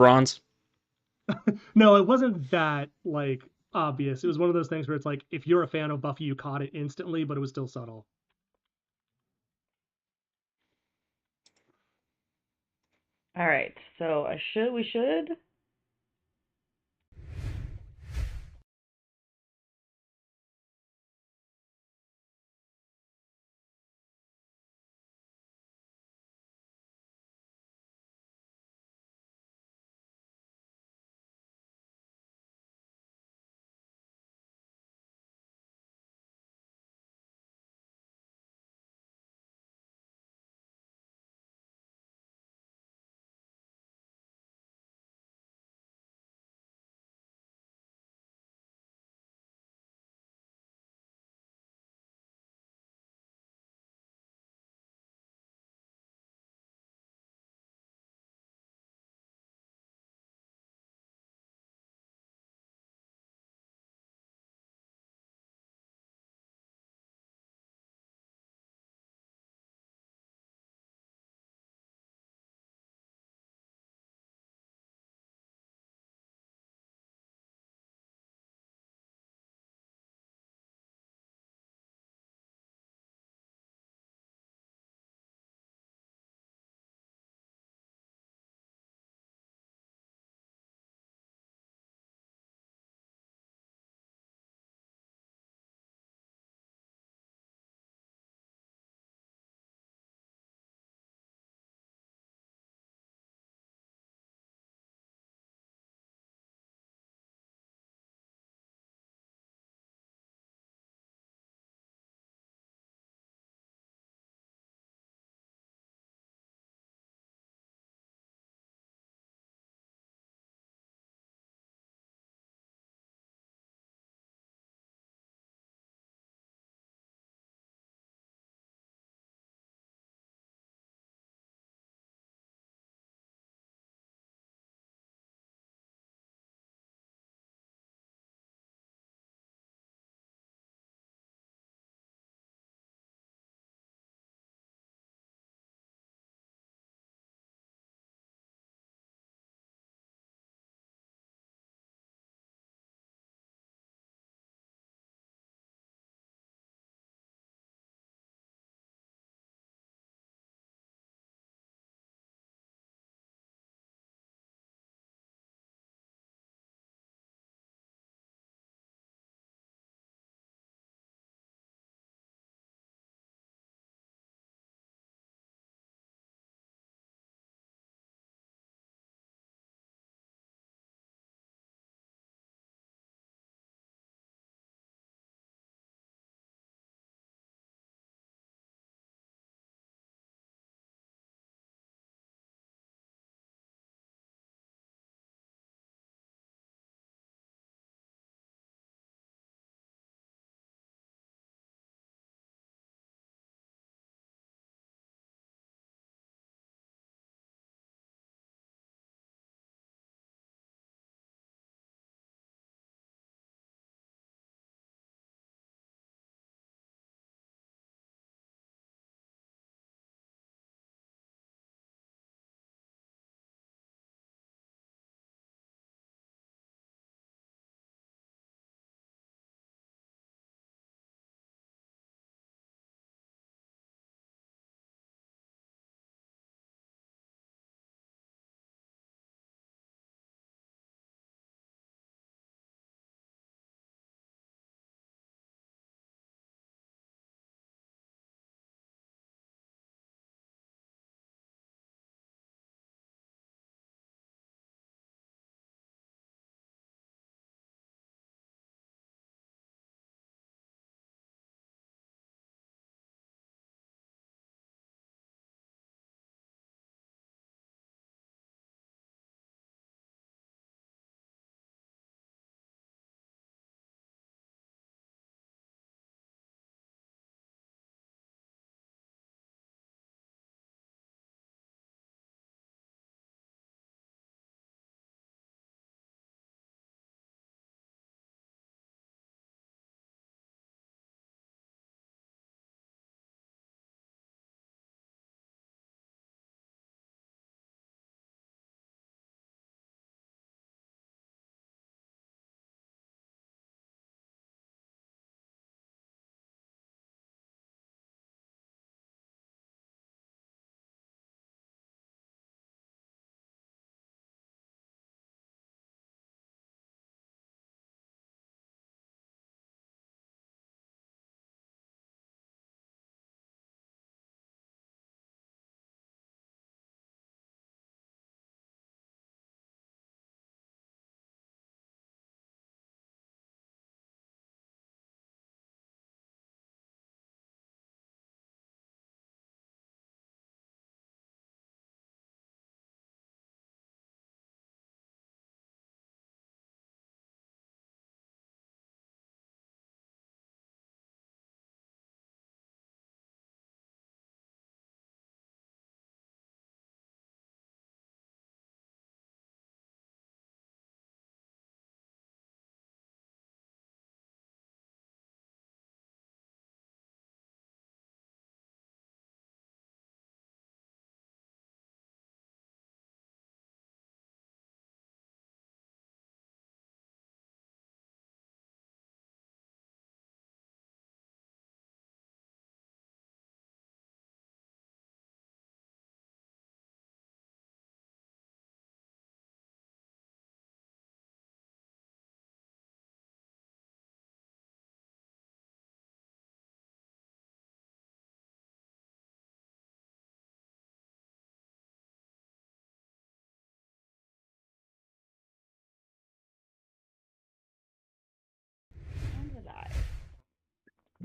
Bronze. No, it wasn't that like obvious. It was one of those things where it's like if you're a fan of Buffy, you caught it instantly, but it was still subtle. All right. So we should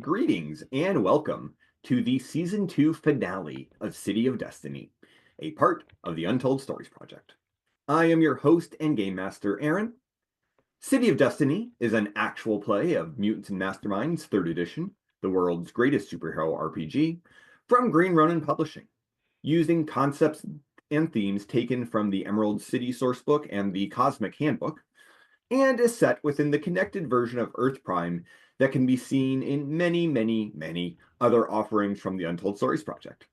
Greetings and welcome to the Season 2 finale of City of Destiny, a part of the Untold Stories Project. I am your host and game master, Aaron. City of Destiny is an actual play of Mutants and Masterminds 3rd Edition, the world's greatest superhero RPG, from Green Ronin Publishing, using concepts and themes taken from the Emerald City Sourcebook and the Cosmic Handbook, and is set within the connected version of Earth Prime that can be seen in many, many, many other offerings from the Untold Stories Project.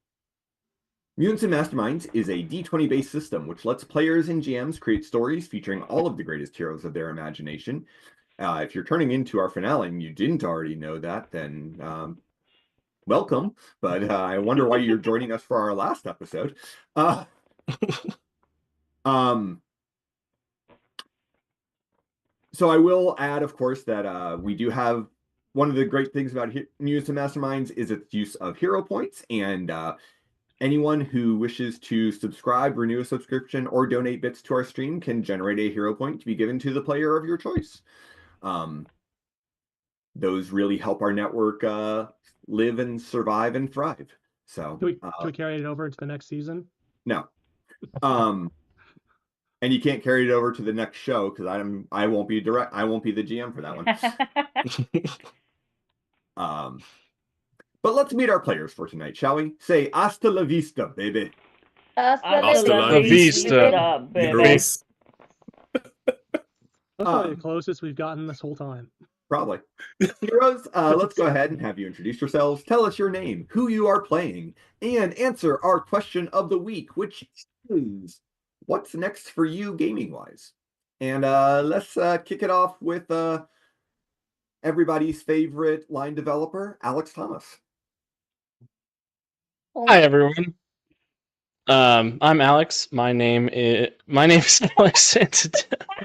Mutants and Masterminds is a D20 based system which lets players and GMs create stories featuring all of the greatest heroes of their imagination. If you're turning into our finale and you didn't already know that, then welcome. But I wonder why you're joining us for our last episode. Uh, um, So I will add, of course, that we do have one of the great things about Mutants and Masterminds is its use of hero points, and anyone who wishes to subscribe, renew a subscription, or donate bits to our stream can generate a hero point to be given to the player of your choice. Um, those really help our network live and survive and thrive. So Can we carry it over into the next season? no. Um, and you can't carry it over to the next show because I won't be the GM for that one. Um, But let's meet our players for tonight, shall we? Say hasta la vista, baby. Hasta Hasta la la vista, vista, baby. heroes. That's probably the Um, closest we've gotten this whole time. Probably. Heroes, let's go ahead and have you introduce yourselves. Tell us your name, who you are playing, and answer our question of the week, which is what's next for you gaming wise? And let's kick it off with everybody's favorite line developer, Alex Thomas. Hi everyone. I'm Alex. My name is Alex.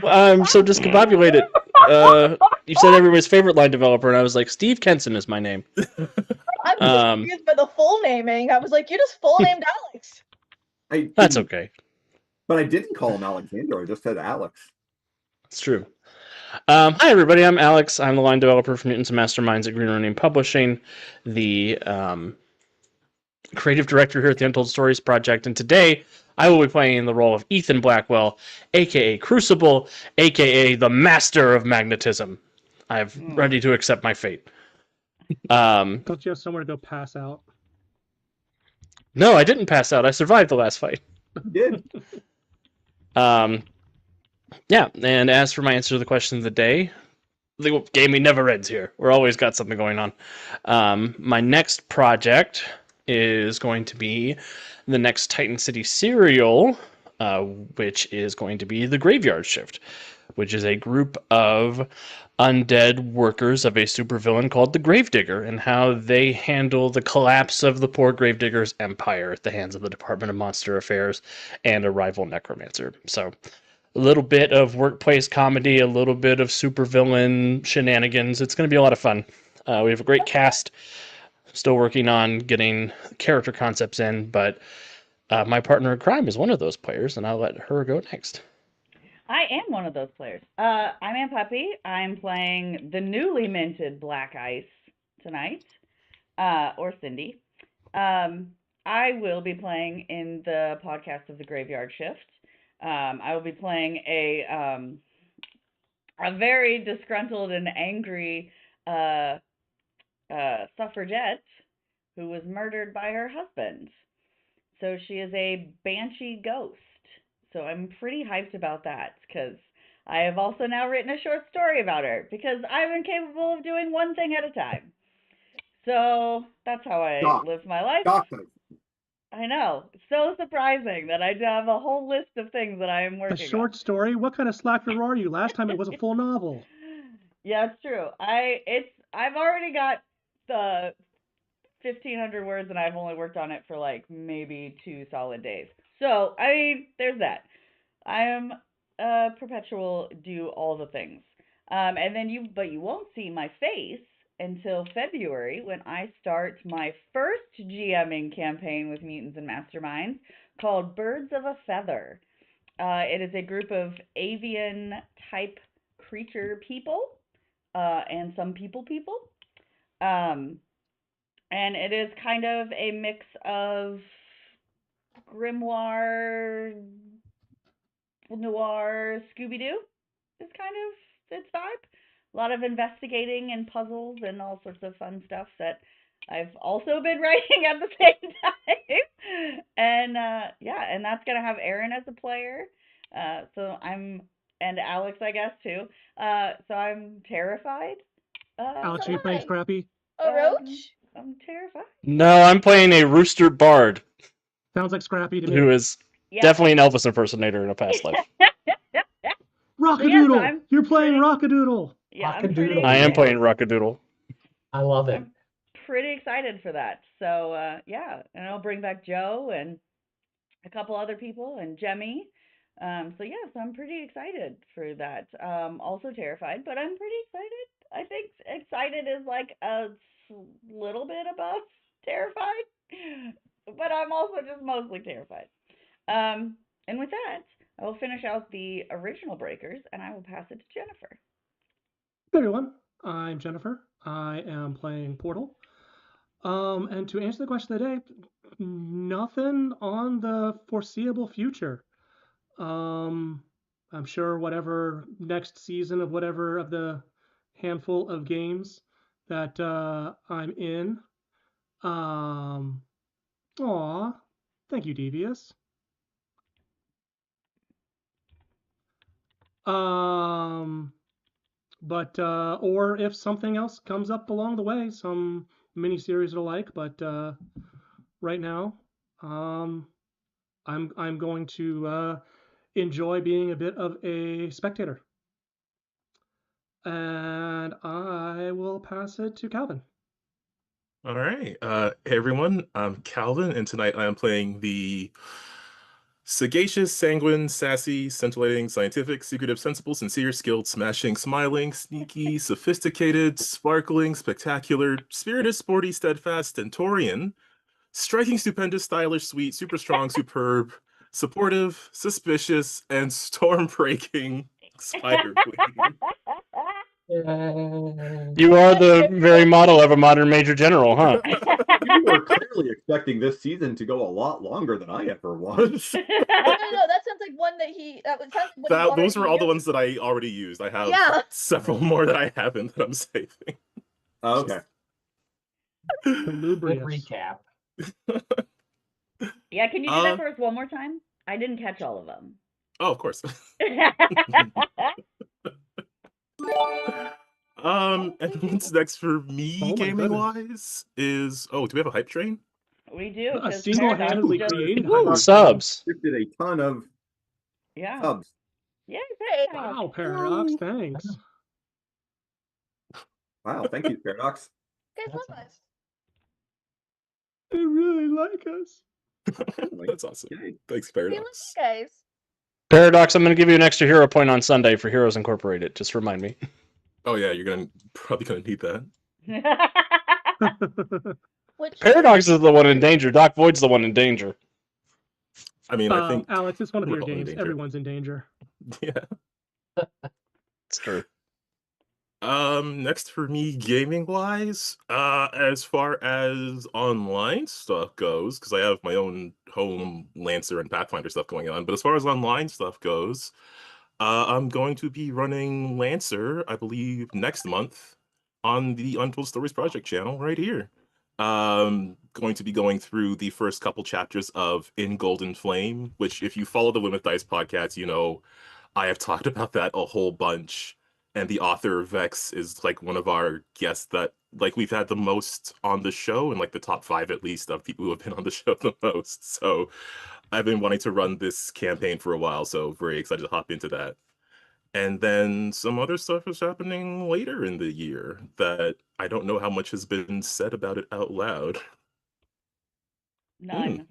I'm so discombobulated. You said everybody's favorite line developer, and I was like, Steve Kenson is my name. I'm just confused by the full naming. I was like, you just full named Alex. That's okay. But I didn't call him Alexander. I just said Alex. It's true. Hi everybody. I'm Alex. I'm the line developer for Mutants and Masterminds at Green Ronin Publishing, the creative director here at the Untold Stories Project, and today I will be playing the role of Ethan Blackwell, aka Crucible, aka the Master of Magnetism. I'm ready to accept my fate. Don't you have somewhere to go pass out? No, I didn't pass out. I survived the last fight. You did. Yeah, and as for my answer to the question of the day, the gaming never ends here. We're always got something going on. My next project is going to be the next Titan City serial, which is going to be the Graveyard Shift, which is a group of undead workers of a supervillain called the Gravedigger, and how they handle the collapse of the poor Gravedigger's empire at the hands of the Department of Monster Affairs and a rival necromancer. So a little bit of workplace comedy, a little bit of supervillain shenanigans. It's going to be a lot of fun. We have a great cast. Still working on getting character concepts in, but my partner in crime is one of those players, and I'll let her go next. I am one of those players. I'm Aunt Puppy. I'm playing the newly minted Black Ice tonight, or Cindy. I will be playing in the podcast of the Graveyard Shift. I will be playing a very disgruntled and angry suffragette who was murdered by her husband. So she is a banshee ghost. So I'm pretty hyped about that because I have also now written a short story about her because I'm incapable of doing one thing at a time. So that's how I live my life. Doctor. I know. It's so surprising that I have a whole list of things that I am A working on. short story? What kind of slacker are you? Last time it was a full novel. Yeah, it's true. I've already got the 1,500 words and I've only worked on it for like maybe 2 solid days. So, I mean, there's that. I am a perpetual do all the things. And then but you won't see my face until February when I start my first GMing campaign with Mutants and Masterminds called Birds of a Feather. It is a group of avian type creature people and some people. Um, and it is kind of a mix of grimoire, noir, Scooby Doo is kind of its vibe. A lot of investigating and puzzles and all sorts of fun stuff that I've also been writing at the same time. And yeah, and that's gonna have Aaron as a player. So I'm and Alex, I guess too. So I'm terrified. Alex, For are you playing Why? that. Scrappy? A roach? I'm terrified. No, I'm playing a rooster bard Sounds like Scrappy to me. who is Yeah. definitely an Elvis impersonator in a past life. Rockadoodle! I'm You're playing pretty- Rockadoodle! Yeah, I'm pretty. Rockadoodle. I am Yeah. playing Rockadoodle. I love it. I'm pretty excited for that. So yeah, and I'll bring back Joe and a couple other people and Jemmy. So yeah, so I'm pretty excited for that. Also terrified, but I'm pretty excited. I think excited is like a little bit above terrified, but I'm also just mostly terrified. And with that, I will finish out the original breakers, and I will pass it to Jennifer. Hey everyone, I'm Jennifer. I am playing Portal. And to answer the question of the day, nothing on the foreseeable future. I'm sure whatever next season of whatever of the handful of games that I'm in. Um, aw, thank you, Devious. But or if something else comes up along the way, some miniseries or like. But right now, um, I'm going to enjoy being a bit of a spectator, and I will pass it to Calvin. All right. Hey everyone, I'm Calvin, and tonight I am playing the sagacious, sanguine, sassy, scintillating, scientific, secretive, sensible, sincere, skilled, smashing, smiling, sneaky, sophisticated, sparkling, spectacular, spirited, sporty, steadfast, stentorian, striking, stupendous, stylish, sweet, super strong, superb, supportive, suspicious, and storm-breaking Spider Queen. Yay. You are the very model of a modern major general, huh? You were clearly expecting this season to go a lot longer than I ever was. No, that sounds like one that he. That sounds like what he Those were already all the used. ones that I already used. I have Yeah. several more that I haven't that I'm saving. Oh, okay. Good Salubrious. recap. Yeah, can you do that for us one more time? I didn't catch all of them. Oh, of course. And what's next for me, Oh my gaming goodness. wise, is do we have a hype train? We do. A 'cause single-handedly Paradox just- created Woo, hype. subs. Shifted a ton of Yeah. subs. Yeah. Hey. Paradox. Wow, Paradox, thanks. Wow, thank you, Paradox. You guys That's love nice. us. They really like us. That's awesome. Yay. Thanks, We love Paradox. you guys. Paradox, I'm going to give you an extra hero point on Sunday for Heroes Incorporated. Just remind me. Oh yeah, you're probably gonna need that. Which Paradox is the one in danger. Doc Void's the one in danger. I mean, I think Alex, it's one of we're your all in games. danger. Everyone's in danger. yeah. It's true. Next for me, gaming wise, as far as online stuff goes, because I have my own home Lancer and Pathfinder stuff going on, but as far as online stuff goes, I'm going to be running Lancer, I believe, next month on the Untold Stories Project channel right here. Going to be going through the first couple chapters of In Golden Flame, which if you follow the Limit Dice podcast, you know I have talked about that a whole bunch. And the author Vex is like one of our guests that like we've had the most on the show, and like the top 5 at least of people who have been on the show the most. So I've been wanting to run this campaign for a while, so very excited to hop into that. And then some other stuff is happening later in the year that I don't know how much has been said about it out loud. None.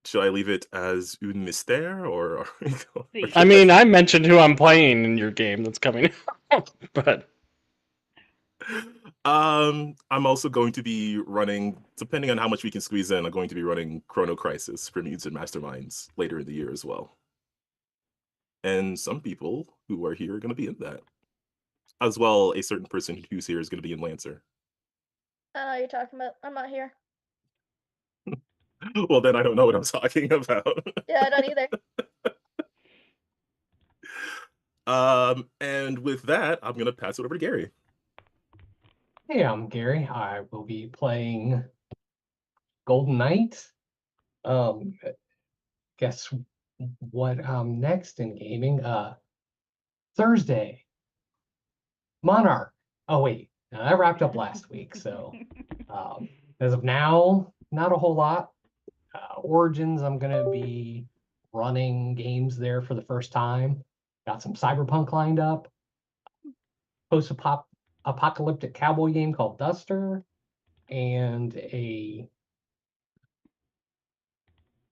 Should I leave it as un mystère or are we going? See. I mean, I mentioned who I'm playing in your game that's coming out, but I'm also going to be running, depending on how much we can squeeze in, I'm going to be running Chrono Crisis for Mutes and Masterminds later in the year as well. And some people who are here are going to be in that. As well, a certain person who's here is going to be in Lancer. I know what you're talking about. I'm not here. Well, then I don't know what I'm talking about. Yeah, I don't either. And with that, I'm gonna pass it over to Gary. Hey, I'm Gary. I will be playing Golden Knight. Guess what? Next in gaming. Thursday, Monarch. Oh wait, no, that wrapped up last week. So as of now, not a whole lot. Origins, I'm gonna be running games there for the first time. Got some Cyberpunk lined up. Post-apocalyptic cowboy game called Duster, and a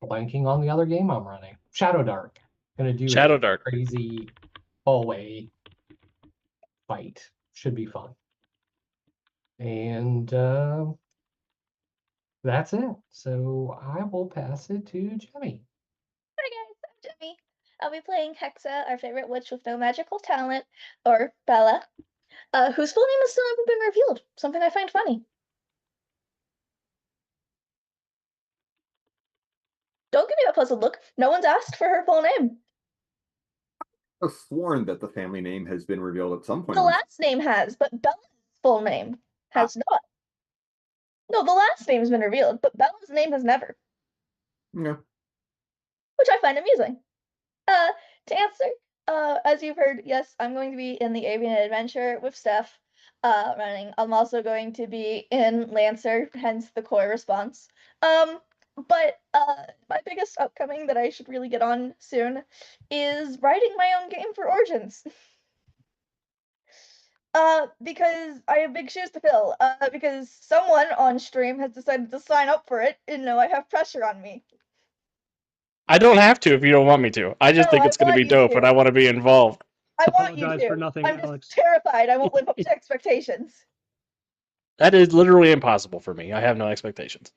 blanking on the other game I'm running. Shadow Dark. Gonna do Shadow a Dark. crazy hallway fight. Should be fun. And that's it. So I will pass it to Jemmy. Hi guys, I'm Jimmy. I'll be playing Hexa, our favorite witch with no magical talent, or Bella, whose full name has still never been revealed. Something I find funny. Don't give me that puzzled look. No one's asked for her full name. I've sworn that the family name has been revealed at some point. The last name has, but Bella's full name has not. No, the last name's been revealed, but Bella's name has never. Yeah. Which I find amusing. To answer, as you've heard, yes, I'm going to be in the Avian Adventure with Steph, running. I'm also going to be in Lancer, hence the core response. But my biggest upcoming that I should really get on soon is writing my own game for Origins. Because I have big shoes to fill. Because someone on stream has decided to sign up for it, and I have pressure on me. I don't have to if you don't want me to. I just No, think I it's going to want be you dope, to. and I want to be involved. I want you Apologize to. for nothing, I'm Alex. just terrified I won't live up to expectations. That is literally impossible for me. I have no expectations.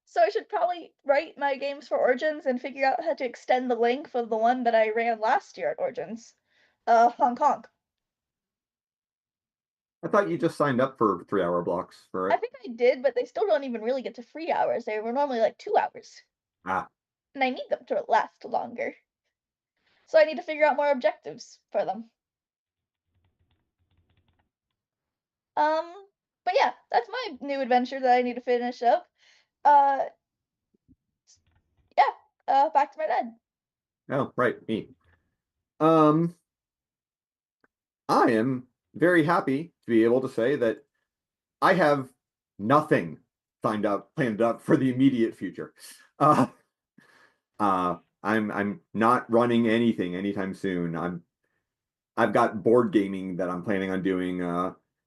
So I should probably write my games for Origins and figure out how to extend the length of the one that I ran last year at Origins. Hong Kong. I thought you just signed up for 3-hour blocks for I it. think I did, but they still don't even really get to 3 hours. They were normally like 2 hours. Ah. And I need them to last longer. So I need to figure out more objectives for them. But yeah, that's my new adventure that I need to finish up. Back to my bed. Oh, right, me. I am very happy to be able to say that I have nothing planned up for the immediate future. I'm not running anything anytime soon. I've got board gaming that I'm planning on doing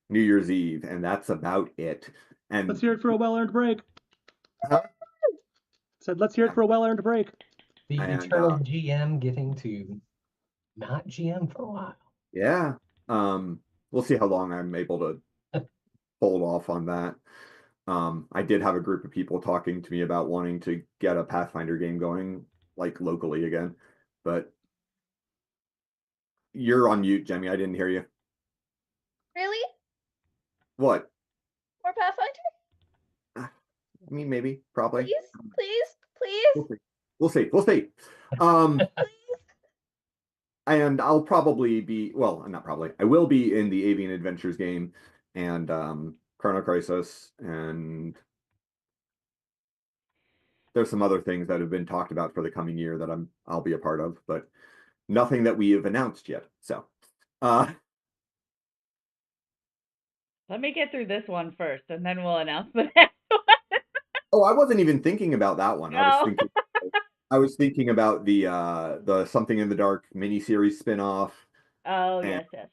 New Year's Eve, and that's about it. And Let's hear it for a well-earned break. Huh? Said, let's hear it for a well-earned break. The And, eternal GM getting to not GM for a while. yeah, we'll see how long I'm able to hold off on that. I did have a group of people talking to me about wanting to get a Pathfinder game going, like locally again, but you're on mute, Jemmy. I didn't hear you. Really? What? More Pathfinder? I mean, maybe, probably. Please. We'll see. We'll see. And I'll probably be, well, not probably. I will be in the Avian Adventures game and Chrono Crisis, and there's some other things that have been talked about for the coming year that I'll be a part of, but nothing that we have announced yet. So, Let me get through this one first, and then we'll announce the next one. oh, I wasn't even thinking about that one. No. I was thinking about the Something in the Dark miniseries spinoff. Oh, and, yes.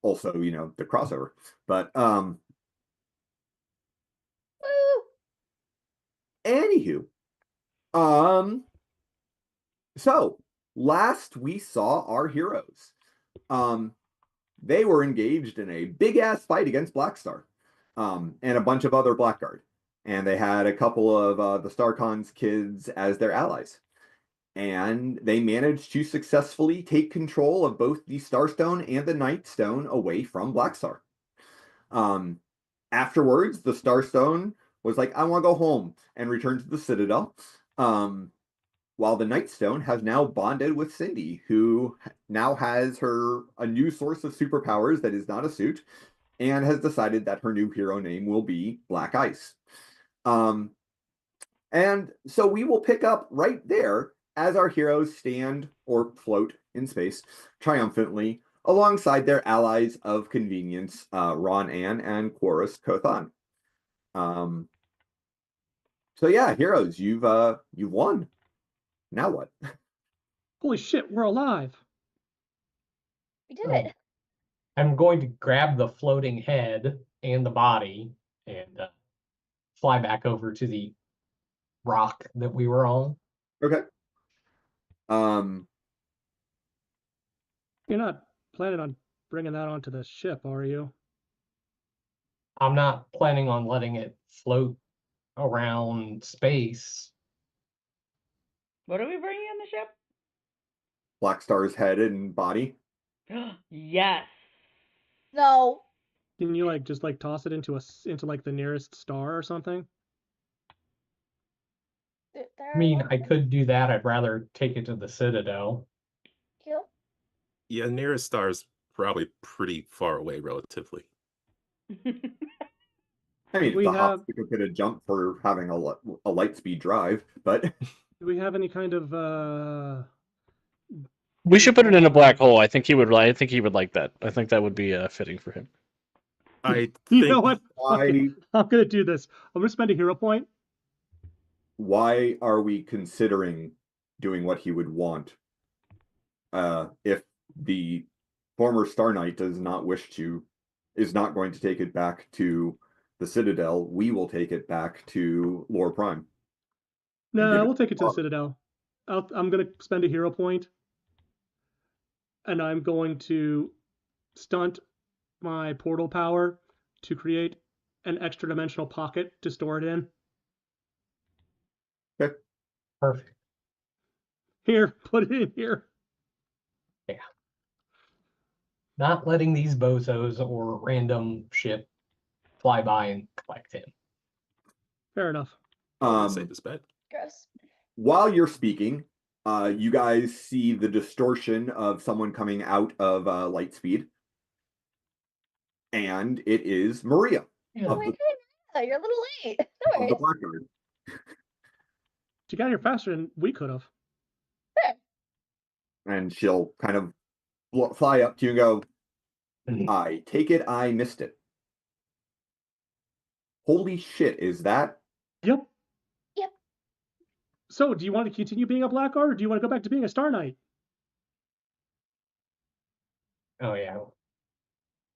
also, the crossover. But Woo! anywho, so last we saw our heroes. They were engaged in a big ass fight against Blackstar, and a bunch of other Blackguard. And they had a couple of the StarCon's kids as their allies. And they managed to successfully take control of both the Starstone and the Nightstone away from Blackstar. Afterwards, the Starstone was like, I want to go home and return to the Citadel. While the Nightstone has now bonded with Cindy, who now has a new source of superpowers that is not a suit, and has decided that her new hero name will be Black Ice. And so we will pick up right there as our heroes stand or float in space triumphantly alongside their allies of convenience, Ron Ann and Quarus Kothan. So yeah, heroes, you've won. Now what? Holy shit, we're alive. We did Oh. it. I'm going to grab the floating head and the body and fly back over to the rock that we were on. Okay. You're not planning on bringing that onto the ship, are you? I'm not planning on letting it float around space. What are we bringing in the Black Star's head and body. ship? Yes. No. Can you like just like toss it into like the nearest star or something? There I mean, are I could do that. I'd rather take it to the Citadel. you. Yeah, nearest star is probably pretty far away relatively. I mean, We the have- Hopstick could have jumped for having a light speed drive, but Do we have any kind of We should put it in a black hole. I think he would. I think he would like that. I think that would be fitting for him. I You think know what? why I'm gonna do this. I'm gonna spend a hero point. why are we considering doing what he would want? If the former Star Knight is not going to take it back to the Citadel, we will take it back to Lore Prime. No, give it we'll take it to the honor. Citadel. I'm gonna spend a hero point, and I'm going to stunt my portal power to create an extra dimensional pocket to store it in. Perfect. Here, put it in here. Not letting these bozos or random ship fly by and collect him. Fair enough. probably the safest bet. Gross. While you're speaking, you guys see the distortion of someone coming out of Lightspeed, and it is Maria Yeah. Oh of my the, god, you're a little late. No of the worries. Blackguard. She got here faster than we could have. And she'll kind of fly up to you and go, I take it I missed it. Holy shit, is that? Yep. Yep. So, do you want to continue being a Blackguard, or do you want to go back to being a Star Knight? Oh yeah.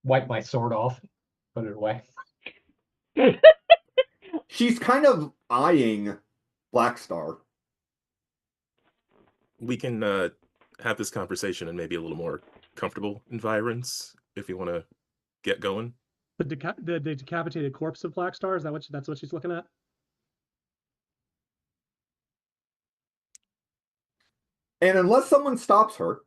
Wipe my sword off, put it away. She's kind of eyeing Black Star. We can have this conversation in maybe a little more comfortable environs if you want to get going. The decapitated corpse of Black Star, is that that's what she's looking at? And unless someone stops her,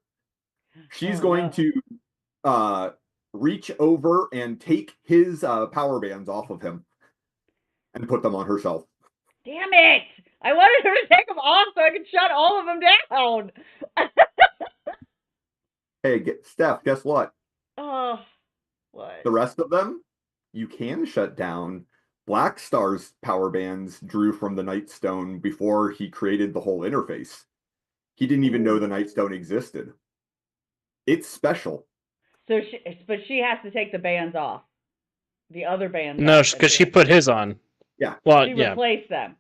she's Oh, going no. to reach over and take his power bands off of him and put them on herself. Damn it! I wanted her to take them off so I could shut all of them down. Hey, Steph, guess what? Oh, what? The rest of them, you can shut down. Black Star's power bands drew from the Nightstone before he created the whole interface. He didn't even know the Nightstone existed. It's special. So but she has to take the bands off. The other bands. No, off, because she put his on. Yeah. Well, She yeah. replaced them.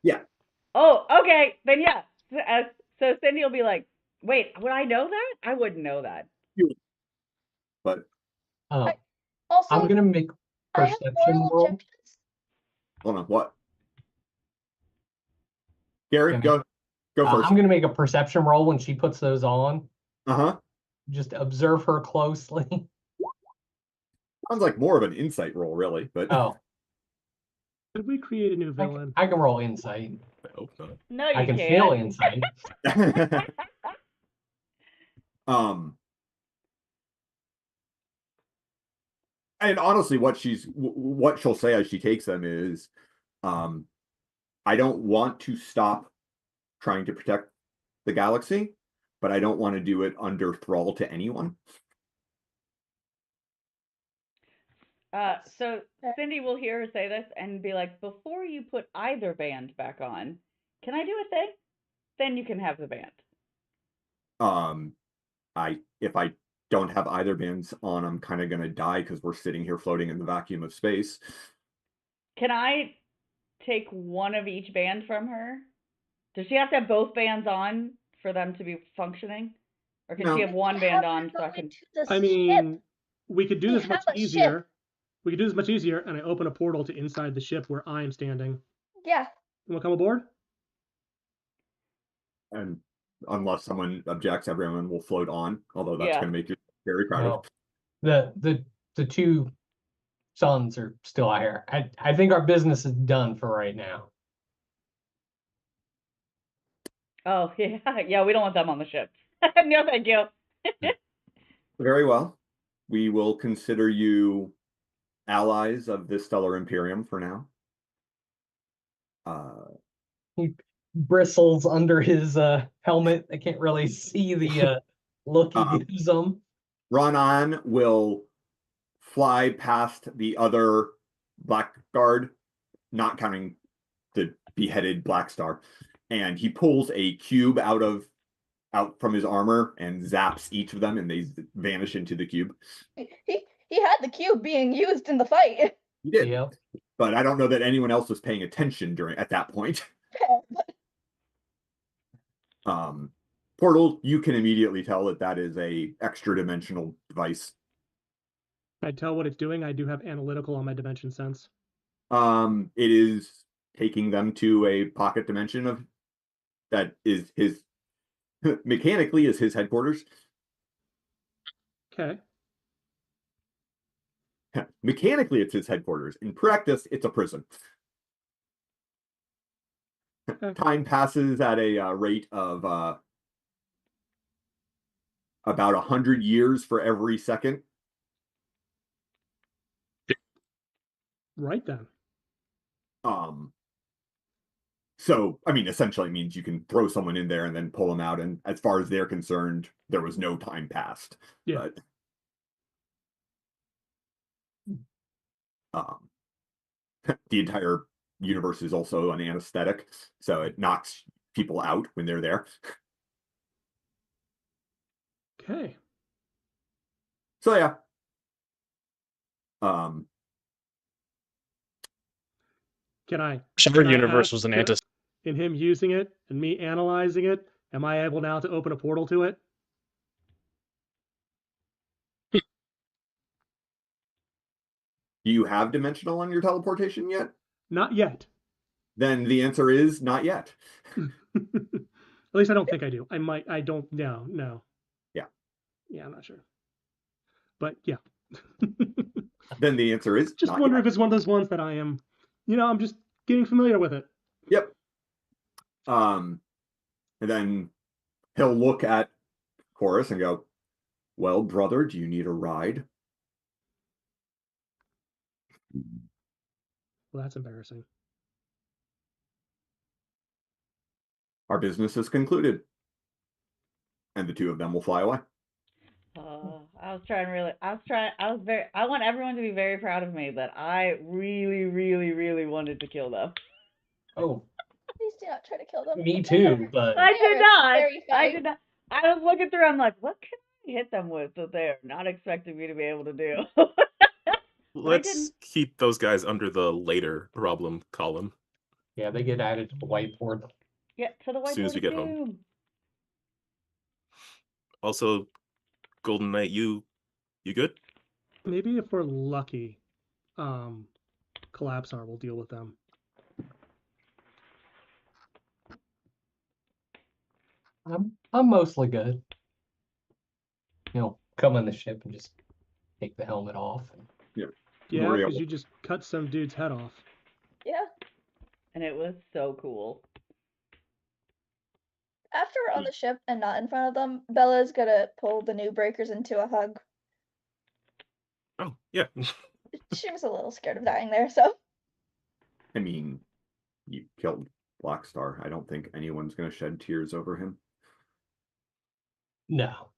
Yeah. Oh, okay. Then yeah. So Cindy will be like, "Wait, would I know that? I wouldn't know that." But Oh, Also, I'm gonna make I have perception moral roll. objections. hold on, what? Gary, Okay. go first. I'm gonna make a perception roll when she puts those on. Uh-huh. Just observe her closely. Sounds like more of an insight roll, really, but Oh, Could we create a new villain? I can roll insight. I hope not. No, you I can can't. feel insight. And honestly, what she'll say as she takes them is, I don't want to stop trying to protect the galaxy, but I don't want to do it under thrall to anyone. So Cindy will hear her say this and be like, before you put either band back on, can I do a thing? Then you can have the band. If I don't have either bands on, I'm kind of gonna die because we're sitting here floating in the vacuum of space. Can I take one of each band from her? Does she have to have both bands on for them to be functioning? Or can No. she have one band on so I can... I mean, we could do We this much have a easier. ship. We could do this much easier, and I open a portal to inside the ship where I'm standing. Yeah. You want to come aboard? And unless someone objects, everyone will float on, although that's Yeah. going to make you very crowded. No. The two sons are still out here. I think our business is done for right now. Oh, yeah. Yeah, we don't want them on the ship. No, thank you. Very well. We will consider you allies of the Stellar Imperium for now. He bristles under his helmet. I can't really see the look he gives them. Ronan will fly past the other Blackguard, not counting the beheaded Black Star, and he pulls a cube out from his armor and zaps each of them, and they vanish into the cube. He had the cube being used in the fight. He did, Yep. but I don't know that anyone else was paying attention at that point. Portal, you can immediately tell that is a extra dimensional device. I tell what it's doing. I do have analytical on my dimension sense. It is taking them to a pocket dimension that is his mechanically is his headquarters. Okay. Mechanically, it's his headquarters. In practice, it's a prison. Okay. Time passes at a rate of about 100 years for every second. Right then. So, I mean, essentially means you can throw someone in there and then pull them out. And as far as they're concerned, there was no time passed. Yeah. But the entire universe is also an anesthetic, so it knocks people out when they're there. Okay. So yeah. Can I universe ask was an to- in him using it and me analyzing it, am I able now to open a portal to it? Do you have dimensional on your teleportation yet? Not yet. Then the answer is not yet. At least I don't think I do. I might. I don't. No. Yeah. Yeah, I'm not sure. But yeah. Then the answer is Just not wonder yet. if it's one of those ones that I am, I'm just getting familiar with it. Yep. And then he'll look at Chorus and go, "Well, brother, do you need a ride?" Well, that's embarrassing. Our business is concluded. And the two of them will fly away. I want everyone to be very proud of me that I really, really, really wanted to kill them. Oh, Please do not try to kill them. me too, but I did not. Very funny. I did not. I was looking through. I'm like, what can I hit them with that they're not expecting me to be able to do? Let's keep those guys under the later problem column. yeah, they get added to the whiteboard. Yeah, to the whiteboard. As soon as we get home. Also, Golden Knight, you good? Maybe if we're lucky, Collapsar will deal with them. I'm mostly good. Come on the ship and just take the helmet off. Yeah, Real. because you just cut some dude's head off. Yeah. And it was so cool. After we're on the ship and not in front of them, Bella's gonna pull the new breakers into a hug. Oh, yeah. She was a little scared of dying there, so. I mean, you killed Blackstar. I don't think anyone's going to shed tears over him. No.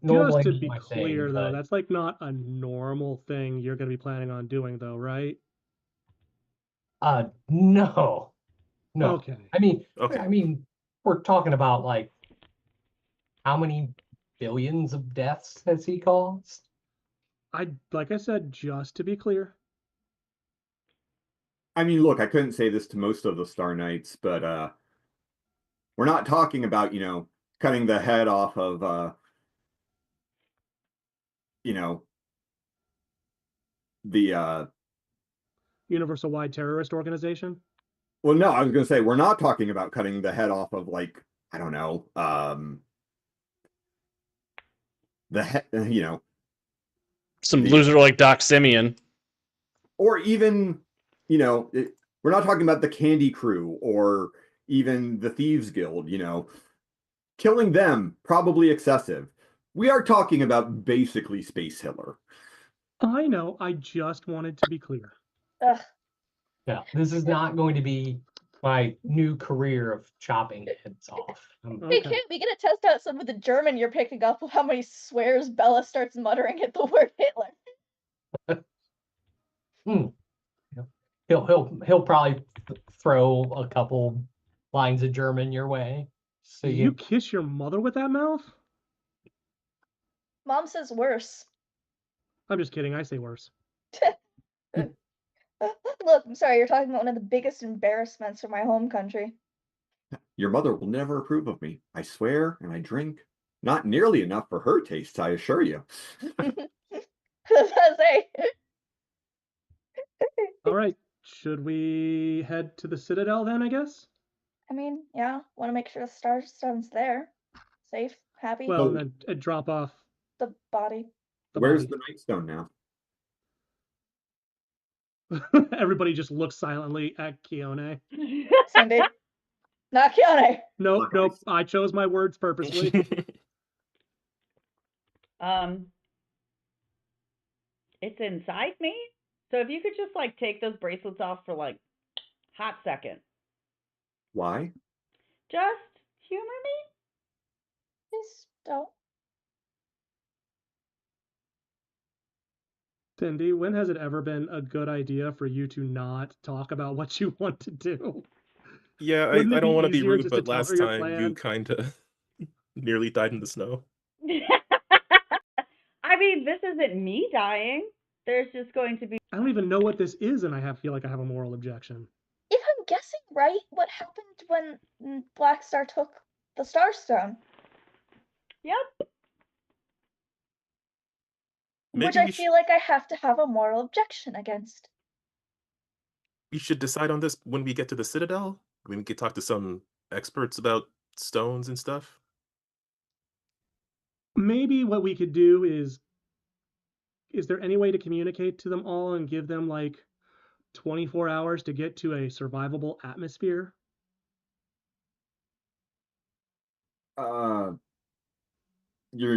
Normally Just to not be my clear, thing, though, but that's like not a normal thing you're going to be planning on doing, though, right? no. Okay. Okay. I mean, we're talking about like how many billions of deaths has he caused? Like I said, just to be clear. I mean, look, I couldn't say this to most of the Star Knights, but we're not talking about, cutting the head off of, the Universal Wide Terrorist Organization. well, no, I was going to say we're not talking about cutting the head off of, like, I don't know, the head, Some the loser like Doc Simeon. or even, we're not talking about the Candy Crew or even the Thieves Guild, killing them probably excessive. We are talking about basically Space Hitler. I know. I just wanted to be clear. Ugh. No, this is not going to be my new career of chopping heads off. We get to test out some of the German you're picking up of how many swears Bella starts muttering at the word Hitler. He'll probably throw a couple lines of German your way. So You kiss your mother with that mouth? Mom says worse. I'm just kidding. I say worse. Look, I'm sorry, you're talking about one of the biggest embarrassments for my home country. Your mother will never approve of me. I swear and I drink. Not nearly enough for her tastes, I assure you. All right. Should we head to the Citadel then, I guess? I mean, yeah, want to make sure the Starstone's there. Safe, happy. Well, and then drop off the body. Where's the Nightstone now? Everybody just looks silently at Keone. Cindy. Not Keone. Nope. I chose my words purposely. It's inside me. So if you could just like take those bracelets off for like hot second. Why? Just humor me. Please don't. Cindy, when has it ever been a good idea for you to not talk about what you want to do? Yeah, I don't want to be rude, but last time you kind of nearly died in the snow. I mean, this isn't me dying. There's just going to be. I don't even know what this is, and I feel like I have a moral objection. If I'm guessing right, what happened when Blackstar took the Starstone? Yep. Which I feel like I have to have a moral objection against. We should decide on this when we get to the Citadel. We could talk to some experts about stones and stuff. Maybe what we could do is there any way to communicate to them all and give them like 24 hours to get to a survivable atmosphere? You're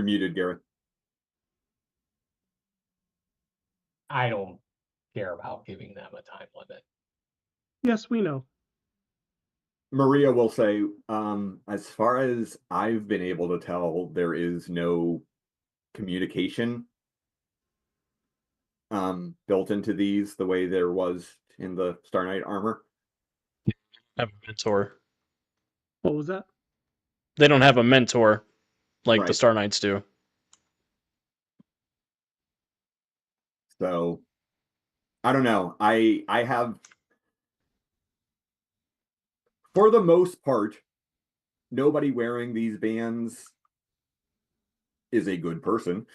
muted, Gareth. I don't care about giving them a time limit. Yes, we know. Maria will say, as far as I've been able to tell, there is no communication built into these the way there was in the Star Knight armor. Have a mentor. What was that? They don't have a mentor like Right. the Star Knights do. So I don't know. I have, for the most part, nobody wearing these bands is a good person.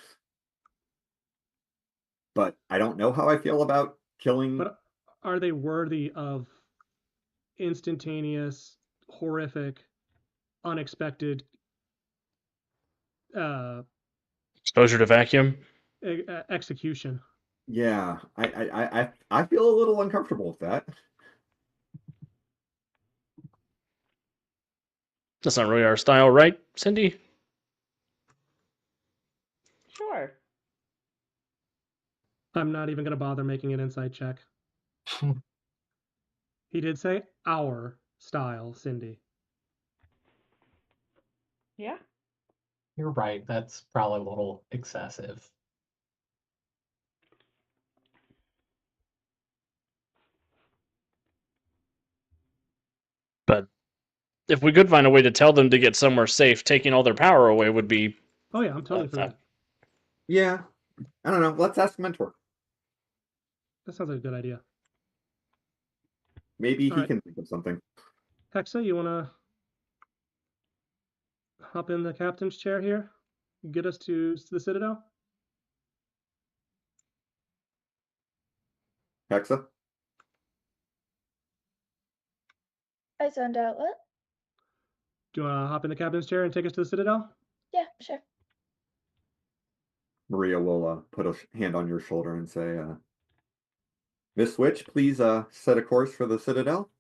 But I don't know how I feel about killing. But are they worthy of instantaneous, horrific, unexpected exposure to vacuum execution? Yeah, I feel a little uncomfortable with that. That's not really our style, right, Cindy? I'm not even going to bother making an insight check. He did say our style, Cindy. Yeah. You're right. That's probably a little excessive. But if we could find a way to tell them to get somewhere safe, taking all their power away would be. Oh yeah, I'm totally for that. Yeah. I don't know. Let's ask Mentor. That sounds like a good idea. Maybe All he right. can think of something. Hexa, you want to hop in the captain's chair here? Get us to the Citadel? Hexa? I zoned out. What? Do you want to hop in the captain's chair and take us to the Citadel? Yeah, sure. Maria will put a hand on your shoulder and say, Miss Switch, please set a course for the Citadel.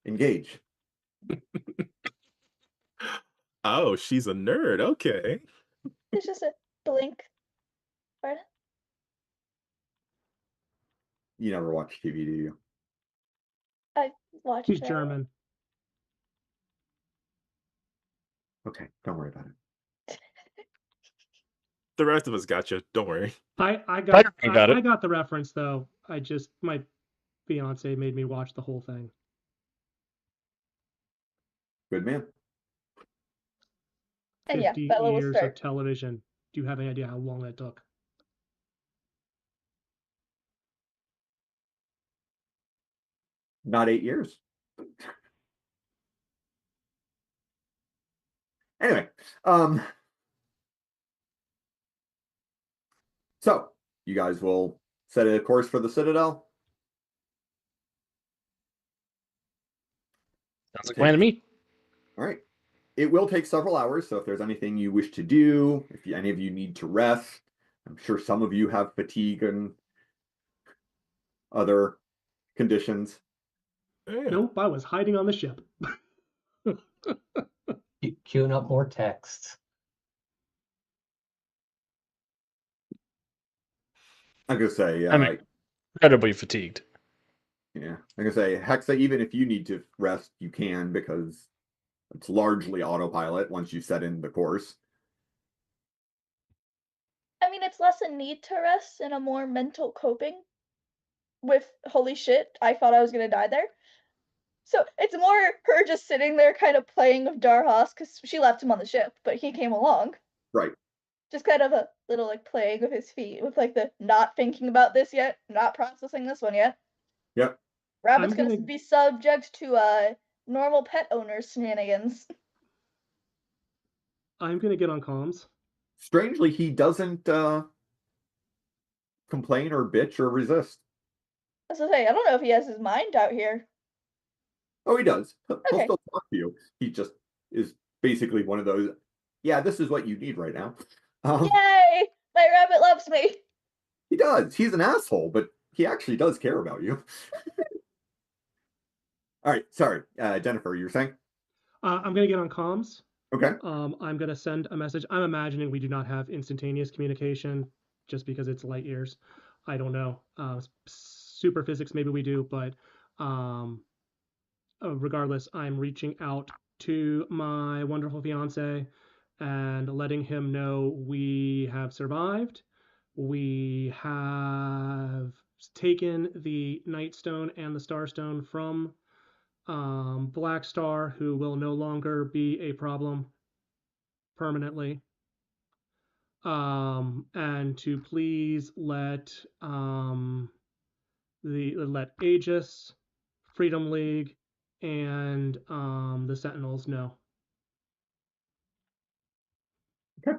Engage. Oh, she's a nerd. Okay. It's just a blink. Pardon? You never watch TV, do you? I watched He's that. German. Okay, don't worry about it. The rest of us got you. Don't worry. I Spider-Man got it. I got the reference though. My fiance made me watch the whole thing. Good man. And yeah, 50 Bella will years start. of television. Do you have any idea how long that took? Not 8 years. Anyway, so you guys will set a course for the Citadel. Sounds like a plan to me. All right. It will take several hours, so if there's anything you wish to do, if any of you need to rest, I'm sure some of you have fatigue and other conditions. Yeah. Nope, I was hiding on the ship. Queuing up more texts. I'm gonna say, I mean, incredibly fatigued. yeah, I'm gonna say, Hexa, even if you need to rest, you can because it's largely autopilot once you set in the course. I mean, it's less a need to rest and a more mental coping with holy shit, I thought I was gonna die there. So it's more her just sitting there kind of playing with Darhas because she left him on the ship, but he came along. Right. Just kind of a little like playing with his feet, with like the not thinking about this yet, not processing this one yet. Yep. Rabbit's I'm gonna- gonna be subject to normal pet owner shenanigans. I'm gonna get on comms. Strangely, he doesn't complain or bitch or resist. As I say, I don't know if he has his mind out here. Oh, he does. He'll Okay. still talk to you. He just is basically one of those, yeah, this is what you need right now. Yay! My rabbit loves me. He does. He's an asshole, but he actually does care about you. All right, sorry. Jennifer, you were saying? I'm gonna get on comms. Okay. I'm gonna send a message. I'm imagining we do not have instantaneous communication just because it's light years. I don't know. Super physics, maybe we do, but regardless, I'm reaching out to my wonderful fiance and letting him know we have survived. We have taken the Nightstone and the Starstone from Black Star, who will no longer be a problem permanently. And to please let let Aegis, Freedom League, and the Sentinels know. Okay.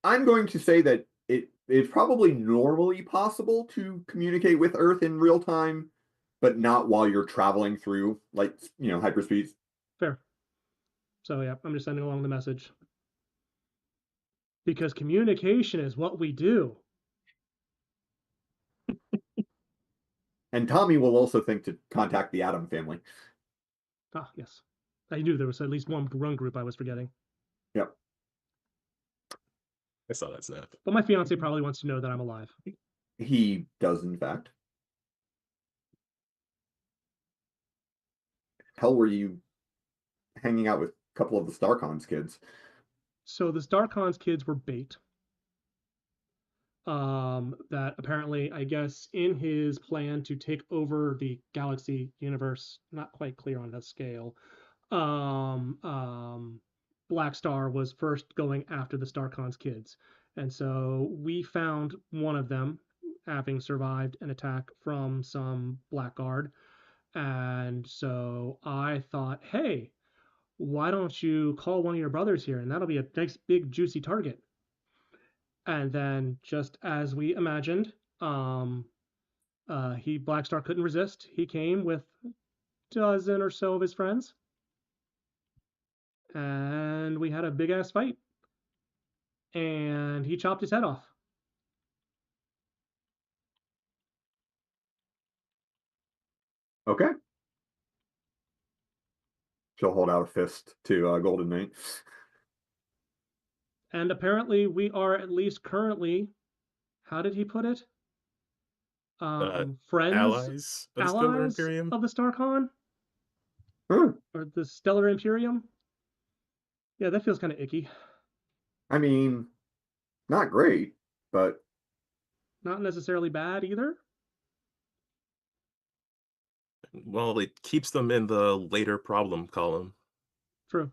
I'm going to say that it's probably normally possible to communicate with Earth in real time, but not while you're traveling through, like, hyperspeed. Fair. So yeah, I'm just sending along the message. Because communication is what we do. And Tommy will also think to contact the Atom family. Ah, yes. I knew there was at least one group I was forgetting. Yep. I saw that snap. But my fiance probably wants to know that I'm alive. He does, in fact. Hell, were you hanging out with a couple of the StarCon's kids? So the StarCon's kids were bait. That apparently, I guess, in his plan to take over the galaxy universe, not quite clear on the scale, um, um, Black Star was first going after the StarCon's kids. And so we found one of them having survived an attack from some Blackguard. And so I thought, hey, why don't you call one of your brothers here? And that'll be a nice, big, juicy target. And then, just as we imagined, Blackstar couldn't resist. He came with a dozen or so of his friends, and we had a big ass fight. And he chopped his head off. Okay. She'll hold out a fist to Golden Knight. And apparently, we are at least currently, how did he put it? Friends, Allies of the Stellar allies Imperium. of the StarCon Hmm. or the Stellar Imperium. Yeah, that feels kind of icky. I mean, not great, but Not necessarily bad either. Well, it keeps them in the later problem column. True.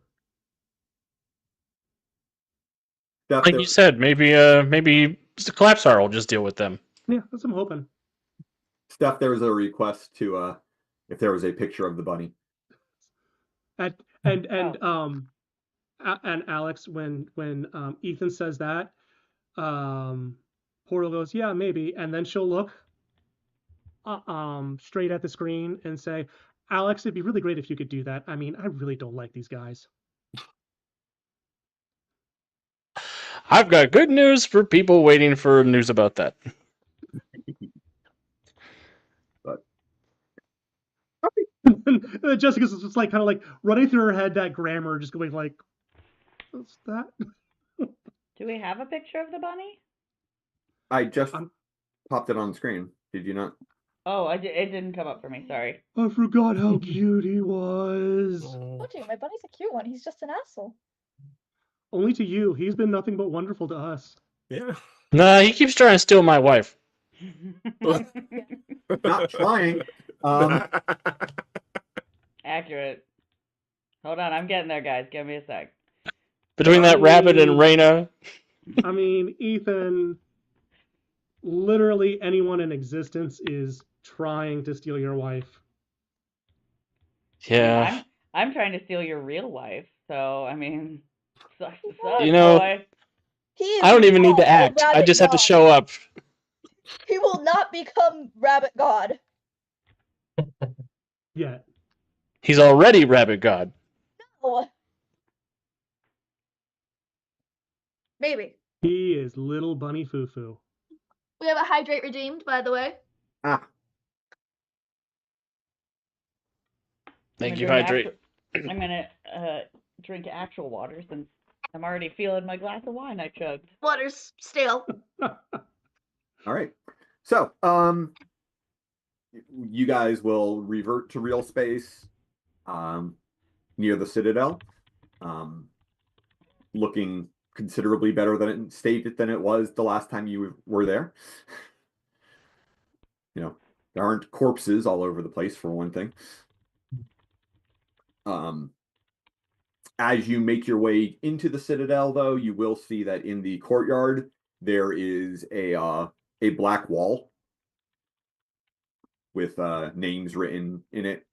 Steph, Like you said, maybe Mr. Collapsar will just deal with them. Yeah, that's what I'm hoping. Steph, there was a request to if there was a picture of the bunny. And and Alex, when Ethan says that, Portal goes, yeah, maybe, and then she'll look straight at the screen and say, Alex, it'd be really great if you could do that. I mean, I really don't like these guys. I've got good news for people waiting for news about that. But And Jessica's just like kind of like running through her head that grammar, just going like, what's that? Do we have a picture of the bunny? I just popped it on the screen. Did you not? Oh, it didn't come up for me. Sorry. I forgot how cute he was. Told you, my bunny's a cute one. He's just an asshole. Only to you. He's been nothing but wonderful to us. Yeah. Nah, he keeps trying to steal my wife. Not trying. Accurate. Hold on, I'm getting there, guys. Give me a sec. Between that rabbit and Reyna. I mean, Ethan, literally anyone in existence is trying to steal your wife. Yeah. I'm trying to steal your real wife. So, I mean, sucks to suck, You know, boy. I don't even need to act. I just have to show up. He will not become Rabbit God. Yet. He's already Rabbit God. No. Maybe. He is little bunny foo-foo. We have a hydrate redeemed, by the way. Ah. Thank you, Hydrate. I'm gonna drink actual water since I'm already feeling my glass of wine I chugged. Water's stale. All right. So, you guys will revert to real space near the Citadel, looking considerably better than it was the last time you were there. You know, there aren't corpses all over the place, for one thing. As you make your way into the Citadel, though, you will see that in the courtyard there is a black wall with names written in it,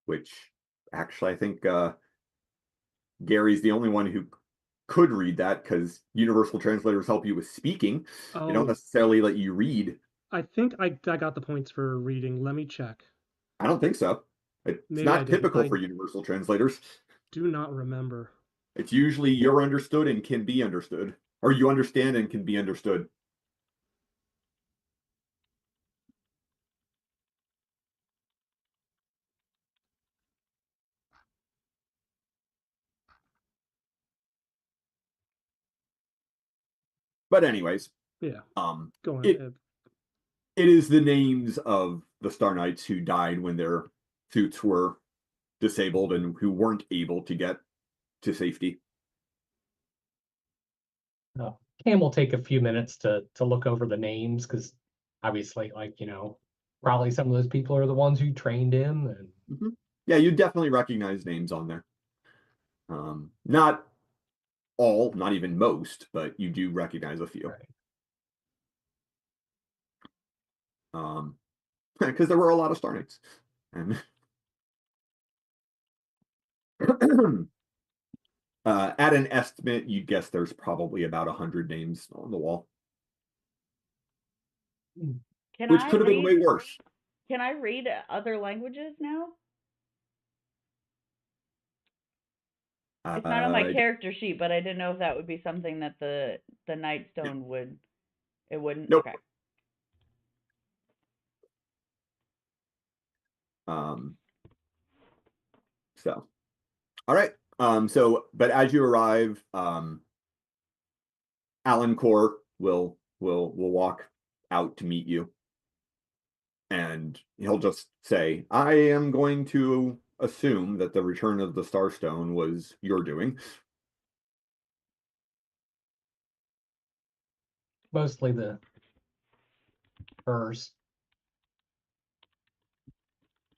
which actually I think Gary's the only one who could read that, because universal translators help you with speaking. They don't necessarily let you read. I think I got the points for reading. Let me check. I don't think so. It's Maybe not typical for universal translators. Do not remember. It's usually you're understood and can be understood, or you understand and can be understood. But anyways, Yeah. um, Go on. it it is the names of the Star Knights who died when their suits were disabled and who weren't able to get to safety. Cam will take a few minutes to look over the names because obviously, like, probably some of those people are the ones who trained him. And Yeah, you definitely recognize names on there. Not all, not even most, but you do recognize a few. Right. Because there were a lot of Star Knights. And at an estimate, you'd guess there's probably about 100 names on the wall, Can which I could have been way read? worse. Can I read other languages now? It's not on my Uh, character sheet, but I didn't know if that would be something that the Nightstone would. It wouldn't. Nope. Okay. um, so, all right. But as you arrive, Alan Core will walk out to meet you, and he'll just say, "I am going to assume that the return of the Starstone was your doing." Mostly the first,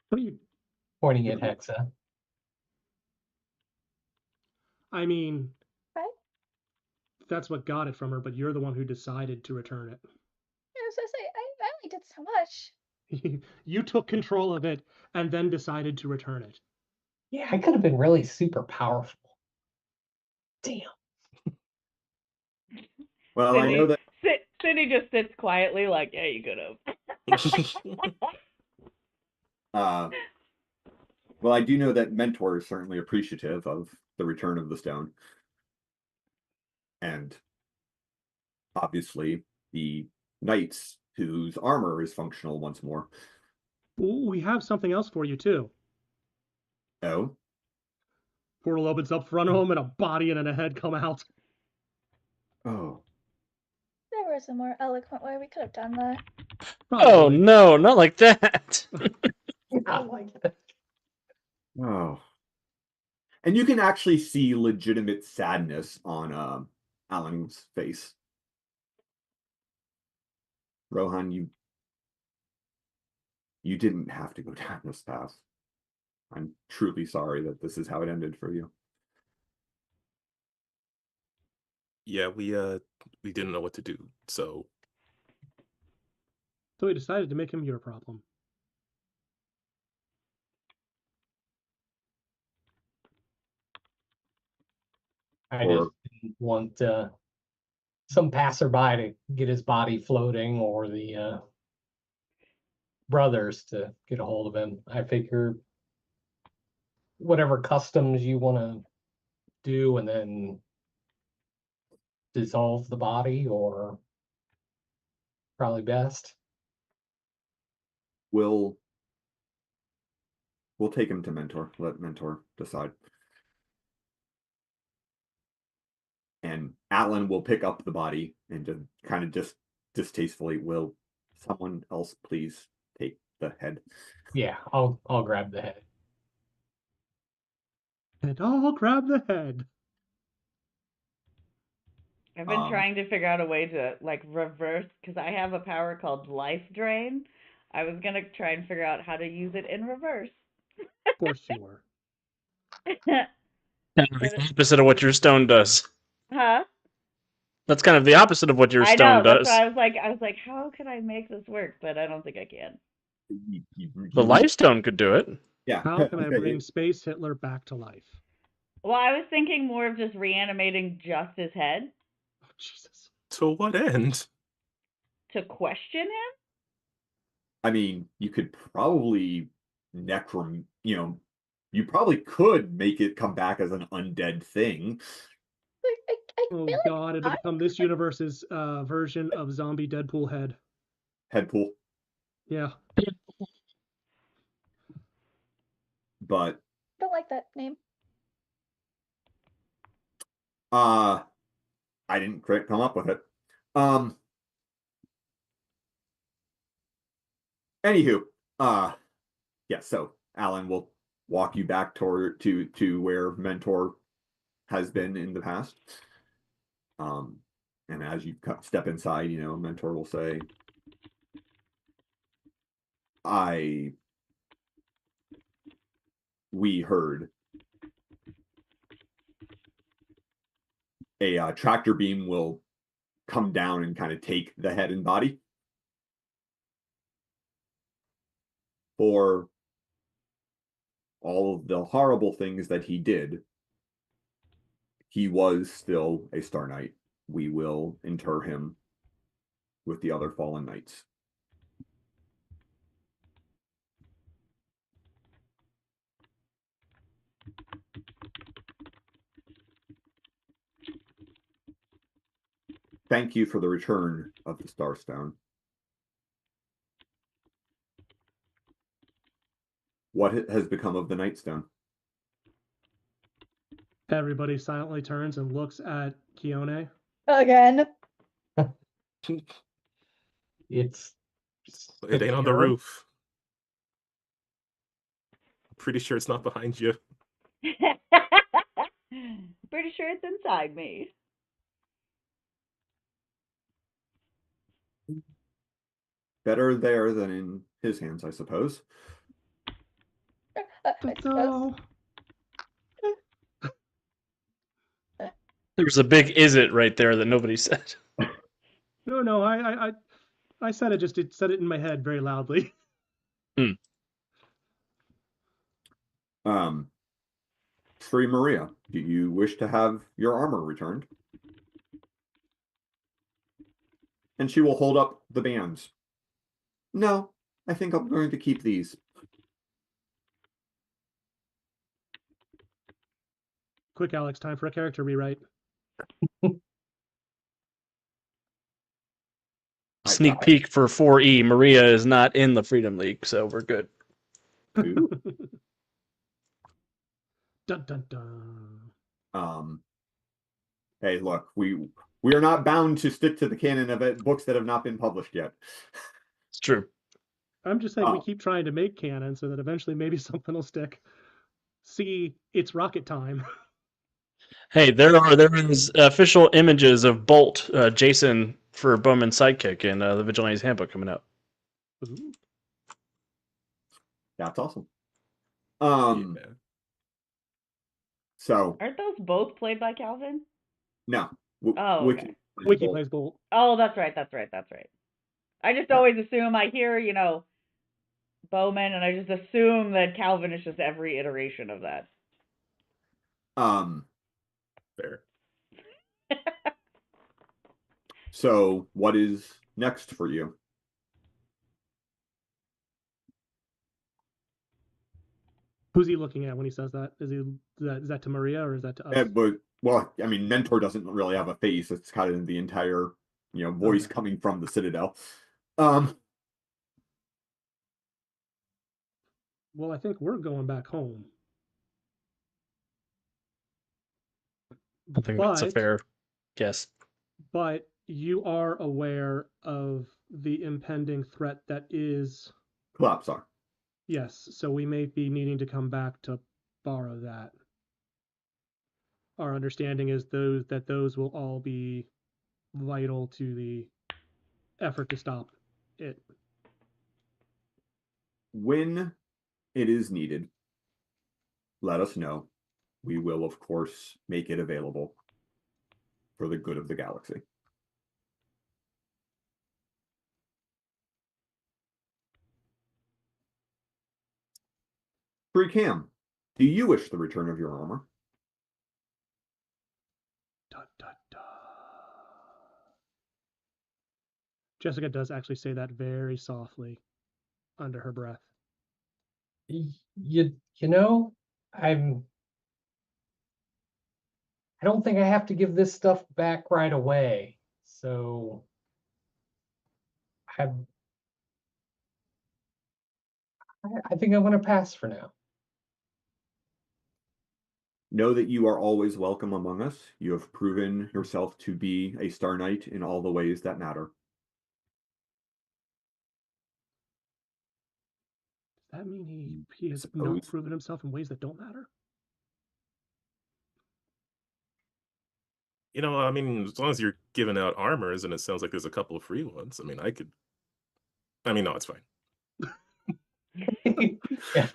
What do you? pointing at Hexa. I mean, Right? that's what got it from her, but you're the one who decided to return it. I was gonna say, I only did so much. You took control of it and then decided to return it. Yeah, I could have been really super powerful. Damn. Well, I know that. Cindy just sits quietly, like, yeah, you could have. Well, I do know that Mentor is certainly appreciative of the return of the stone, and obviously the knights whose armor is functional once more. Ooh, we have something else for you too. Oh, Portal opens up front of him, and a body and a head come out. oh, There was a more eloquent way we could have done that. Oh Probably. no, not like that. I like that. oh. And you can actually see legitimate sadness on Alan's face. Rohan, you didn't have to go down this path. I'm truly sorry that this is how it ended for you. Yeah, we didn't know what to do, so So we decided to make him your problem. I Or just didn't want some passerby to get his body floating or the brothers to get a hold of him. I figure whatever customs you want to do and then dissolve the body, or probably best. we'll take him to Mentor. Let Mentor decide. And Alan will pick up the body and just kind of just distastefully, will someone else please take the head? Yeah, I'll grab the head. And I'll grab the head. I've been Um, trying to figure out a way to like reverse because I have a power called Life Drain. I was gonna try and figure out how to use it in reverse. Of course you were. Kind of the opposite of what your stone does. Huh? That's kind of the opposite of what your I stone know. That's does. why I was like, how can I make this work? But I don't think I can. The life stone could do it. Yeah. How can I bring Space Hitler back to life? Well, I was thinking more of just reanimating just his head Oh, Jesus. to what end? to question him. I mean, you could probably you probably could make it come back as an undead thing. I Oh feel God, it'll like become this universe's version of zombie Deadpool head. Headpool. Yeah. But I don't like that name. I didn't come up with it. Anywho, yeah, so Alan will walk you back to where Mentor has been in the past. And as you step inside, Mentor will say, we heard a tractor beam will come down and kind of take the head and body. For all of the horrible things that he did, he was still a Star Knight. We will inter him with the other fallen knights. Thank you for the return of the Starstone. What has become of the Nightstone? Everybody silently turns and looks at Keone. Again. It's It ain't on the secure. roof. I'm pretty sure it's not behind you. Pretty sure it's inside me. Better there than in his hands, I suppose. I But suppose. no. There's a big "is it" right there that nobody said. No, I said it, just said it in my head very loudly. Free Maria, do you wish to have your armor returned? And she will hold up the bands. No, I think I'm going to keep these. Quick, Alex, time for a character rewrite. Sneak peek for 4E. Maria is not in the Freedom League, so we're good. Ooh. Dun dun dun. Hey, look, we are not bound to stick to the canon of books that have not been published yet. It's true. I'm just saying we keep trying to make canon so that eventually maybe something will stick. See, it's rocket time. Hey, there is official images of Bolt, Jason for Bowman's sidekick in the Vigilante's Handbook coming out. Ooh. That's awesome. Yeah. So Aren't those both played by Calvin? no. Oh, okay. Wiki plays Bolt. Oh, that's right. I just always assume I hear, Bowman, and I just assume that Calvin is just every iteration of that. Fair. So what is next for you? Who's he looking at when he says that? Is that to Maria or is that to us? Well, I mean, Mentor doesn't really have a face. It's kind of the entire, voice coming from the Citadel. Well, I think we're going back home. I think that's a fair guess. But you are aware of the impending threat that is Collapsar. Yes, so we may be needing to come back to borrow that. Our understanding is those will all be vital to the effort to stop it. When it is needed, let us know. We will, of course, make it available for the good of the galaxy. Free Cam, do you wish the return of your armor? Da, da, da. Jessica does actually say that very softly under her breath. You know, I don't think I have to give this stuff back right away. So I think I'm going to pass for now. know that you are always welcome among us. You have proven yourself to be a Star Knight in all the ways that matter. Does that mean he has not Suppose. proven himself in ways that don't matter? You know, I mean, as long as you're giving out armors and it sounds like there's a couple of free ones, I mean, no, it's fine. Yeah.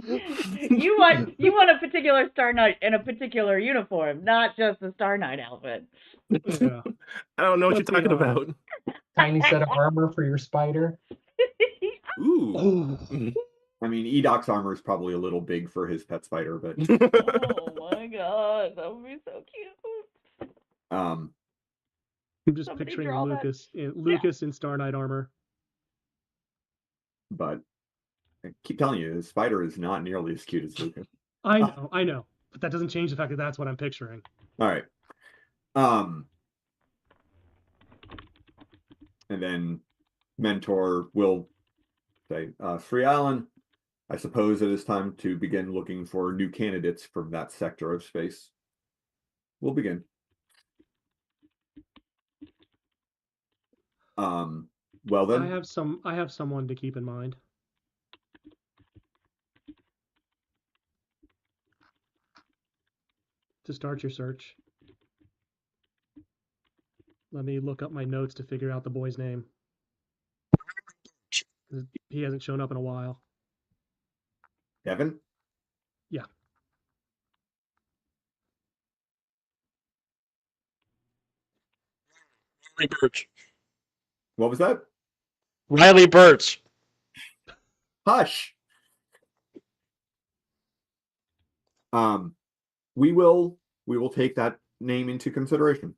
You want a particular Star Knight in a particular uniform, not just a Star Knight outfit. Yeah. I don't know what Let's you're be talking honest. about. Tiny set of armor for your spider. Ooh. Oh, I mean, Edoc's armor is probably a little big for his pet spider, but Oh my god, that would be so cute. um, I'm just Somebody picturing draw that. Lucas in Star Knight armor. but I keep telling you, his spider is not nearly as cute as Lucas. I know, but that doesn't change the fact that that's what I'm picturing. All right. And then Mentor will say, Free Allen, I suppose it is time to begin looking for new candidates from that sector of space. We'll begin. Well then. I have someone to keep in mind. To start your search. Let me look up my notes to figure out the boy's name. He hasn't shown up in a while. Devin? Yeah. Riley Birch. What was that? Riley Birch. Hush. We will take that name into consideration.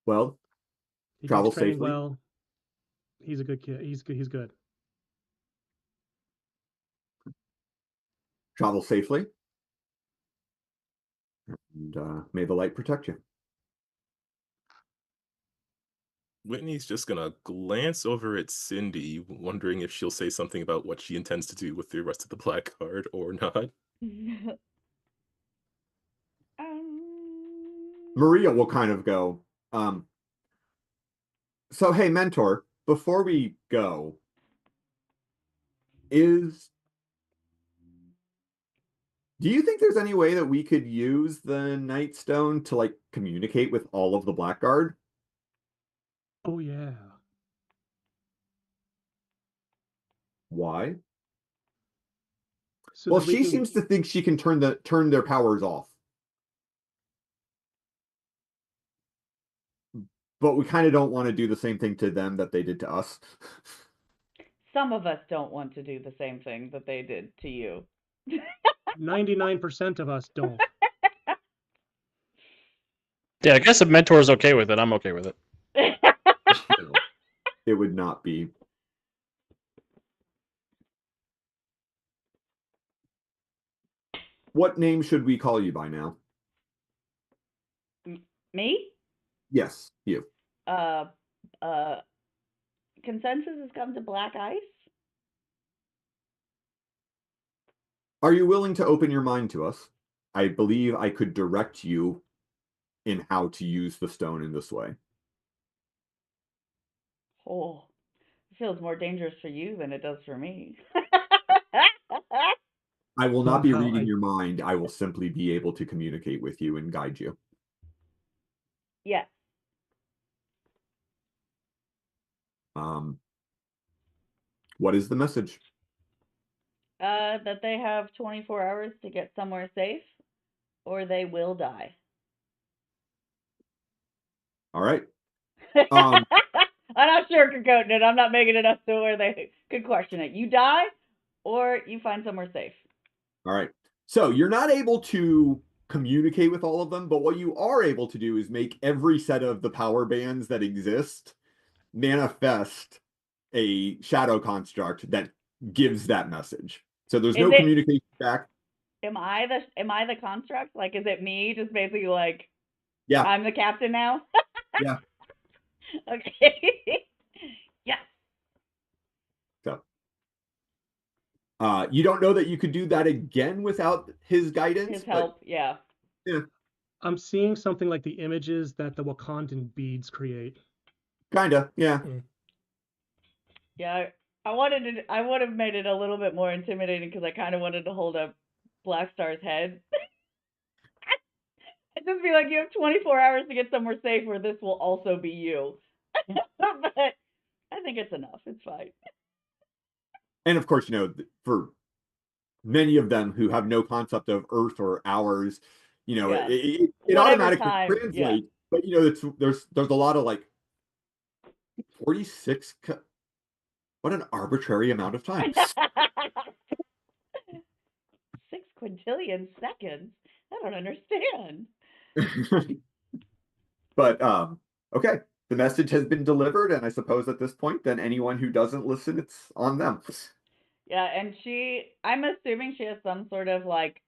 Well, He travel takes training safely. well. He's a good kid. He's good. Travel safely. And may the light protect you. Whitney's just gonna glance over at Cindy, wondering if she'll say something about what she intends to do with the rest of the black card or not. Maria will kind of go, so hey, Mentor, before we go, do you think there's any way that we could use the Nightstone to like communicate with all of the Blackguard? Oh yeah. Why? So Well, that we she can seems to think she can turn their powers off. But we kind of don't want to do the same thing to them that they did to us. Some of us don't want to do the same thing that they did to you. 99% of us don't. Yeah, I guess if Mentor is okay with it, I'm okay with it. No, it would not be. What name should we call you by now? Me? Yes, you. Consensus has come to black ice. Are you willing to open your mind to us? I believe I could direct you in how to use the stone in this way. Oh, it feels more dangerous for you than it does for me. I will not be Wow, reading your mind. I will simply be able to communicate with you and guide you. Yes. What is the message? That they have 24 hours to get somewhere safe, or they will die. All right. I'm not sugarcoating it. I'm not making it up to where they could question it. You die, or you find somewhere safe. All right. So you're not able to communicate with all of them, but what you are able to do is make every set of the power bands that exist manifest a shadow construct that gives that message. So there's no communication back. Am I the construct? Like, is it me just basically like, Yeah. I'm the captain now? Yeah. Okay. Yes. So You don't know that you could do that again without his guidance, His help, yeah. yeah, I'm seeing something like the images that the Wakandan beads create. kinda, yeah. Yeah, I would have made it a little bit more intimidating because I kind of wanted to hold up Black Star's head. I'd just be like, you have 24 hours to get somewhere safe where this will also be you. But I think it's enough. It's fine. And of course, for many of them who have no concept of Earth or hours, Yeah. it Whatever automatically time, yeah. translates. But there's a lot of like 46. What an arbitrary amount of time. 6 quintillion seconds? I don't understand. But okay, the message has been delivered, and I suppose at this point, then anyone who doesn't listen, it's on them. Yeah, and I'm assuming she has some sort of like,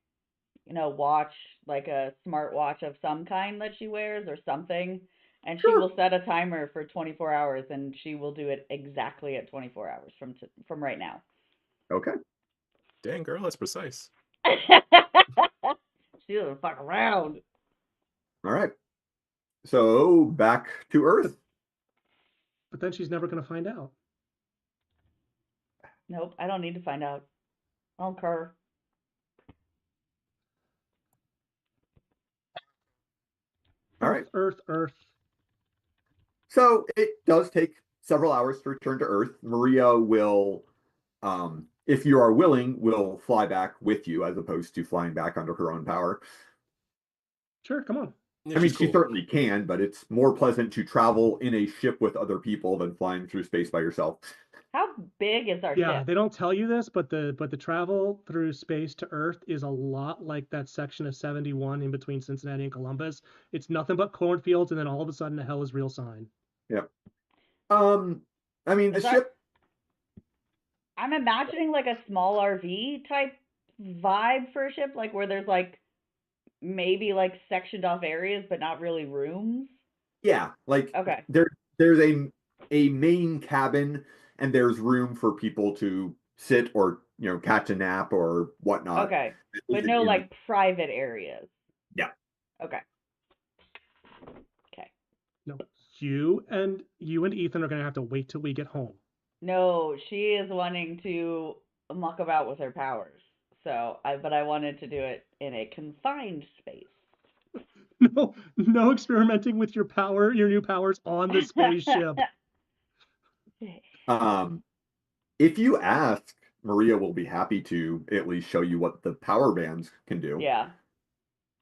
watch, like a smart watch of some kind that she wears or something. And she Sure. will set a timer for 24 hours and she will do it exactly at 24 hours from right now. Okay. Dang, girl, that's precise. She doesn't fuck around. All right. So back to Earth. But then she's never going to find out. Nope, I don't need to find out. I don't care. All right. Earth. So it does take several hours to return to Earth. Maria will, if you are willing, will fly back with you as opposed to flying back under her own power. Sure, come on. Yeah, I mean, she's she cool. certainly can, but it's more pleasant to travel in a ship with other people than flying through space by yourself. How big is our Yeah, ship? they don't tell you this, but the travel through space to Earth is a lot like that section of 71 in between Cincinnati and Columbus. It's nothing but cornfields, and then all of a sudden, a hell is real sign. Yep. I mean, the Is our ship. I'm imagining like a small RV type vibe for a ship, like where there's like maybe like sectioned off areas but not really rooms. Yeah, like Okay. there's a main cabin, and there's room for people to sit or catch a nap or whatnot. Okay. That But isn't no in the- like private areas. Yeah. Okay. Okay. No, you and Ethan are going to have to wait till we get home. No, she is wanting to muck about with her powers. But I wanted to do it in a confined space. No experimenting with your new powers on the spaceship. If you ask, Maria will be happy to at least show you what the power bands can do. Yeah.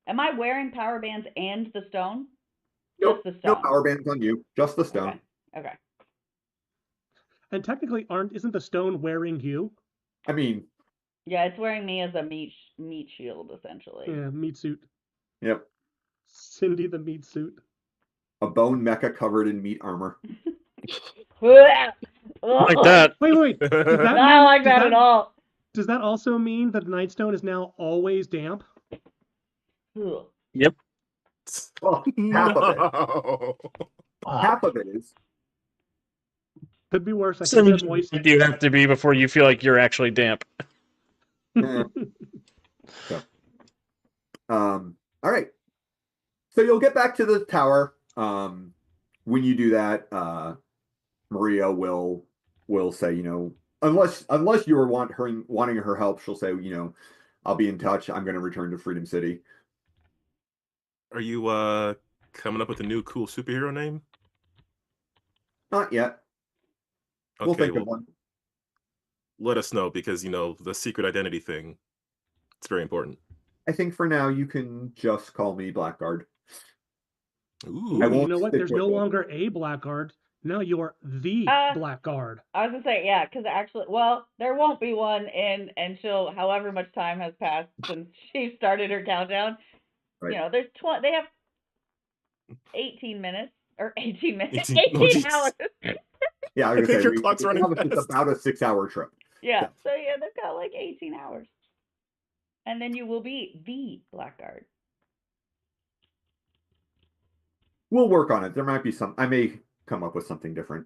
Am I wearing power bands and the stone? Nope, Just the no stone. power bands on you, just the stone. Okay. And technically, isn't the stone wearing you? I mean, yeah, it's wearing me as a meat shield essentially. Yeah, meat suit. Yep. Cindy the meat suit. A bone mecha covered in meat armor. Like that. Wait. Does that Not like that at all. Does that also mean that the Nightstone is now always damp? Yep. Well, half of it. No. Half of it is. Could be worse. I Some think that moist. you have to be before you feel like you're actually damp. So, all right. So you'll get back to the tower. When you do that, Maria will say, unless you were wanting her help, she'll say, I'll be in touch. I'm going to return to Freedom City. Are you coming up with a new cool superhero name? Not yet. Okay, We'll think well, of one. let us know because the secret identity thing, it's very important. I think for now you can just call me Blackguard. Ooh. I won't You know what? stick There's with no it. longer a Blackguard. Now you are the Blackguard. I was gonna say, yeah, because actually, well, there won't be one until however much time has passed since she started her countdown. Right. There's they have 18 minutes or 18 minutes, 18 18 hours. Yeah, I I was think gonna say your clock's running it's fast. about a 6-hour trip. Yeah, so yeah, they've got like 18 hours, and then you will be the Blackguard. We'll work on it. There might be I may come up with something different.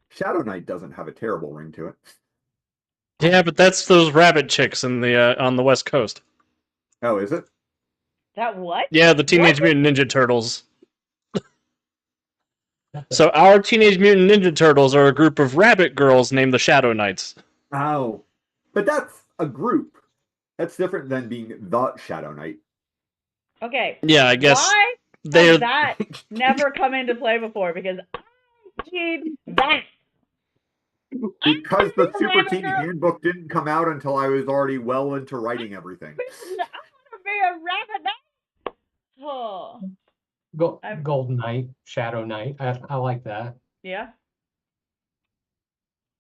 Shadow Knight doesn't have a terrible ring to it. Yeah, but that's those rabbit chicks in the on the West Coast. Oh, is it? That what? Yeah, the Teenage What? Mutant Ninja Turtles. So our Teenage Mutant Ninja Turtles are a group of rabbit girls named the Shadow Knights. Oh, but that's a group. That's different than being the Shadow Knight. Okay. Yeah, I guess Why they're has that never come into play before? Because I need that. Because the I Super want to Team Handbook didn't come out until I was already well into writing everything. be a rabbit. Oh, Golden Knight, Shadow Knight. I like that. yeah.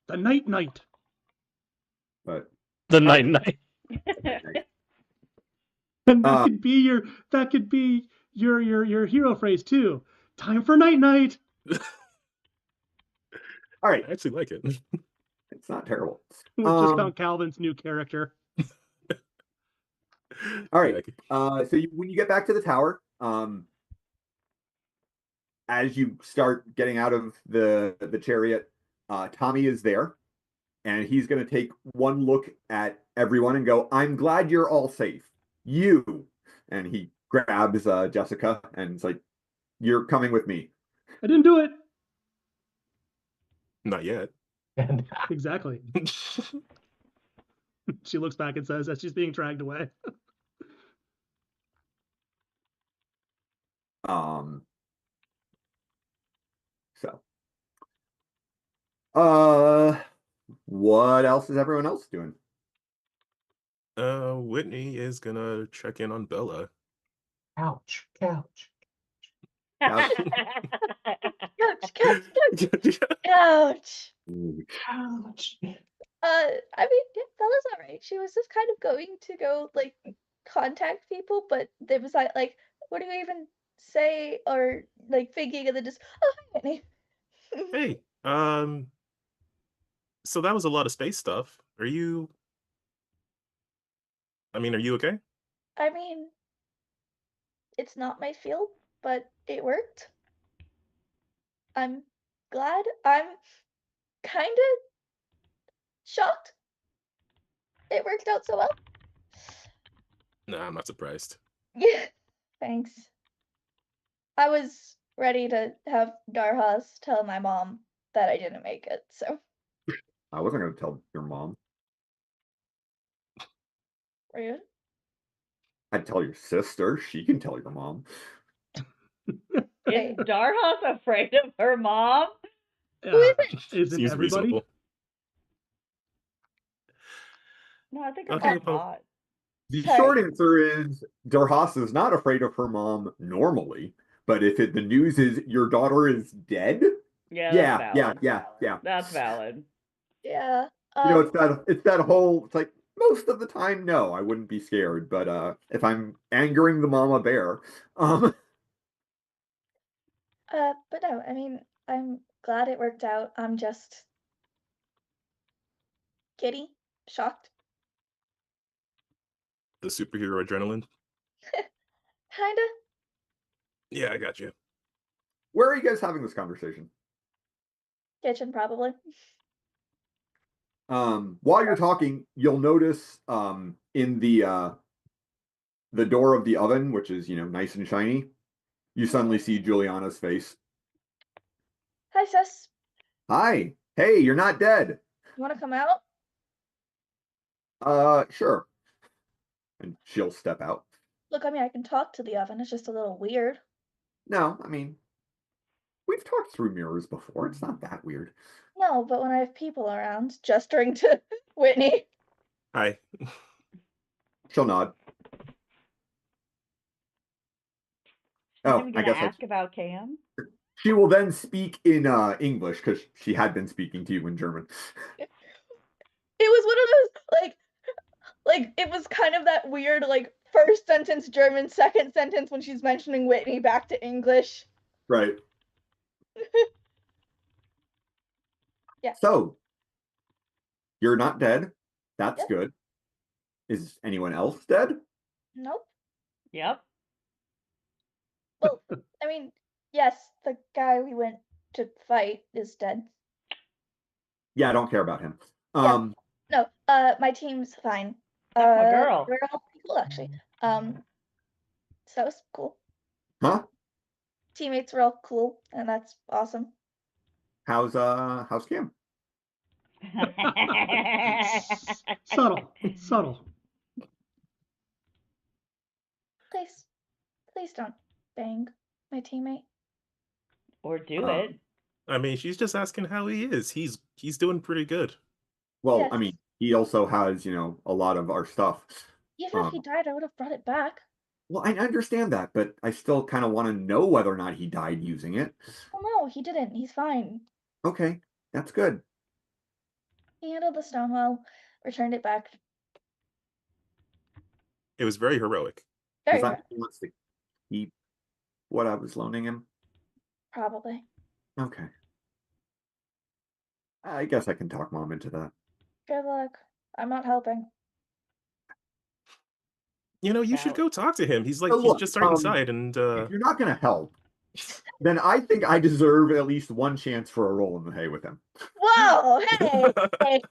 The Night Knight. But the Night Knight. And that Uh, could be your hero phrase too. Time for Night Night. all right, I actually like it. it's not terrible. We just found Calvin's new character. All right. Yeah, So when you get back to the tower, as you start getting out of the chariot, Tommy is there, and he's going to take one look at everyone and go, "I'm glad you're all safe. You." And he grabs Jessica and it's like, "You're coming with me." I didn't do it. not yet. And Exactly. She looks back and says as she's being dragged away. So, what else is everyone else doing? Whitney is gonna check in on Bella. couch. Couch, couch, couch, couch. Ouch. I mean, yeah, Bella's alright. She was just kind of going to go like contact people, but there was like, what do you even say or like thinking of the just oh hi Whitney. Hey, so that was a lot of space stuff. Are you okay? I mean, it's not my field, but it worked. I'm glad. I'm kind of shocked it worked out so well. Nah, I'm not surprised. Yeah, thanks. I was ready to have Darhas tell my mom that I didn't make it, so I wasn't going to tell your mom. rude. I'd tell your sister. She can tell your mom. Is Darhas afraid of her mom? Who isn't? Isn't Seems everybody? reasonable. No, I think her Okay, mom's well, hot. The Sorry. short answer is Darhas is not afraid of her mom normally, but if the news is your daughter is dead, Yeah, that's valid. yeah. That's valid. Yeah. You know, it's that whole, it's like most of the time, no, I wouldn't be scared, but if I'm angering the mama bear, But no, I mean, I'm glad it worked out. I'm just giddy, shocked, the superhero adrenaline. kinda. Yeah, I got you. where are you guys having this conversation? Kitchen probably. While you're talking, you'll notice in the door of the oven, which is, nice and shiny, you suddenly see Juliana's face. Hi, sis. Hi. Hey, you're not dead. You want to come out? Sure. And she'll step out. Look, I mean, I can talk to the oven. It's just a little weird. No, I mean, we've talked through mirrors before. It's not that weird. No, but when I have people around, gesturing to Whitney. Hi. She'll nod. I'm Oh, even I gonna guess ask about Cam. she will then speak in English because she had been speaking to you in German. It was one of those like it was kind of that weird like first sentence German, second sentence when she's mentioning Whitney back to English. Right. Yeah. So, you're not dead. That's Yep. good. Is anyone else dead? Nope. Yep. Well, I mean, yes, the guy we went to fight is dead. Yeah, I don't care about him. Yeah. No, my team's fine. That's my girl. We're all pretty cool actually. So that was cool. Huh? Teammates were all cool, and that's awesome. How's Cam? Subtle. Please don't bang my teammate. Or do Um, it. I mean, she's just asking how he is. He's doing pretty good. Well, Yes. I mean, he also has, a lot of our stuff. Even if he died, I would have brought it back. Well, I understand that, but I still kind of want to know whether or not he died using it. Oh no, he didn't. He's fine. Okay, that's good. He handled the stone well, returned it back. It was very heroic. Very Does that good, mean he wants to keep what I was loaning him? probably. Okay. I guess I can talk Mom into that. Good luck. I'm not helping. You should go talk to him. He's Oh, he's look, just right inside, and If you're not going to help, then I think I deserve at least one chance for a roll in the hay with him. Whoa! Hey!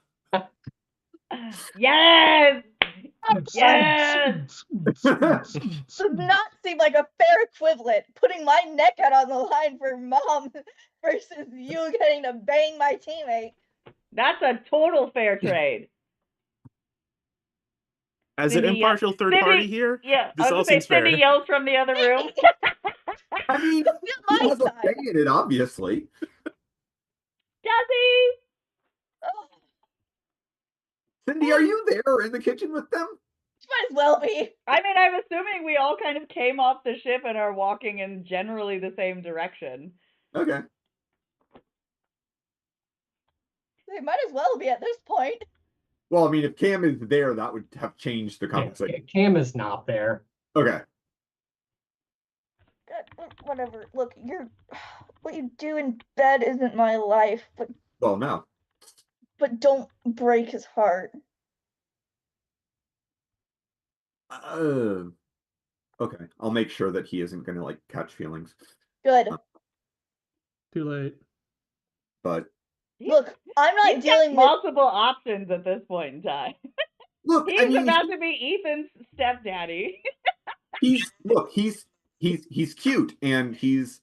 Yes! Yes! Does not seem like a fair equivalent. Putting my neck out on the line for Mom versus you getting to bang my teammate. That's a total fair trade. as Cindy, an impartial third Cindy- party here, Yeah, this I all was gonna seems say Cindy fair. yells from the other room. I mean, Feel he my has a side. say in it, obviously. Does he? Oh, Cindy, are you there in the kitchen with them? might as well be. I mean, I'm assuming we all kind of came off the ship and are walking in generally the same direction. Okay. They might as well be at this point. Well, I mean, if Cam is there, that would have changed the conversation. Cam is not there. Okay. Whatever. Look, what you do in bed isn't my life, Well, no. but don't break his heart. Okay. I'll make sure that he isn't going to catch feelings. Good. Too late. But Look, I'm not He's dealing got with. multiple options at this point in time. look, He's I mean, about to be Ethan's stepdaddy. he's cute and he's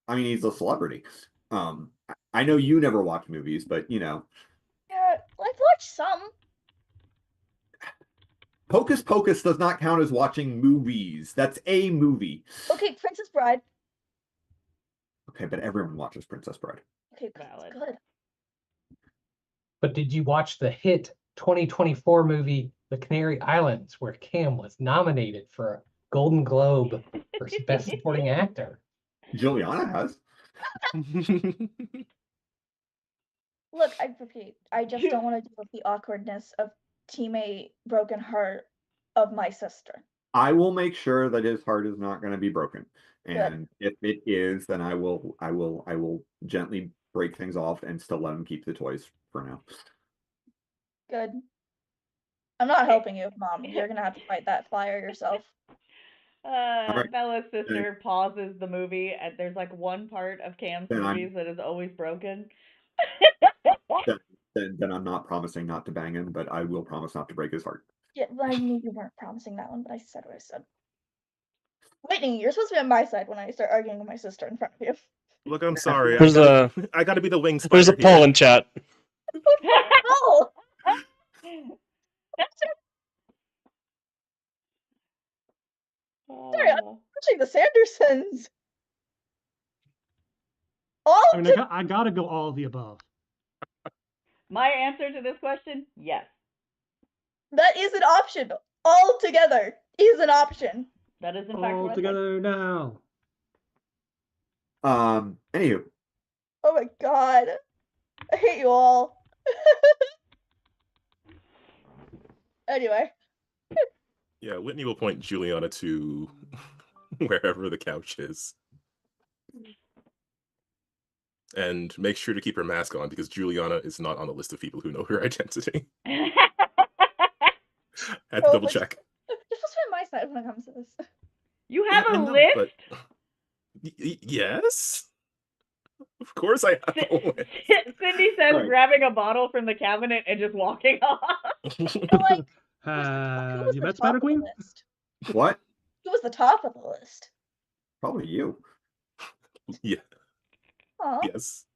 a celebrity. I know you never watch movies, but Yeah, I've watched some. Hocus Pocus does not count as watching movies. That's a movie. Okay, Princess Bride. Okay, but everyone watches Princess Bride. Okay, Valid. good. But did you watch the hit 2024 movie The Canary Islands, where Cam was nominated for a Golden Globe for Best Supporting Actor? Juliana has. Look, I repeat, I just don't want to deal with the awkwardness of teammate broken heart of my sister. I will make sure that his heart is not going to be broken. And if it is, then I will gently break things off and still let him keep the toys for now. Good. I'm not helping you, Mom. You're gonna have to fight that flyer yourself. right. Bella's sister pauses the movie, and there's one part of Cam's Then movies that is always broken. Then I'm not promising not to bang him, but I will promise not to break his heart. Yeah, I knew you weren't promising that one, but I said what I said. Whitney, you're supposed to be on my side when I start arguing with my sister in front of you. Look, I'm sorry. There's I gotta be the wing spider. There's a poll in chat. Oh! Sorry, I'm pushing the Sandersons. All I mean, I gotta go all of the above. My answer to this question, yes. that is an option. All together is an option. That is in fact All what together now. Anywho. Oh my god. I hate you all. Anyway. Yeah, Whitney will point Juliana to wherever the couch is. And make sure to keep her mask on because Juliana is not on the list of people who know her identity. I Had to double check. You're supposed to be on my side when it comes to this. You have Yeah, a I know, list? but yes? Of course I have a list. Cindy says, Right. grabbing a bottle from the cabinet and just walking off. But like, who Have was you the met top Spider of the Queen? list? What? Who was the top of the list? Probably you. Yeah. Aw. Yes.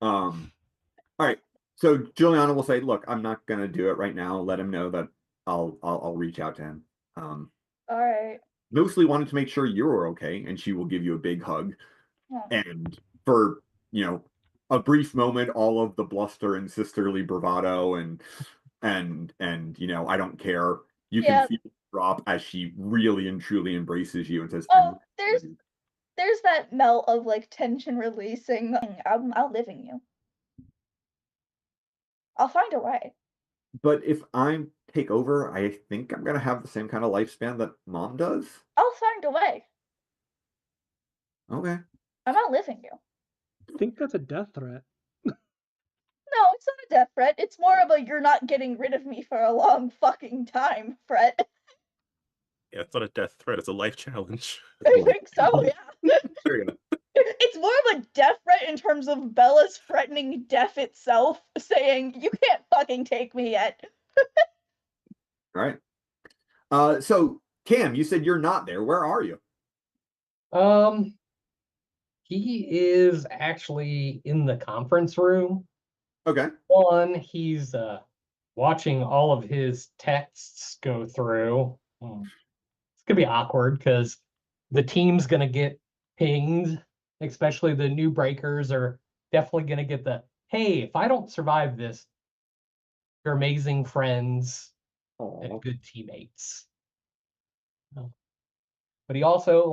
All right. So Juliana will say, "Look, I'm not gonna do it right now. Let him know that I'll reach out to him." All right. Mostly wanted to make sure you were okay, and she will give you a big hug. Oh. And for a brief moment, all of the bluster and sisterly bravado and I don't care. You can Yeah. feel it drop as she really and truly embraces you and says, Oh, "I'm there's that melt of like tension releasing. I'm outliving you. I'll find a way. But if I take over, I think I'm gonna have the same kind of lifespan that mom does." I'll find a way. Okay. I'm outliving you. I think that's a death threat. No, it's not a death threat. It's more of a you're not getting rid of me for a long fucking time threat. Yeah, it's not a death threat, it's a life challenge. I think so, yeah. There you go. It's more of a death threat in terms of Bella's threatening death itself, saying, you can't fucking take me yet. All right. So Cam, you said you're not there. Where are you? He is actually in the conference room. Okay. He's watching all of his texts go through. It's gonna be awkward because the team's gonna get pinged, especially the new breakers are definitely gonna get the hey, if I don't survive this, you're amazing friends and Aw. good teammates. But he also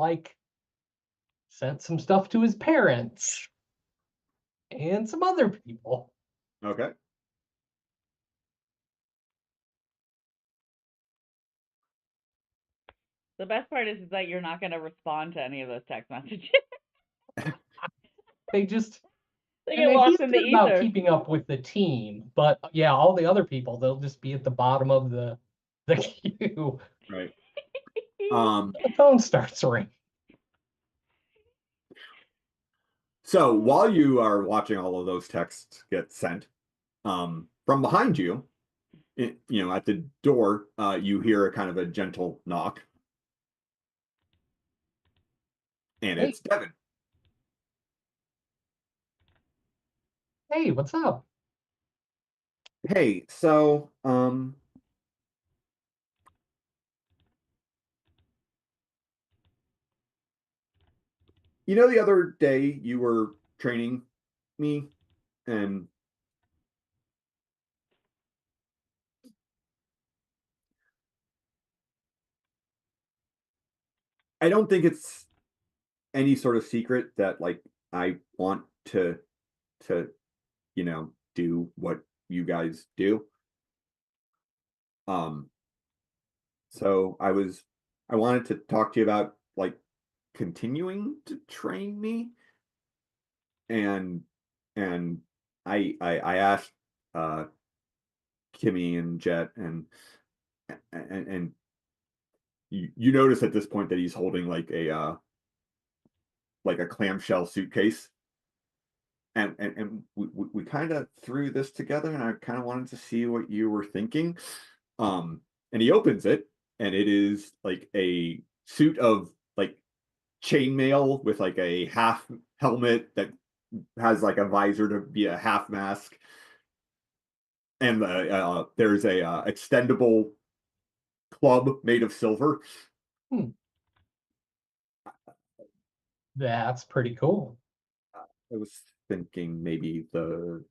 sent some stuff to his parents and some other people. Okay. The best part is that you're not going to respond to any of those text messages. They just They I get mean, lost he's in the good about ether. keeping up with the team, but yeah, all the other people they'll just be at the bottom of the queue. Right. The phone starts ringing. So while you are watching all of those texts get sent, from behind you, at the door, you hear a kind of a gentle knock, and Hey, it's Devin. hey, what's up? Hey, so the other day you were training me, and I don't think it's any sort of secret that like I want to do what you guys do. Um, so I wanted to talk to you about like continuing to train me, and and I asked uh Kimmy and Jet, and you notice at this point that he's holding like a clamshell suitcase, and we kind of threw this together, and I kind of wanted to see what you were thinking. And he opens it, and it is like a suit of like chainmail with like a half helmet that has like a visor to be a half mask, and there's a extendable club made of silver. Hmm, that's pretty cool. I was thinking maybe the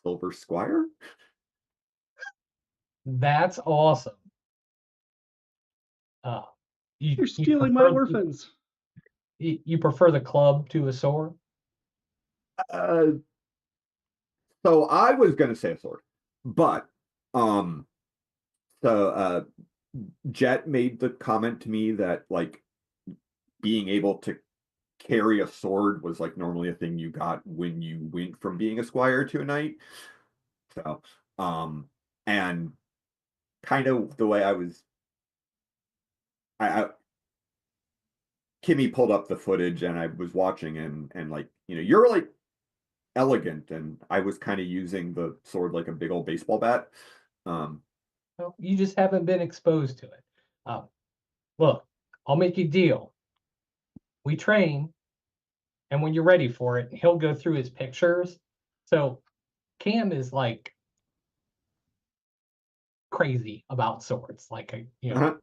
Silver Squire. That's awesome. Uh, You're you stealing my prefer orphans. you prefer the club to a sword? Uh, so I was gonna say a sword, but um, so Jet made the comment to me that like being able to carry a sword was like normally a thing you got when you went from being a squire to a knight. So, and kind of the way I Kimmy pulled up the footage and I was watching, and like you're like elegant, and I was kind of using the sword like a big old baseball bat. Well, you just haven't been exposed to it. Look, I'll make you a deal. We train, and when you're ready for it, he'll go through his pictures. So Cam is like crazy about swords. Like, Uh-huh.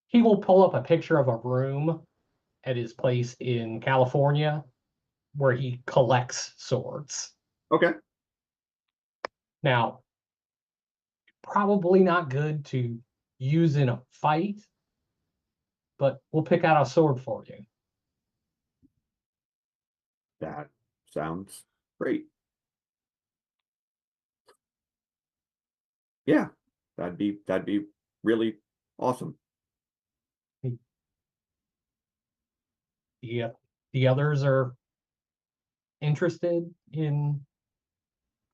he will pull up a picture of a room at his place in California where he collects swords. Okay. Now, probably not good to use in a fight, but we'll pick out a sword for you. That sounds great. Yeah, that'd be really awesome. The others are interested in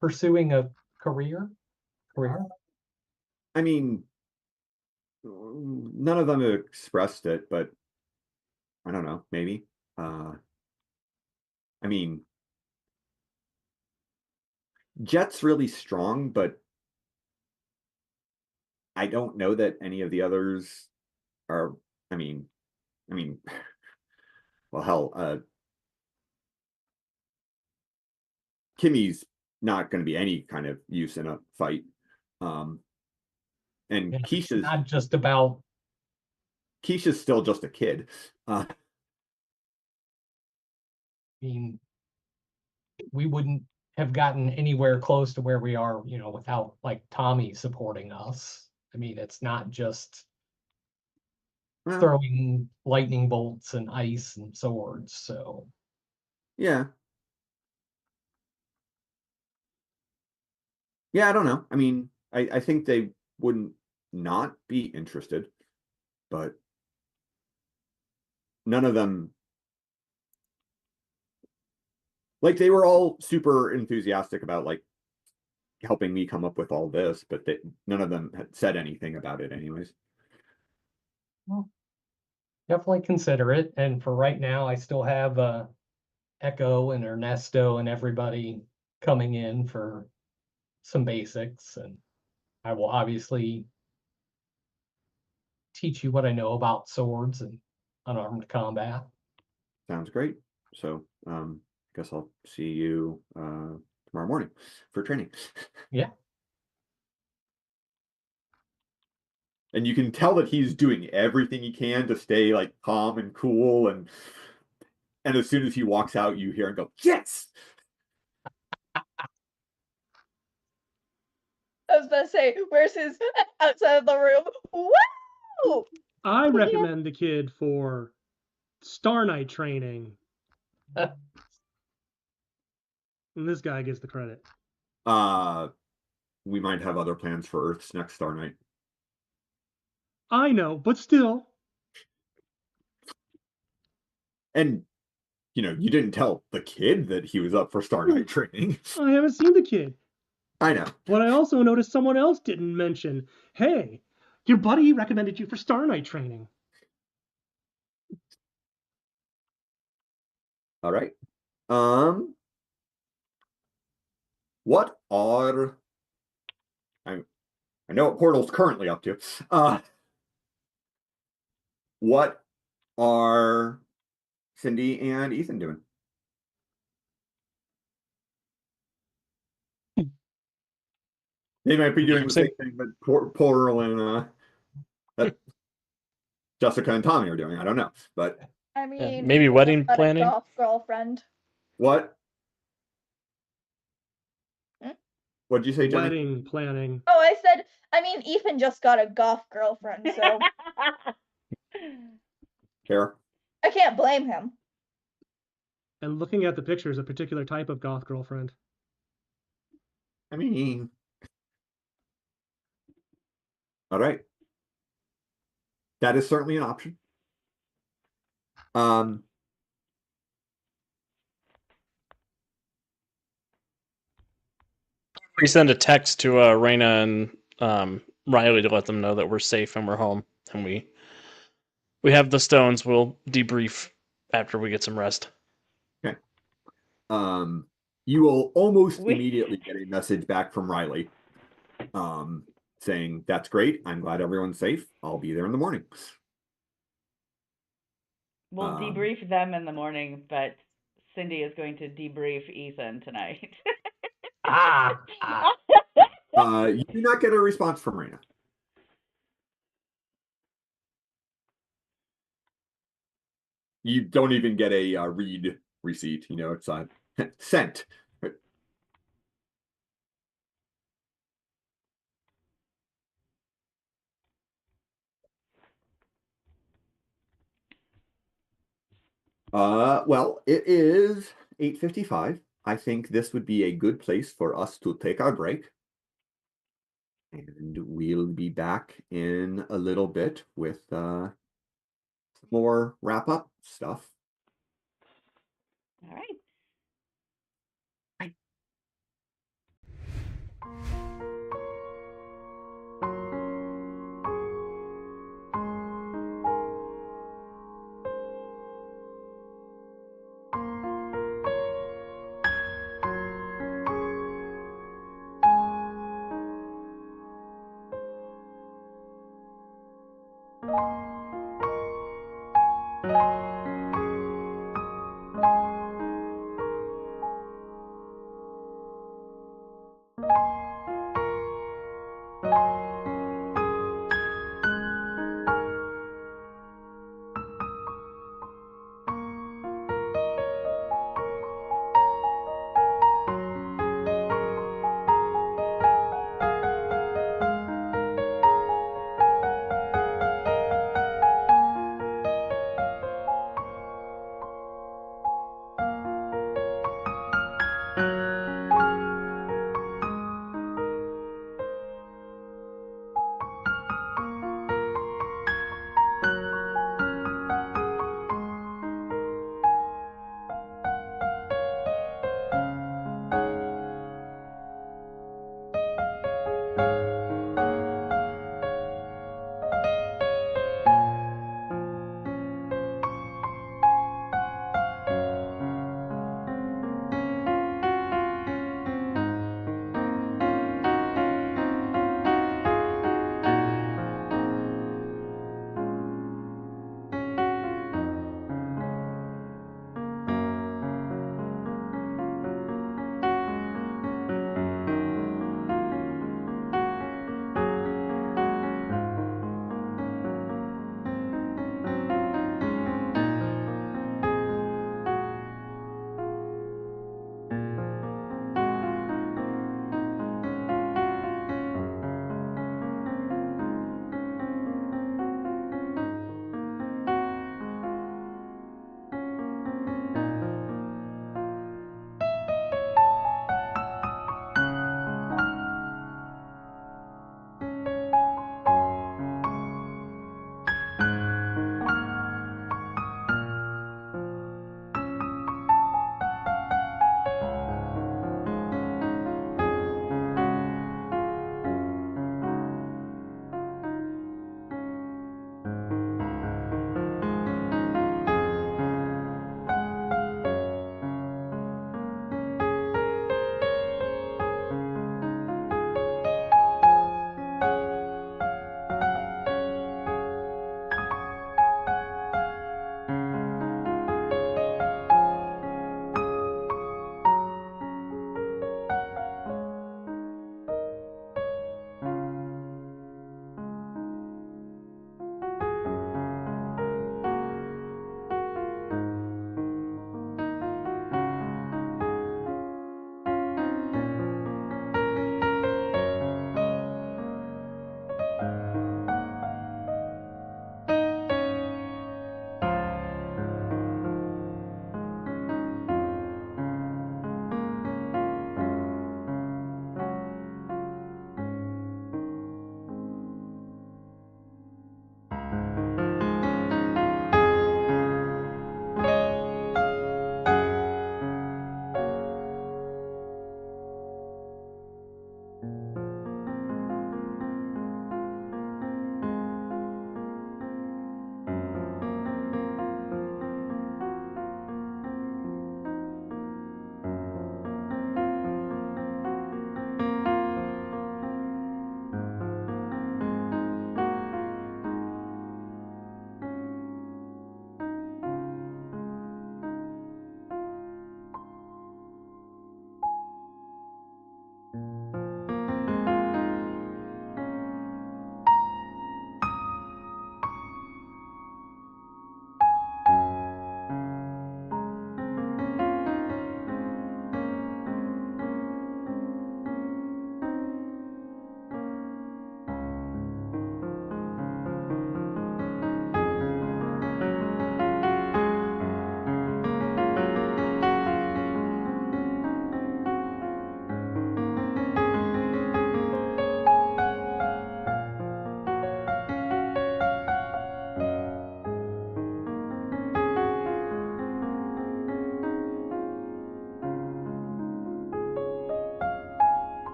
pursuing a career. I mean, none of them have expressed it, but I don't know, maybe. I mean, Jet's really strong, but I don't know that any of the others are. I mean, I mean, well, hell, Kimmy's not going to be any kind of use in a fight. And It's not just about. Keisha's still just a kid. I mean, we wouldn't have gotten anywhere close to where we are, without like Tommy supporting us. I mean, it's not just Well, throwing lightning bolts and ice and swords. So yeah. Yeah, I don't know. I mean, I think they wouldn't not be interested, but none of them, like, they were all super enthusiastic about like helping me come up with all this, but none of them had said anything about it anyways. well, definitely consider it. And for right now, I still have Echo and Ernesto and everybody coming in for some basics, and I will obviously teach you what I know about swords and unarmed combat. Sounds great. So, guess I'll see you tomorrow morning for training. Yeah. And you can tell that he's doing everything he can to stay like calm and cool, and as soon as he walks out, you hear him go, "Yes!" I was about to say, where's his outside of the room? Woo! I Yeah. recommend the kid for Star Knight training. And this guy gets the credit. We might have other plans for Earth's next Star Night. I know, but still. And you didn't tell the kid that he was up for Star Night training. I haven't seen the kid. I know. But I also noticed someone else didn't mention, hey, your buddy recommended you for Star Knight training. All right. What are I know what Portal's currently up to. What are Cindy and Ethan doing? They might be doing the same thing that Portal and that Jessica and Tommy are doing. I don't know, but I mean, maybe wedding got a planning. golf girlfriend. what? Hmm? What'd you say, Jenny? Wedding planning. Oh, I said, I mean, Ethan just got a golf girlfriend, so Fair. I can't blame him. And looking at the pictures, a particular type of goth girlfriend. I mean, all right. That is certainly an option. We send a text to Raina and Riley to let them know that we're safe and we're home, and we have the stones. We'll debrief after we get some rest. Okay. You will almost We- immediately get a message back from Riley, saying, "That's great. I'm glad everyone's safe. I'll be there in the morning." We'll debrief them in the morning, but Cindy is going to debrief Ethan tonight. Ah, You do not get a response from Raina. You don't even get a read receipt. It's sent. Well, it is 8:55. I think this would be a good place for us to take our break. And we'll be back in a little bit with some more wrap-up stuff. All right.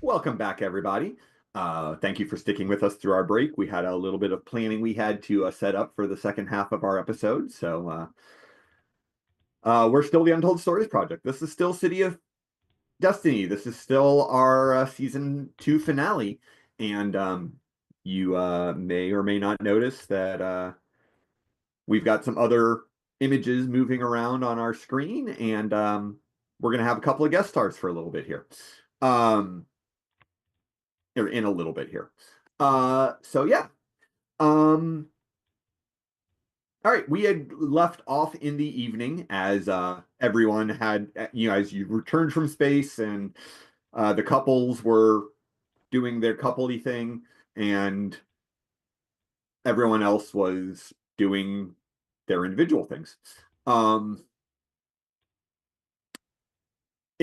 Welcome back, everybody. Thank you for sticking with us through our break. We had a little bit of planning we had to set up for the second half of our episode. So we're still the Untold Stories Project. This is still City of Destiny. This is still our season 2 finale. And you may or may not notice that we've got some other images moving around on our screen. And we're going to have a couple of guest stars for a little bit here. Or in a little bit here. So yeah. All right, we had left off in the evening as everyone had, as you returned from space and the couples were doing their coupley thing and everyone else was doing their individual things. In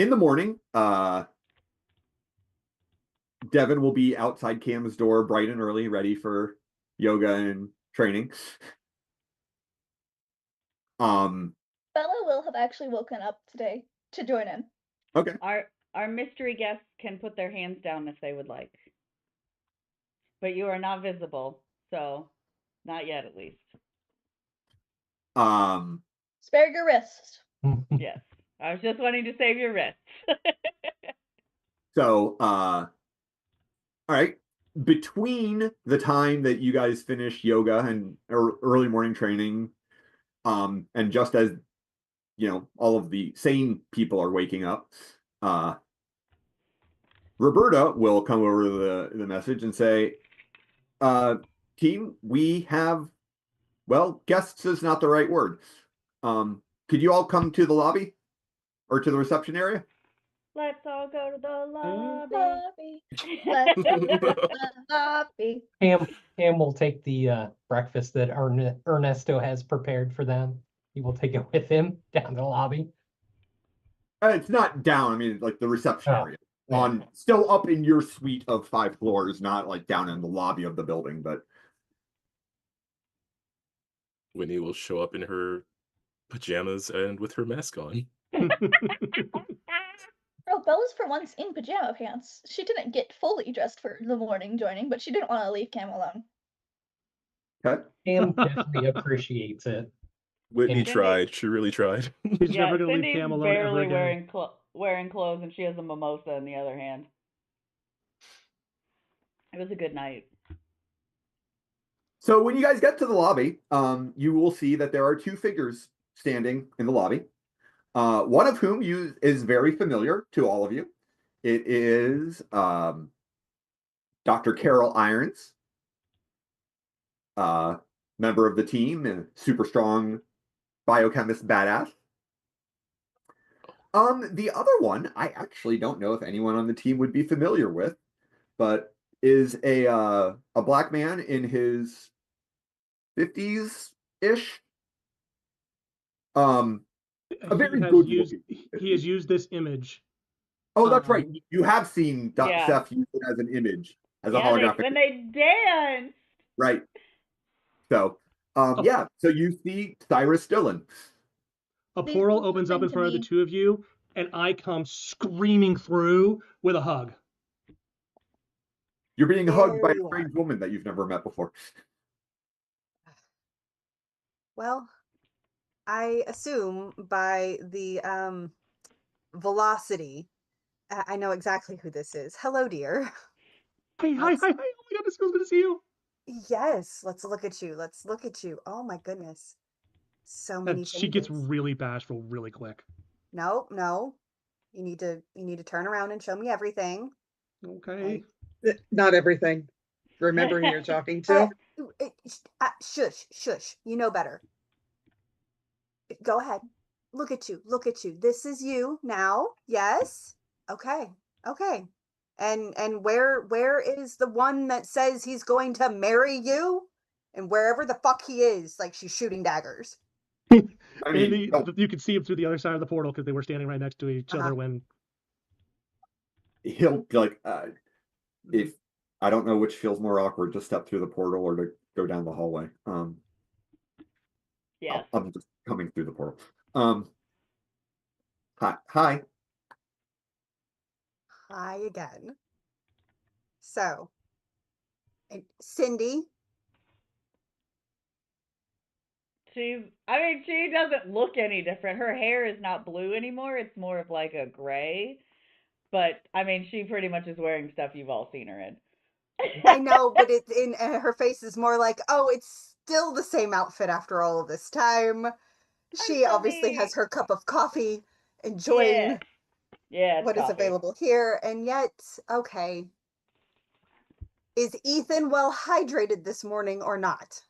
the morning, Devin will be outside Cam's door bright and early, ready for yoga and training. Bella will have actually woken up today to join in. Okay. Our mystery guests can put their hands down if they would like. But you are not visible, so not yet at least. Spare your wrist. Yes. I was just wanting to save your wrists. So, all right. Between the time that you guys finish yoga and early morning training, and just as all of the sane people are waking up, Roberta will come over to the message and say, team, we have, well, guests is not the right word. Could you all come to the lobby or to the reception area? Let's all go to the lobby. Let's go to the lobby. Cam will take the breakfast that Ernesto has prepared for them. He will take it with him down to the lobby. It's not down. I mean, like the reception area. Yeah. Still up in your suite of 5 floors, not like down in the lobby of the building, but Winnie will show up in her pajamas and with her mask on. Bro, Bella's for once in pajama pants. She didn't get fully dressed for the morning joining, but she didn't want to leave Cam alone. okay. Cam definitely appreciates it. Whitney Cindy- tried. She really tried. She's Yeah, never gonna leave Cindy's Cam alone ever barely again. wearing clothes, and she has a mimosa in the other hand. It was a good night. So when you guys get to the lobby, you will see that there are 2 figures standing in the lobby. One of whom is very familiar to all of you. It is Dr. Carol Irons, member of the team and super strong biochemist badass. The other one, I actually don't know if anyone on the team would be familiar with, but is a black man in his 50s-ish. A very good He has used this image. Oh, that's right. You have seen Yeah. Seth use it as an image, as a Yeah, holographic. when they danced. Right. So, yeah. So you see Cyrus Dillon. A portal opens up in front of the 2 of you, and I come screaming through with a hug. You're being hugged by a There you strange woman that you've never met before. Well, I assume by the velocity, I know exactly who this is. Hello, dear. Hey, hi. Oh my God, it's so good to see you. Yes, let's look at you. Let's look at you. Oh my goodness. So many She gets changes. really bashful really quick. No. You need to turn around and show me everything. Okay. Not everything. Remember who you're talking to. Shush. You know better. Go ahead. Look at you. This is you now. Yes. Okay. And where is the one that says he's going to marry you? And wherever the fuck he is, like she's shooting daggers. I mean, you could see him through the other side of the portal because they were standing right next to each other when he'll like if I don't know which feels more awkward, to step through the portal or to go down the hallway. Yes. I'm just coming through the portal. Hi. Hi again. So, Cindy, She doesn't look any different. Her hair is not blue anymore. It's more of like a gray. But, I mean, she pretty much is wearing stuff you've all seen her in. I know, but it's in her face is more like, oh, it's still the same outfit after all of this time. She obviously has her cup of coffee, enjoying Yeah, what is coffee. available here, and yet, okay, is Ethan well hydrated this morning or not?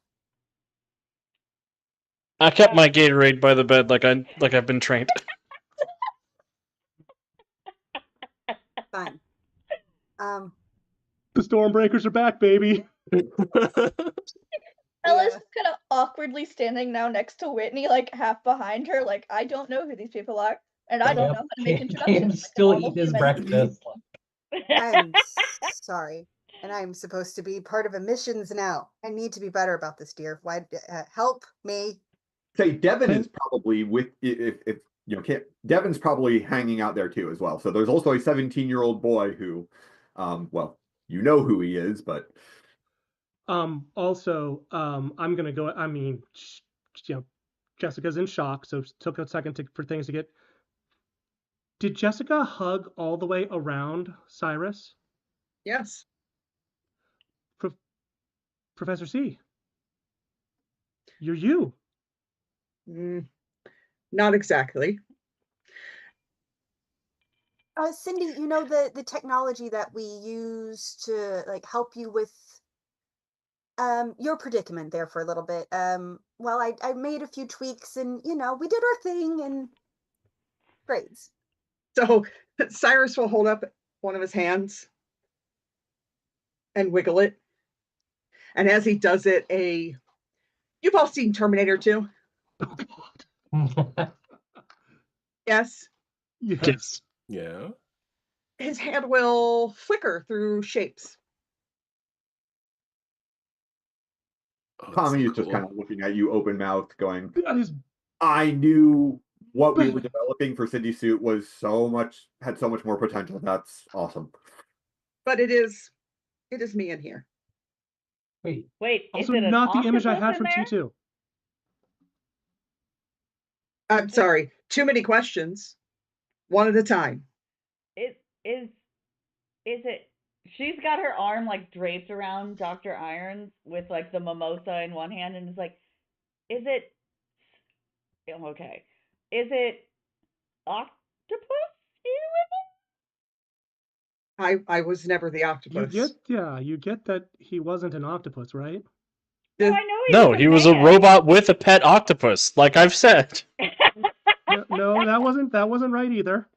I kept my Gatorade by the bed like I've been trained. Fine. The Stormbreakers are back, baby. Ella's kind of awkwardly standing now next to Whitney, like half behind her, like I don't know who these people are, and I don't know how to make introductions. Cam like a still normal eat his human. breakfast. I'm sorry, and I'm supposed to be part of emissions now. I need to be better about this, dear. Why? Help me. Say Devin is probably with if you know Devin's probably hanging out there too as well. So there's also a 17-year-old boy who, well, you know who he is, but Also, I'm gonna go. I mean, Jessica's in shock, so it took a second for things to get. Did Jessica hug all the way around Cyrus? Yes. Professor C, you're you. Not exactly. Cindy, you know the technology that we use to like help you with your predicament there for a little bit. Well, I made a few tweaks, and we did our thing, and grades. So Cyrus will hold up one of his hands and wiggle it. And as he does it, you've all seen Terminator 2? Oh God. Yes. Yes. Yeah. His hand will flicker through shapes. Oh, Tommy so is just cool. kind of looking at you open mouthed, going, That is I knew what we were developing for Cindy Suit had so much more potential. That's awesome. But it is me in here. Wait, also is it not the image I octopus had in from there? T2. I'm sorry. Too many questions. One at a time. Is it? She's got her arm like draped around Dr. Irons with like the mimosa in one hand, and is like, is it? Okay, is it octopus here with I was never the octopus. You get that he wasn't an octopus, right? No, I know No, he was a robot with a pet octopus, like I've said. No, that wasn't right either.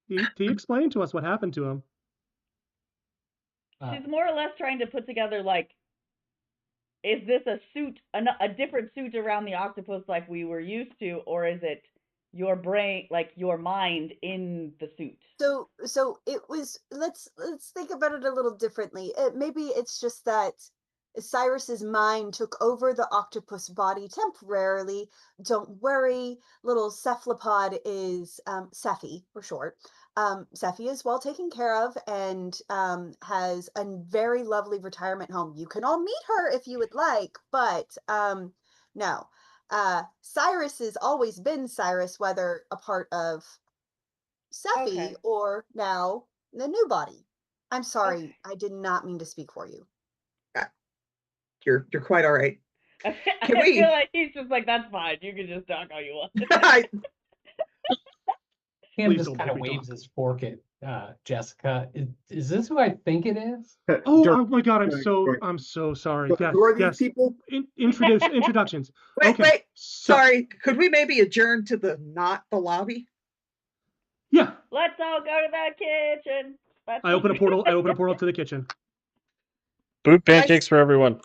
He explained to us what happened to him. She's more or less trying to put together like, is this a suit, a different suit around the octopus like we were used to, or is it your brain, like your mind in the suit? So it was. Let's think about it a little differently. Maybe it's just that Cyrus's mind took over the octopus body temporarily. Don't worry, little cephalopod is Cephi for short. Cephi is well taken care of and has a very lovely retirement home. You can all meet her if you would like, but no. Cyrus has always been Cyrus, whether a part of Cephi or now the new body. I'm sorry, I did not mean to speak for you. You're quite all right. I feel like he's just like, that's fine. You can just talk all you want. Cam just kind of waves his fork at Jessica. Is this who I think it is? Oh my God! I'm so sorry. Yes, who are these people? Introductions. Wait. Sorry. Could we maybe adjourn to the lobby? Yeah. Let's all go to the kitchen. I open a portal to the kitchen. Boot pancakes for everyone.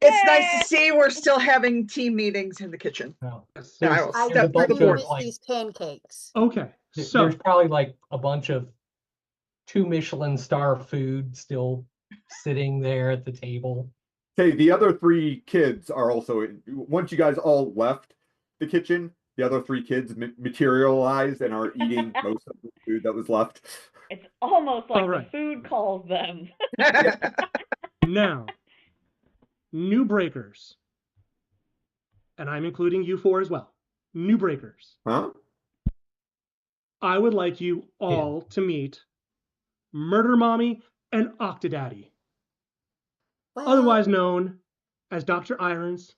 It's nice to see we're still having team meetings in the kitchen. No. I will I step through the really portal. miss these pancakes. Okay, so there's probably like a bunch of 2 Michelin star food still sitting there at the table. Okay, the other 3 kids are also once you guys all left the kitchen, the other 3 kids materialized and are eating most of the food that was left. It's almost like All right. the food calls them. Now, new breakers, and I'm including you four as well. New breakers. Huh? I would like you all to meet Murder Mommy and Octodaddy, Well, otherwise known as Dr. Irons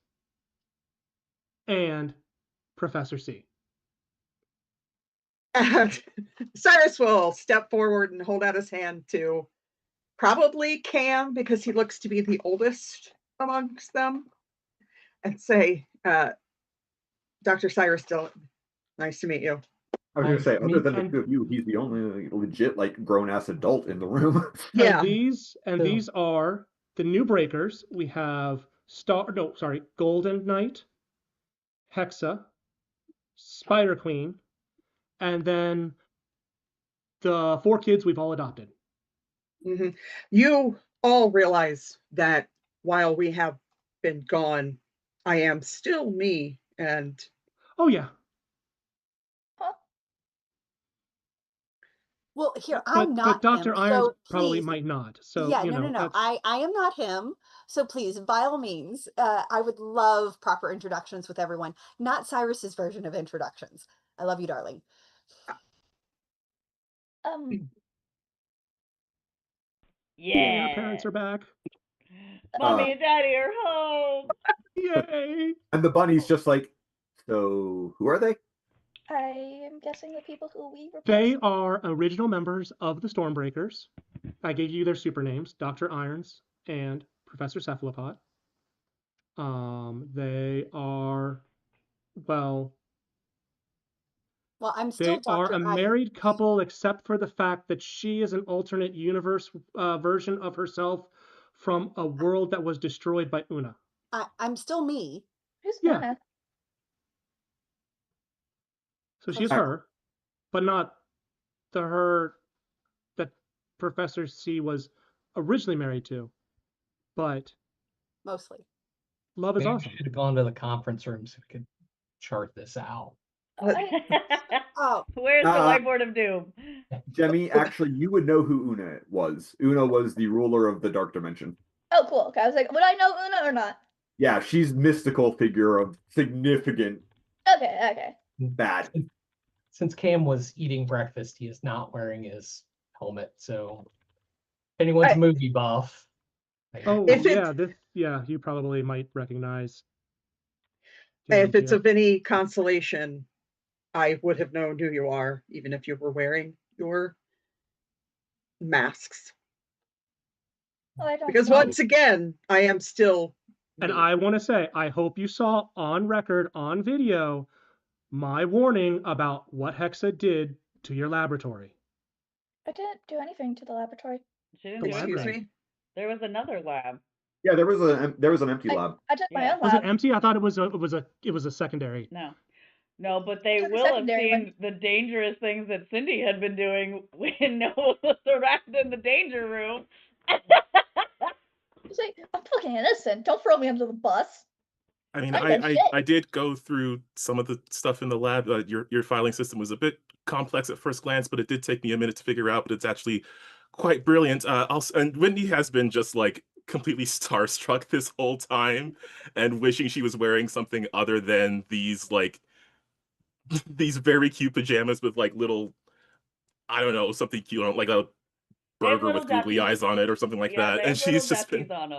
and Professor C. Cyrus will step forward and hold out his hand to probably Cam, because he looks to be the oldest amongst them, and say, Dr. Cyrus Dillon, nice to meet you. I was going to say, other than the and- two of you, he's the only legit, like, grown-ass adult in the room. Yeah. And these are the new breakers. We have Golden Knight, Hexa, Spider Queen, and then the 4 kids we've all adopted. Mm-hmm. You all realize that while we have been gone, I am still me, and Oh yeah. well, here, But, I'm not Dr. him, Irons so probably please. might not. So Yeah, you no, know, no, no. I am not him. So please, by all means, I would love proper introductions with everyone. Not Cyrus's version of introductions. I love you, darling. Yeah. Our parents are back. Mommy and Daddy are home. Yay! And the bunny's just like, so who are they? I am guessing the people who we replaced. They are original members of the Stormbreakers. I gave you their super names, Dr. Irons and Professor Cephalopod. They are, well, I'm still they are Dr. a married couple, except for the fact that she is an alternate universe version of herself from a world that was destroyed by Una. I'm still me. Who's Yeah. Una? So she's her, but not the her that Professor C was originally married to. But Mostly. love is Maybe awesome. we should have gone to the conference room so we could chart this out. Oh, Where's the whiteboard of doom? Jemmy, actually, you would know who Una was. Una was the ruler of the Dark Dimension. Oh, cool. Okay, I was like, would I know Una or not? Yeah, she's mystical figure of significant Okay. bad. Since Cam was eating breakfast, he is not wearing his helmet. So, if anyone's movie buff. Oh, If yeah, you probably might recognize. if it's of any consolation, I would have known who you are, even if you were wearing your masks. Oh, I don't Because know. once again, I am still And me. I want to say, I hope you saw on record, on video, my warning about what Hexa did to your laboratory. I didn't do anything to the laboratory. She didn't The do Excuse anything. me? There was another lab. Yeah, there was an empty lab. I took my Yeah. own Was it lab. empty? I thought it was a secondary. No, but they Took a will have secondary seen one. the dangerous things that Cindy had been doing when no one was around in the danger room. He's like, I'm fucking innocent. Don't throw me under the bus. I mean, I done shit. I did go through some of the stuff in the lab. Your filing system was a bit complex at first glance, but it did take me a minute to figure out. But it's actually quite brilliant. Also, and Wendy has been just like completely starstruck this whole time, and wishing she was wearing something other than these like these very cute pajamas with like little, I don't know, something cute, like a They have burger little with googly duppies. eyes on it or something like Yeah, that. they And have she's little just been, duppies on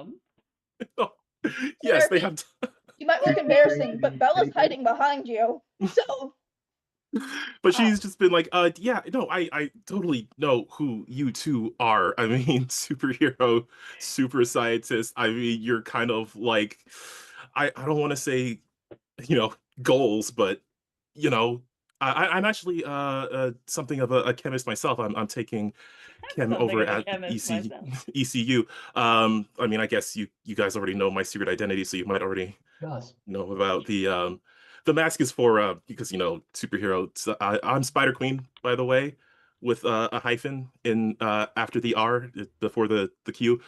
them. yes, they have. You might look embarrassing, but Bella's hiding behind you. So But she's just been like, yeah, no, I totally know who you two are. I mean, superhero, super scientist. I mean, you're kind of like, I don't want to say, goals, but you know, I'm actually something of a chemist myself. I'm taking chem Something over of a at chemist myself. ECU. I mean, I guess you guys already know my secret identity, so you might already Yes. know about the mask is for because superhero. So I'm Spider Queen, by the way, with a hyphen in after the R before the Q.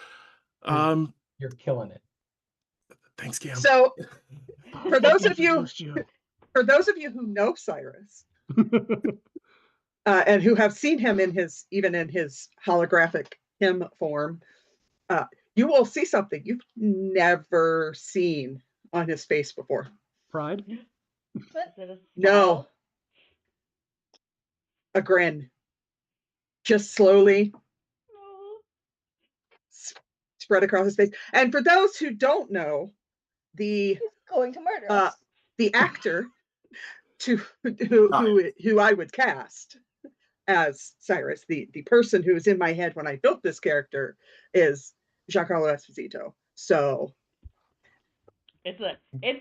You're killing it. Thanks, Cam. So for those of you Introduced you. for those of you who know Cyrus, and who have seen him in his holographic him form, you will see something you've never seen on his face before. Pride? Is it a No. smile? A grin. Just slowly Oh. spread across his face. And for those who don't know, He's going to murder us. the actor who I would cast as Cyrus, the person who was in my head when I built this character, is Giancarlo Esposito. So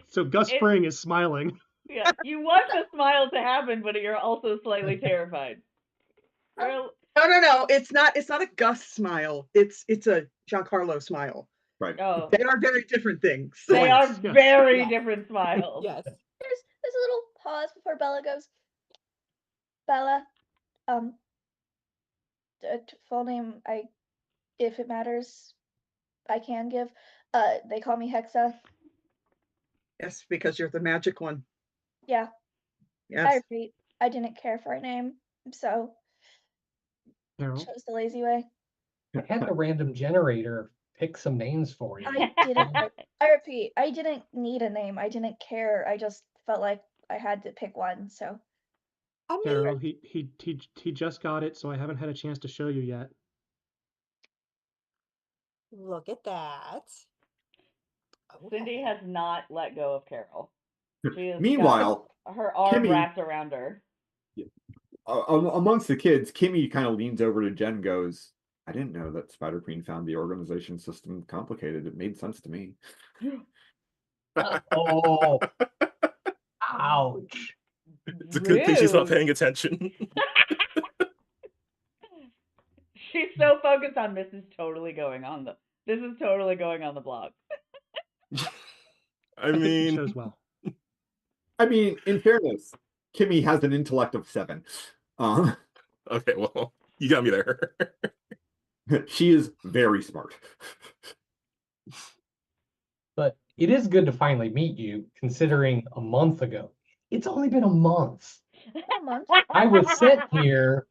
So Gus Fring is smiling. Yeah, you want the smile to happen, but you're also slightly terrified. no, it's not a Gus smile. It's a Giancarlo smile. Right. Oh, They are very different things. they are Yes. very Yes. different smiles. Yes. There's a little pause before Bella goes. Bella, full name, if it matters, I can give. They call me Hexa. Yes, because you're the magic one. Yeah, I Yes. repeat, I didn't care for a name, so Carol? chose the lazy way. I had the random generator pick some names for you. I didn't. I repeat, I didn't need a name. I didn't care. I just felt like I had to pick one. So I mean, Carol, he just got it, so I haven't had a chance to show you yet. look at that. Cindy has not let go of Carol. She has Meanwhile, got her arm Kimmy- wrapped around her. amongst the kids, Kimmy kind of leans over to Jen and goes, I didn't know that Spider Queen found the organization system complicated. It made sense to me. Oh, ouch. It's a good thing she's not Rude. paying attention. She's so focused on this is totally going on the blog. I I think he mean, chose well. I mean, in fairness, Kimmy has an intellect of 7. okay, well, you got me there. She is very smart. But it is good to finally meet you, considering a month ago. It's only been a month. a month. I was sent here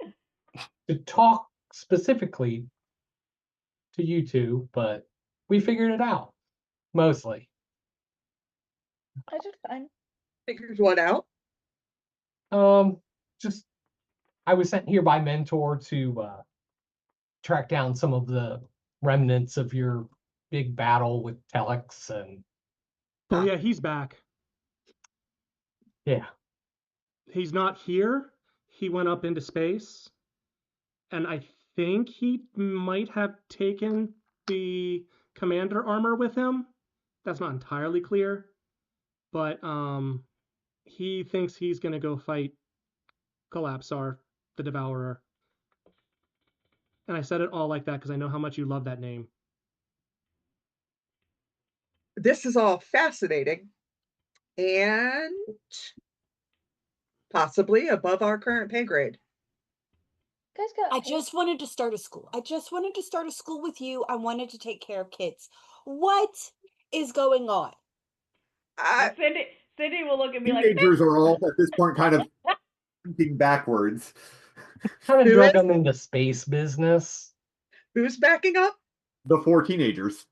to talk specifically to you two, but we figured it out, mostly. I did fine. Figures what out? Just I was sent here by Mentor to track down some of the remnants of your big battle with Telex, and Oh yeah, he's back. yeah, He's not here. He went up into space, and I think he might have taken the commander armor with him. That's not entirely clear, but he thinks he's gonna go fight Collapsar, the Devourer. And I said it all like that because I know how much you love that name. This is all fascinating and possibly above our current pay grade. Guys got I paid. just wanted to start a school. I just wanted to start a school with you. I wanted to take care of kids. What is going on? Cindy will look and be like, Teenagers are all at this point kind of thinking backwards. kind of Who drug is? them into space business. Who's backing up? The 4 teenagers.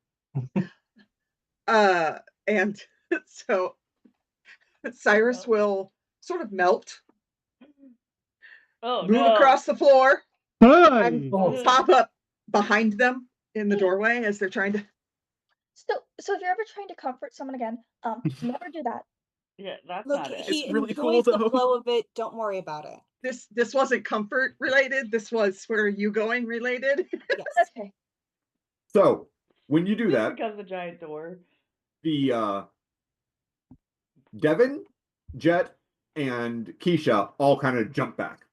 And so Cyrus will sort of melt, oh move no. across the floor, Hey! and pop up behind them in the doorway as they're trying to. So if you're ever trying to comfort someone again, never do that. Yeah, that's Look, not it. he It's really enjoys cool, the though. flow of it. Don't worry about it. This wasn't comfort related. This was where are you going related. Yes. Okay. So when you do This that, becomes a giant door. the Devin, Jet, and Keisha all kind of jump back.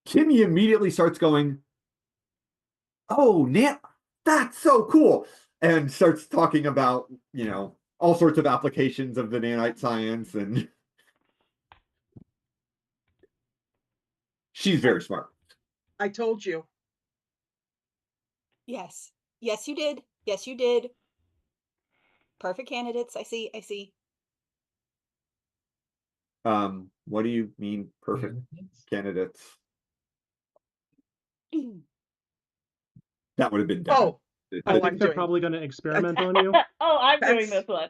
Kimmy immediately starts going, oh, that's so cool. And starts talking about, all sorts of applications of the nanite science. And she's very smart. I told you. Yes. Yes, you did. Yes, you did. Perfect candidates. I see. What do you mean perfect candidates? That would have been Devin. Oh, I Oh, think I'm they're doing- probably going to experiment on you. Oh, I'm doing That's- this one.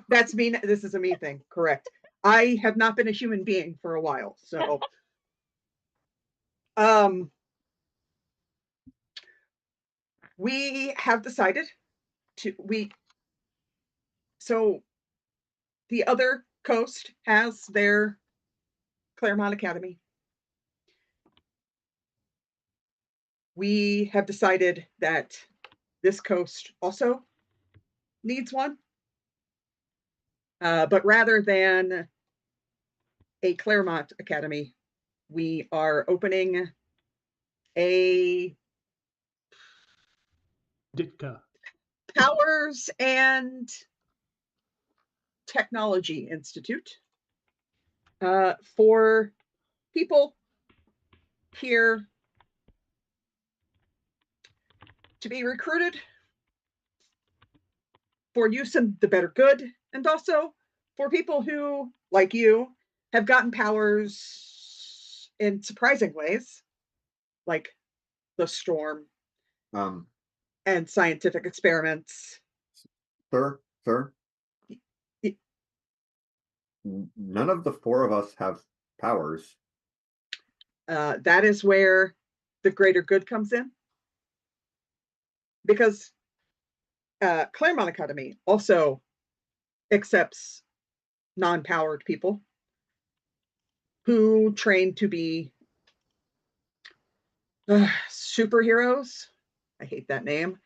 that's me. This is a me thing. Correct. I have not been a human being for a while, so we have decided so the other coast has their Claremont Academy. We have decided that this coast also needs one. But rather than a Claremont Academy, we are opening a Ditka. Powers and Technology Institute for people here to be recruited for use in the better good, and also for people who, like you, have gotten powers in surprising ways, like the storm Um, and scientific experiments. sir, Y- none of the four of us have powers. That is where the greater good comes in. Because Claremont Academy also accepts non-powered people who train to be superheroes. I hate that name.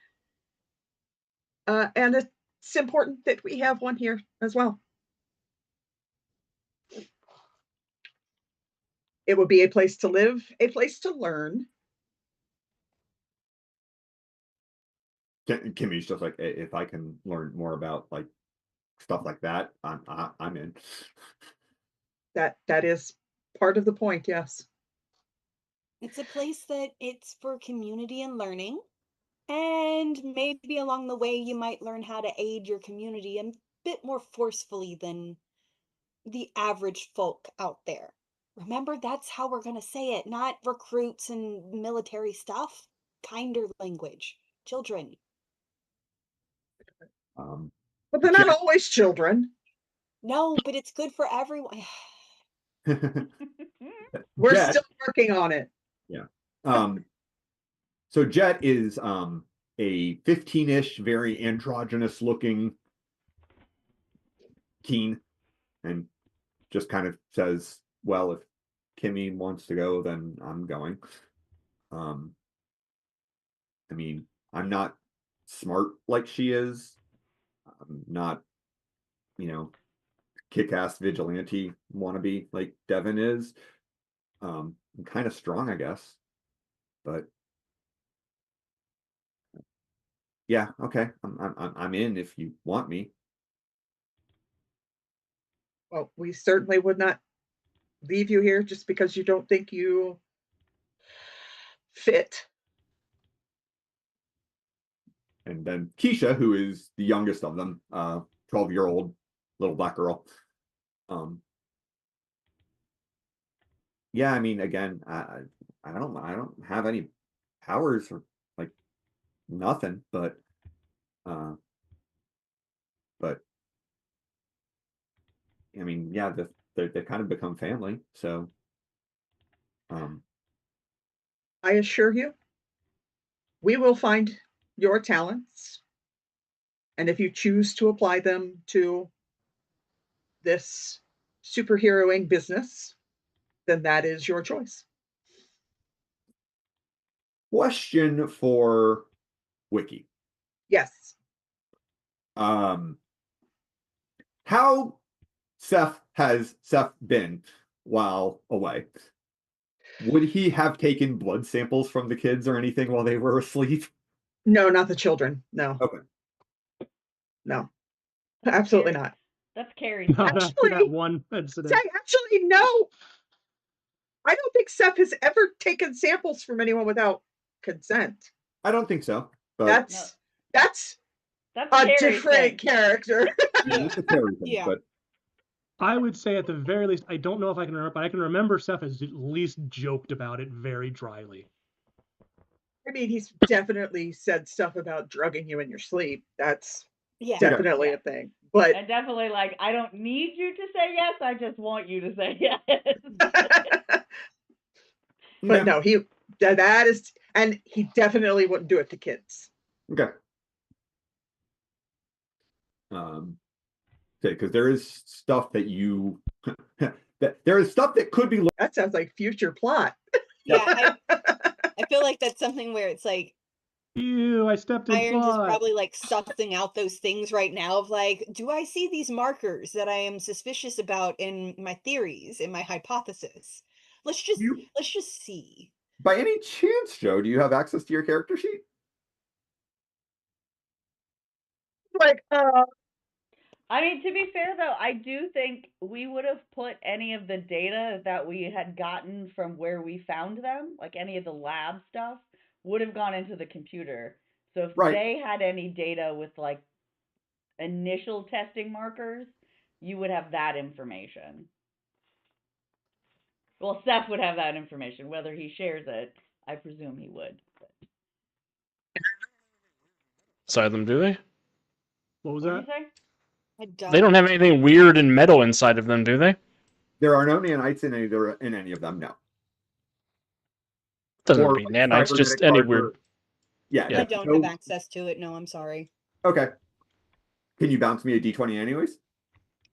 And it's important that we have one here as well. It would be a place to live, a place to learn. Kimmy's just like, if I can learn more about like stuff like that, I'm in. That is part of the point, yes. It's a place that it's for community and learning. And maybe along the way, you might learn how to aid your community a bit more forcefully than the average folk out there. Remember, that's how we're going to say it, not recruits and military stuff. Kinder language. Children. But they're not always children. No, but it's good for everyone. We're Jet, still working on it. yeah. So Jet is a 15-ish, very androgynous looking teen, and just kind of says, well, if Kimmy wants to go, then I'm going. I mean, I'm not smart like she is. I'm not, kick-ass vigilante wannabe like Devin is. I'm kind of strong, I guess. But yeah, okay. I'm in if you want me. Well, we certainly would not leave you here just because you don't think you fit. And then Keisha, who is the youngest of them, 12-year-old little black girl. Yeah, I mean, again, I don't have any powers or like nothing, but I mean, yeah, they've kind of become family, so I assure you, we will find your talents. And if you choose to apply them to this superheroing business, then that is your choice. question for Wiki. Yes. How has Seth been while away? Would he have taken blood samples from the kids or anything while they were asleep? No, not the children. No. Okay. No. Absolutely not. That's Carrie's. Not after Actually- that one incident. Actually, no. I don't think Seth has ever taken samples from anyone without consent. I don't think so. But That's That's a Carrie's different thing. character. it's a Terry thing, Yeah. but I would say at the very least, I don't know if I can remember, but I can remember Seth has at least joked about it very dryly. I mean, he's definitely said stuff about drugging you in your sleep. That's Yeah. definitely Yeah. a thing. But And definitely, like, I don't need you to say yes. I just want you to say yes. but no, that is, and he definitely wouldn't do it to kids. Okay. Because there is stuff that you there is stuff that could be. That sounds like future plot. Yeah, I feel like that's something where it's like Ew, I stepped in Irons is plot. probably like sussing out those things right now of like, do I see these markers that I am suspicious about in my theories, in my hypothesis? Let's just see. By any chance, Joe, do you have access to your character sheet? Like, I mean, to be fair though, I do think we would have put any of the data that we had gotten from where we found them, like any of the lab stuff, would have gone into the computer. So if Right. they had any data with like initial testing markers, you would have that information. Well, Seth would have that information. Whether he shares it, I presume he would. Sorry, them, do they? What was What did that? you say? I They don't have anything weird and metal inside of them, do they? There are no nanites in any of them. No. Doesn't Or be like nanites, cybernetic just any parts weird. or- Yeah. Yeah. I don't no- have access to it. No, I'm sorry. Okay. Can you bounce me a d20 anyways?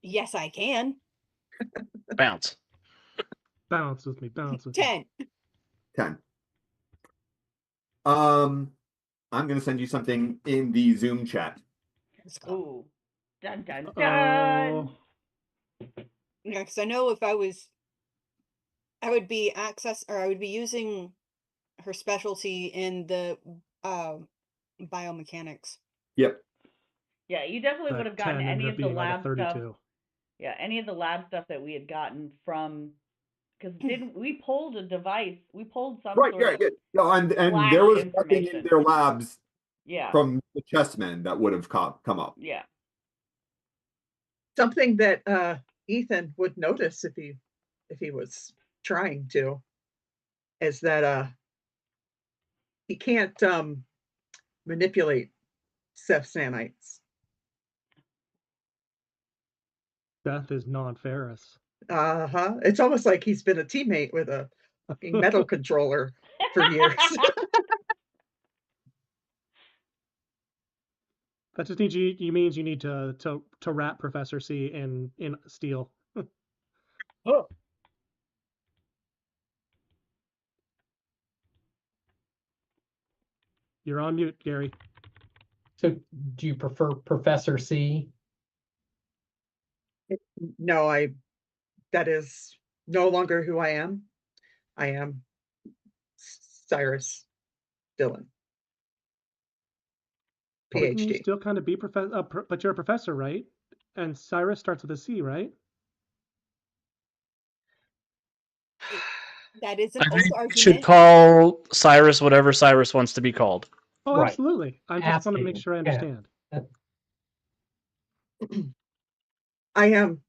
Yes, I can. Bounce. Bounce with me, bounce with me. 10. 10. I'm gonna send you something in the Zoom chat. Let's go. Ooh. Dun dun dun. Oh, Yeah, because I know if I would be I would be using her specialty in the biomechanics. Yep. Yeah, you definitely would that have gotten 10 any ended of up the being like a lab stuff. 32. Yeah, any of the lab stuff that we had gotten from, because didn't we pulled a device? We pulled some Right. sort Yeah. of Yeah. No, and flash there was nothing in information. their labs Yeah, from the chessmen that would have come up. yeah. something that Ethan would notice if he was trying to, is that he can't manipulate Seth's nanites. Beth is non-ferrous. It's almost like he's been a teammate with a fucking metal controller for years. That just means you means you need to wrap Professor C in steel. Oh, You're on mute, Gary. so do you prefer Professor C? No, that is no longer who I am. I am Cyrus Dillon, Wouldn't you PhD. still kind of be professor? But you're a professor, right? And Cyrus starts with a C, right? That is an I old think we should argument. call Cyrus whatever Cyrus wants to be called. Oh, Right. absolutely. I just want to make Asking, sure I yeah. understand. I am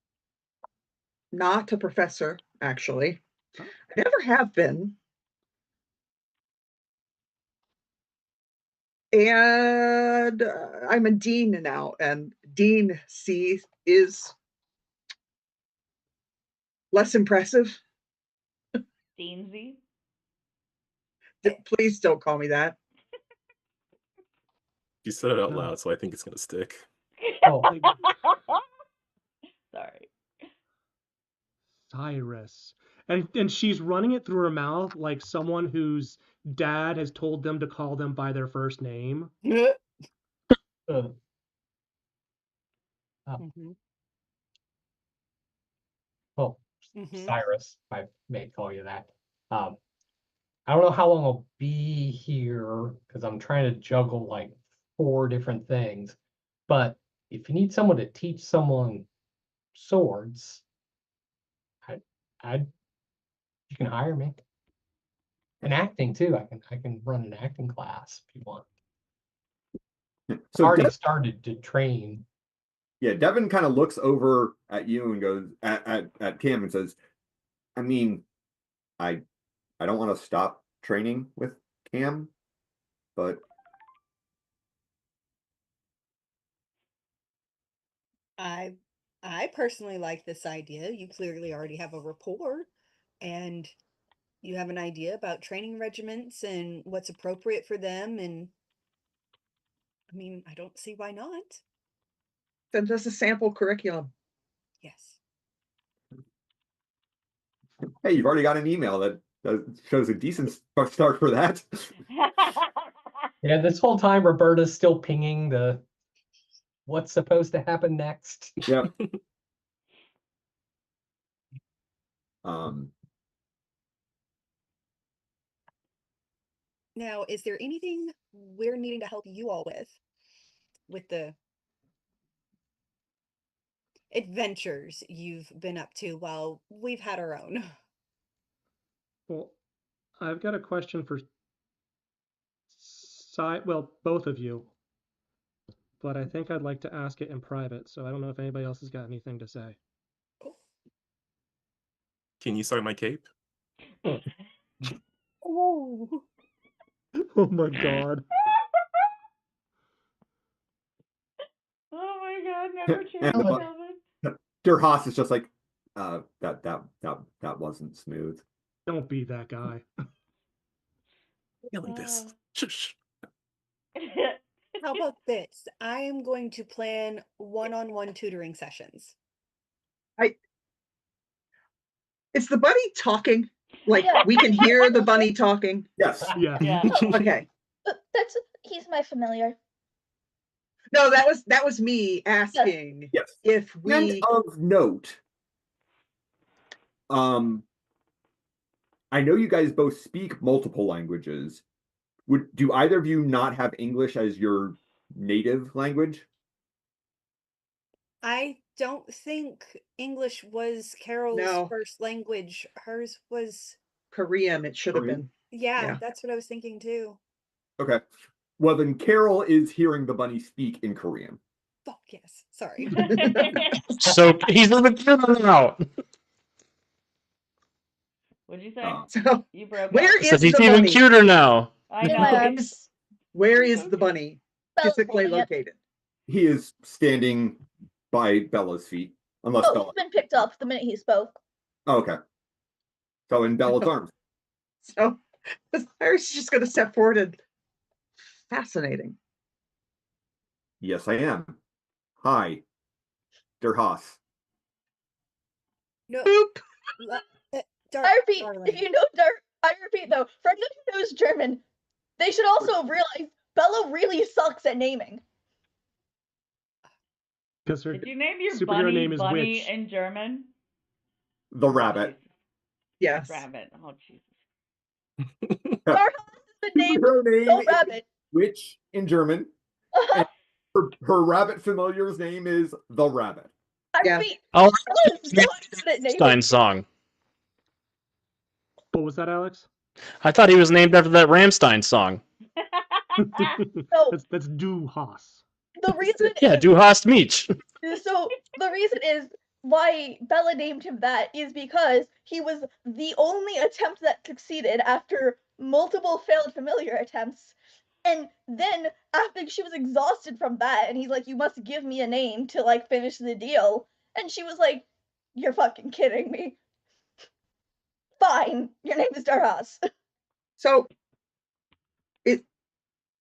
not a professor, actually. Oh. I never have been. And I'm a dean now, and Dean C is less impressive. Deansy. Please don't call me that. You said it out No. loud, so I think it's gonna stick. Oh, Sorry. Cyrus. And she's running it through her mouth like someone whose dad has told them to call them by their first name. uh, Mhm, oh, mhm. Cyrus, if I may call you that. I don't know how long I'll be here because I'm trying to juggle like 4 different things. But if you need someone to teach someone swords, I you can hire me. And acting too. I can run an acting class if you want. So Already Des- started to train Yeah, Devin kind of looks over at you and goes at Cam and says, I mean, I don't want to stop training with Cam, but I personally like this idea. You clearly already have a rapport and you have an idea about training regiments and what's appropriate for them. And I mean, I don't see why not. Send us a sample curriculum. Yes. hey, you've already got an email that shows a decent start for that. Yeah, this whole time Roberta's still pinging the what's supposed to happen next. Yeah. Um, Now, is there anything we're needing to help you all with the adventures you've been up to while we've had our own? Well, I've got a question for well, both of you, but I think I'd like to ask it in private, so I don't know if anybody else has got anything to say. Can you sign my cape? Oh. Oh my god. Oh my god, never change and it, the Calvin. Durhas is just like, that wasn't smooth. Don't be that guy. Yelling this. Shush. How about this? I am going to plan one-on-one tutoring sessions. Is the bunny talking? Like Yeah. we can hear the bunny talking? Yes. Yeah. Yeah. Okay. He's my familiar. No, that was me asking Yes. if And we of note, I know you guys both speak multiple languages. Do either of you not have English as your native language? I don't think English was Carol's No. first language. Hers was, Korean, it should have Korean? been. yeah, Yeah. that's what I was thinking too. Okay. Well, then Carol is hearing the bunny speak in Korean. Fuck yes. Sorry. So he's living through now. What'd you say? So You broke where up. is Says he's the even bunny? cuter now. I In my know. arms. Where He's is so the cute. bunny Bella's physically holding it. located? He is standing by Bella's feet, unless Oh, Bella. he's been picked up the minute he spoke. Oh, okay. So in Bella's arms. So Iris is just going to step forward and fascinating. Yes, I am. Hi, Durhas. No. Boop. I repeat, if you know I repeat though, for anyone who knows German, they should also realize Bella really sucks at naming. Because her Did you name your superhero bunny name is Bunny Witch. in German? The rabbit. Jesus. Yes. Rabbit. Oh Jesus. Darhas is the name Her name no is rabbit. Witch in German. And her rabbit familiar's name is the rabbit. I Yeah. repeat, Oh, Bella is not good at naming. Stein song. What was that, Alex? I thought he was named after that Rammstein song. No, That's Du Haas. the reason Yeah, is Du hast mich. so the reason is why Bella named him that is because he was the only attempt that succeeded after multiple failed familiar attempts. And then after she was exhausted from that, and he's like, "You must give me a name to like finish the deal." And she was like, "You're fucking kidding me." Fine, your name is Darhas. So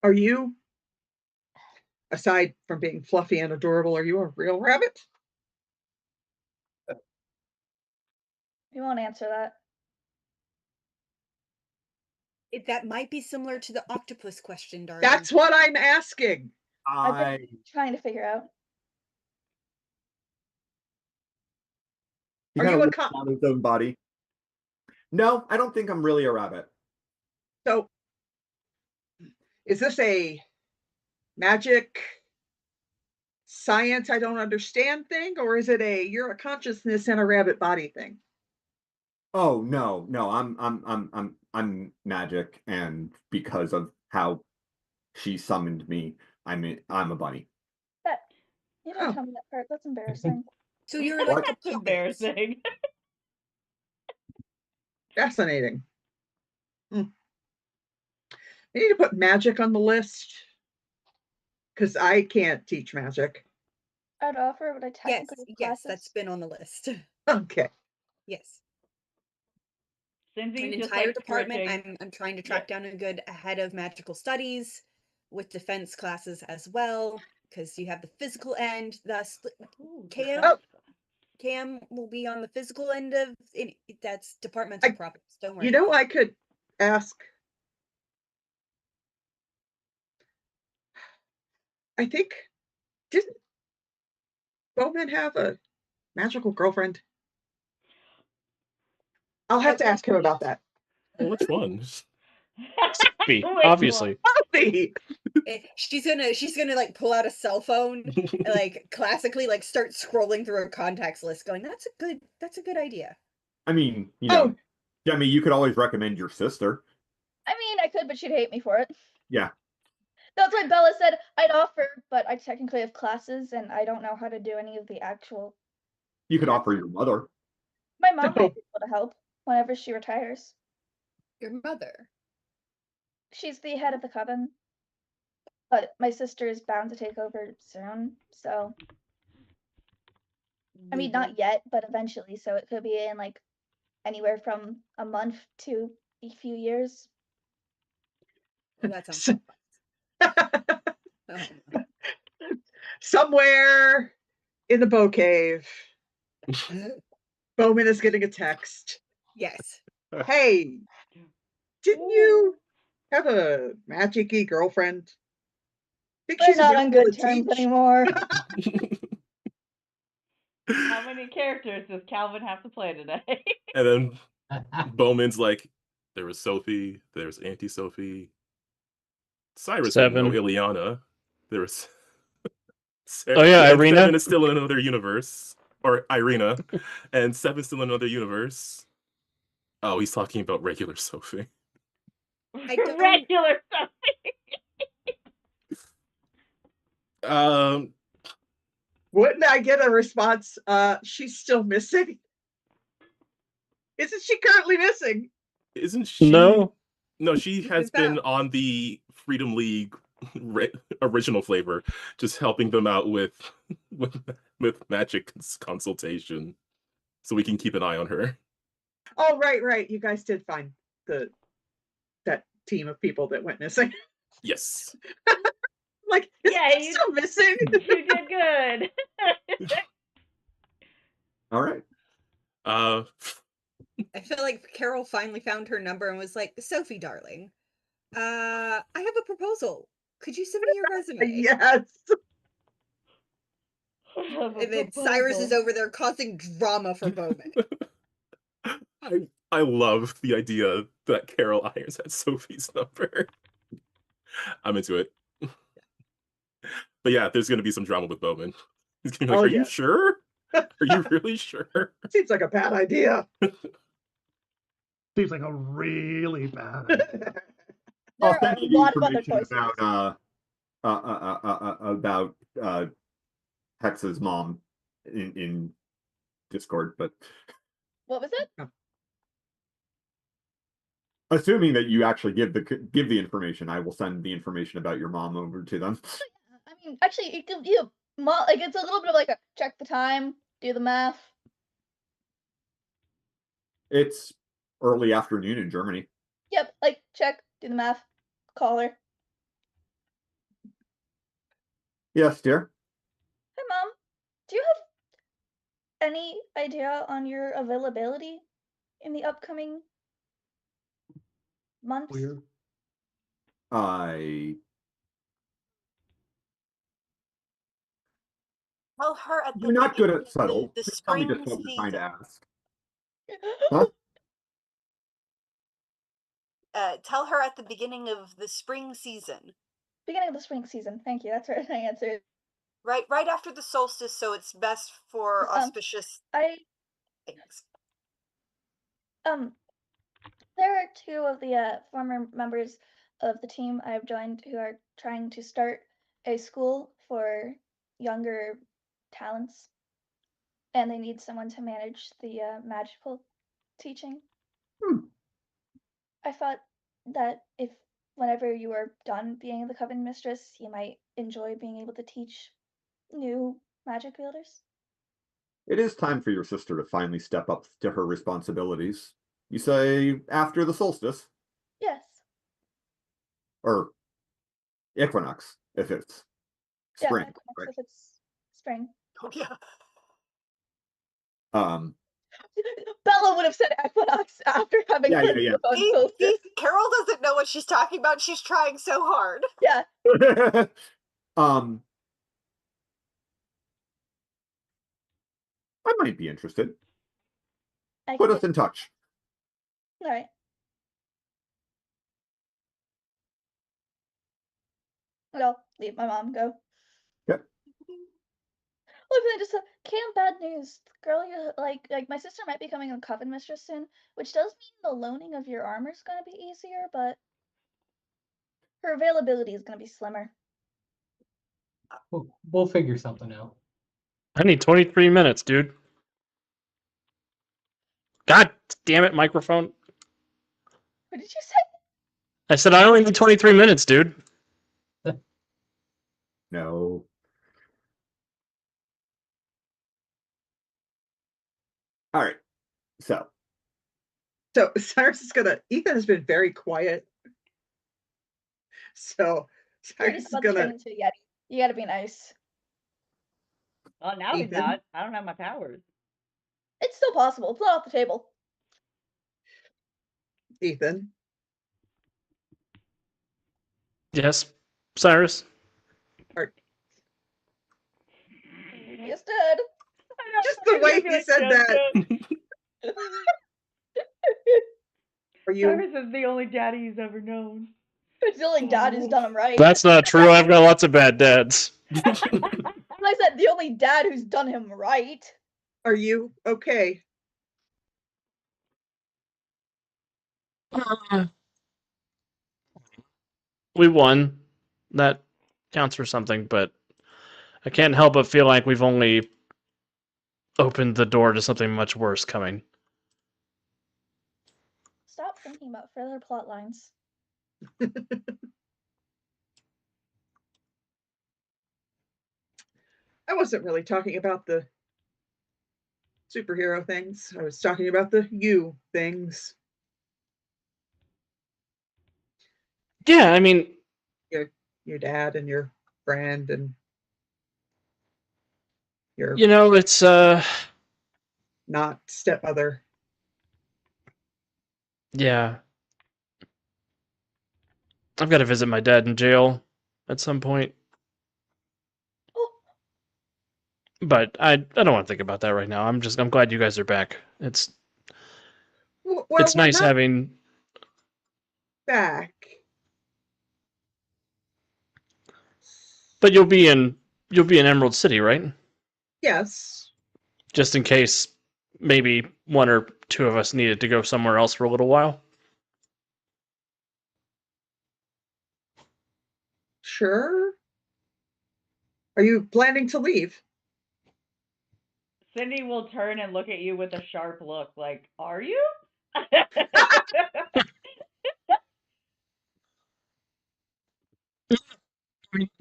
are you, aside from being fluffy and adorable, are you a real rabbit? You won't answer that. That might be similar to the octopus question, darling. That's what I'm asking. I've been trying to figure out. He Are kind you of a looks cop? down his own body. No, I don't think I'm really a rabbit. So is this a magic science I don't understand thing, or is it you're a consciousness in a rabbit body thing? Oh no, I'm magic, and because of how she summoned me, I'm a bunny. You didn't Oh. tell me that part. That's embarrassing. So you're What? like a That's puppet. embarrassing. Fascinating. We need to put magic on the list because I can't teach magic. I'd offer, but I Yes, technically have yes, classes. that's been on the list. Okay. Yes. Cindy's An just entire like department. switching. I'm trying to track down a good head of magical studies with defense classes as well, because you have the physical end. Thus, Ooh, Cam Oh. Cam will be on the physical end of it. That's departmental problems. Don't worry. You know, I could ask. I think, didn't Bowman have a magical girlfriend? I'll have to ask him about that. Well, which one? Sophie, Which obviously. Hey, She's gonna like pull out a cell phone, like classically, like start scrolling through her contacts list, going, "That's a good idea." I mean, you Oh. know, Demi, you could always recommend your sister. I mean, I could, but she'd hate me for it. Yeah. That's why Bella said I'd offer, but I technically have classes and I don't know how to do any of the actual. You could offer your mother. My mom No. might be able to help whenever she retires. Your mother. She's the head of the coven, but my sister is bound to take over soon. So, I mean, not yet, but eventually. So it could be in like anywhere from a month to a few years. Oh, that sounds oh. Somewhere in the Bow Cave, Bowman is getting a text. Yes. Hey, didn't you have a magic-y girlfriend? Think We're she's not on available good to terms teach? anymore. How many characters does Calvin have to play today? And then Bowman's like, there was Sophie, there's Auntie Sophie, Cyrus wouldn't know, 7. Ileana. There was Oh yeah, and Irina. 7 is still in another universe. Or Irina. And 7's still in another universe. Oh, he's talking about regular Sophie. Regular Sophie. Wouldn't I get a response? She's still missing. Isn't she currently missing? Isn't she? No. No, she has been found. on the Freedom League original flavor, just helping them out with magic consultation, so we can keep an eye on her. Oh, right. You guys did find that team of people that went missing. Yes. Like, Yeah, you still missing? You did good. All right. I feel like Carol finally found her number and was like, "Sophie, darling, I have a proposal. Could you send me your resume?" Yes. And then Cyrus is over there causing drama for Bowman. I love the idea that Carol Irons has Sophie's number. I'm into it. But yeah, there's gonna be some drama with Bowman. He's gonna be like, Oh, "Are yeah. you sure? Are you really sure?" Seems like a bad idea. Seems like a really bad idea. I'll There are send a you the lot of other information choices. about Hex's mom in Discord, but What was it? assuming that you actually give the information, I will send the information about your mom over to them. I mean, actually, it could be like it's a little bit of like a check the time, do the math. It's early afternoon in Germany. Yep, like check, do the math, call her. Yes, dear. Hi, Mom. Do you have any idea on your availability in the upcoming months? Weird. I Tell her at You're not good at subtle. the Please tell me just spring what you're trying to season. ask. Huh? Tell her at the beginning of the spring season. Beginning of the spring season. Thank you. That's right. I answered. Right after the solstice, so it's best for auspicious things. There are two of the former members of the team I've joined who are trying to start a school for younger talents, and they need someone to manage the magical teaching. Hmm. I thought that if whenever you are done being the Coven Mistress, you might enjoy being able to teach new magic wielders. It is time for your sister to finally step up to her responsibilities. You say after the solstice? Yes. Or equinox, if it's Yeah, spring, equinox right? if it's spring. Oh yeah. Um, Bella would have said equinox after having Yeah, heard yeah, the See, solstice. Carol doesn't know what she's talking about. She's trying so hard. Yeah. um, I might be interested. I Put can us in touch. All right. I'll leave my mom go. Yep. Look, I just Cam, bad news. The girl you like my sister might be becoming a Coven Mistress soon, which does mean the loaning of your armor is gonna be easier, but her availability is gonna be slimmer. We'll figure something out. I need 23 minutes, dude. God damn it, microphone. What did you say? I said I only need 23 minutes, dude. No. All right. So, So Cyrus is gonna. Ethan has been very quiet. So You're Cyrus just is about to turn gonna. into a Yeti. You gotta be nice. Oh, now he's Ethan? not. I don't have my powers. It's still possible. It's not off the table. Ethan. Yes, Cyrus? Are, Yes, did. just the way he said that. Are you? Cyrus is the only daddy he's ever known. It's the only dad who's done him right. That's not true. I've got lots of bad dads. I said the only dad who's done him right. Are you okay? We won. That counts for something, but I can't help but feel like we've only opened the door to something much worse coming. Stop thinking about further plot lines. I wasn't really talking about the superhero things. I was talking about the you things. Yeah, I mean, Your dad and your friend and your you know, it's not stepmother. yeah. I've got to visit my dad in jail at some point. Oh, But I don't want to think about that right now. I'm glad you guys are back. It's Well, it's we're nice not having back. but you'll be in Emerald City, right? Yes, Just in case maybe one or two of us needed to go somewhere else for a little while. sure. Are you planning to leave? Cindy will turn and look at you with a sharp look, like, "Are you?"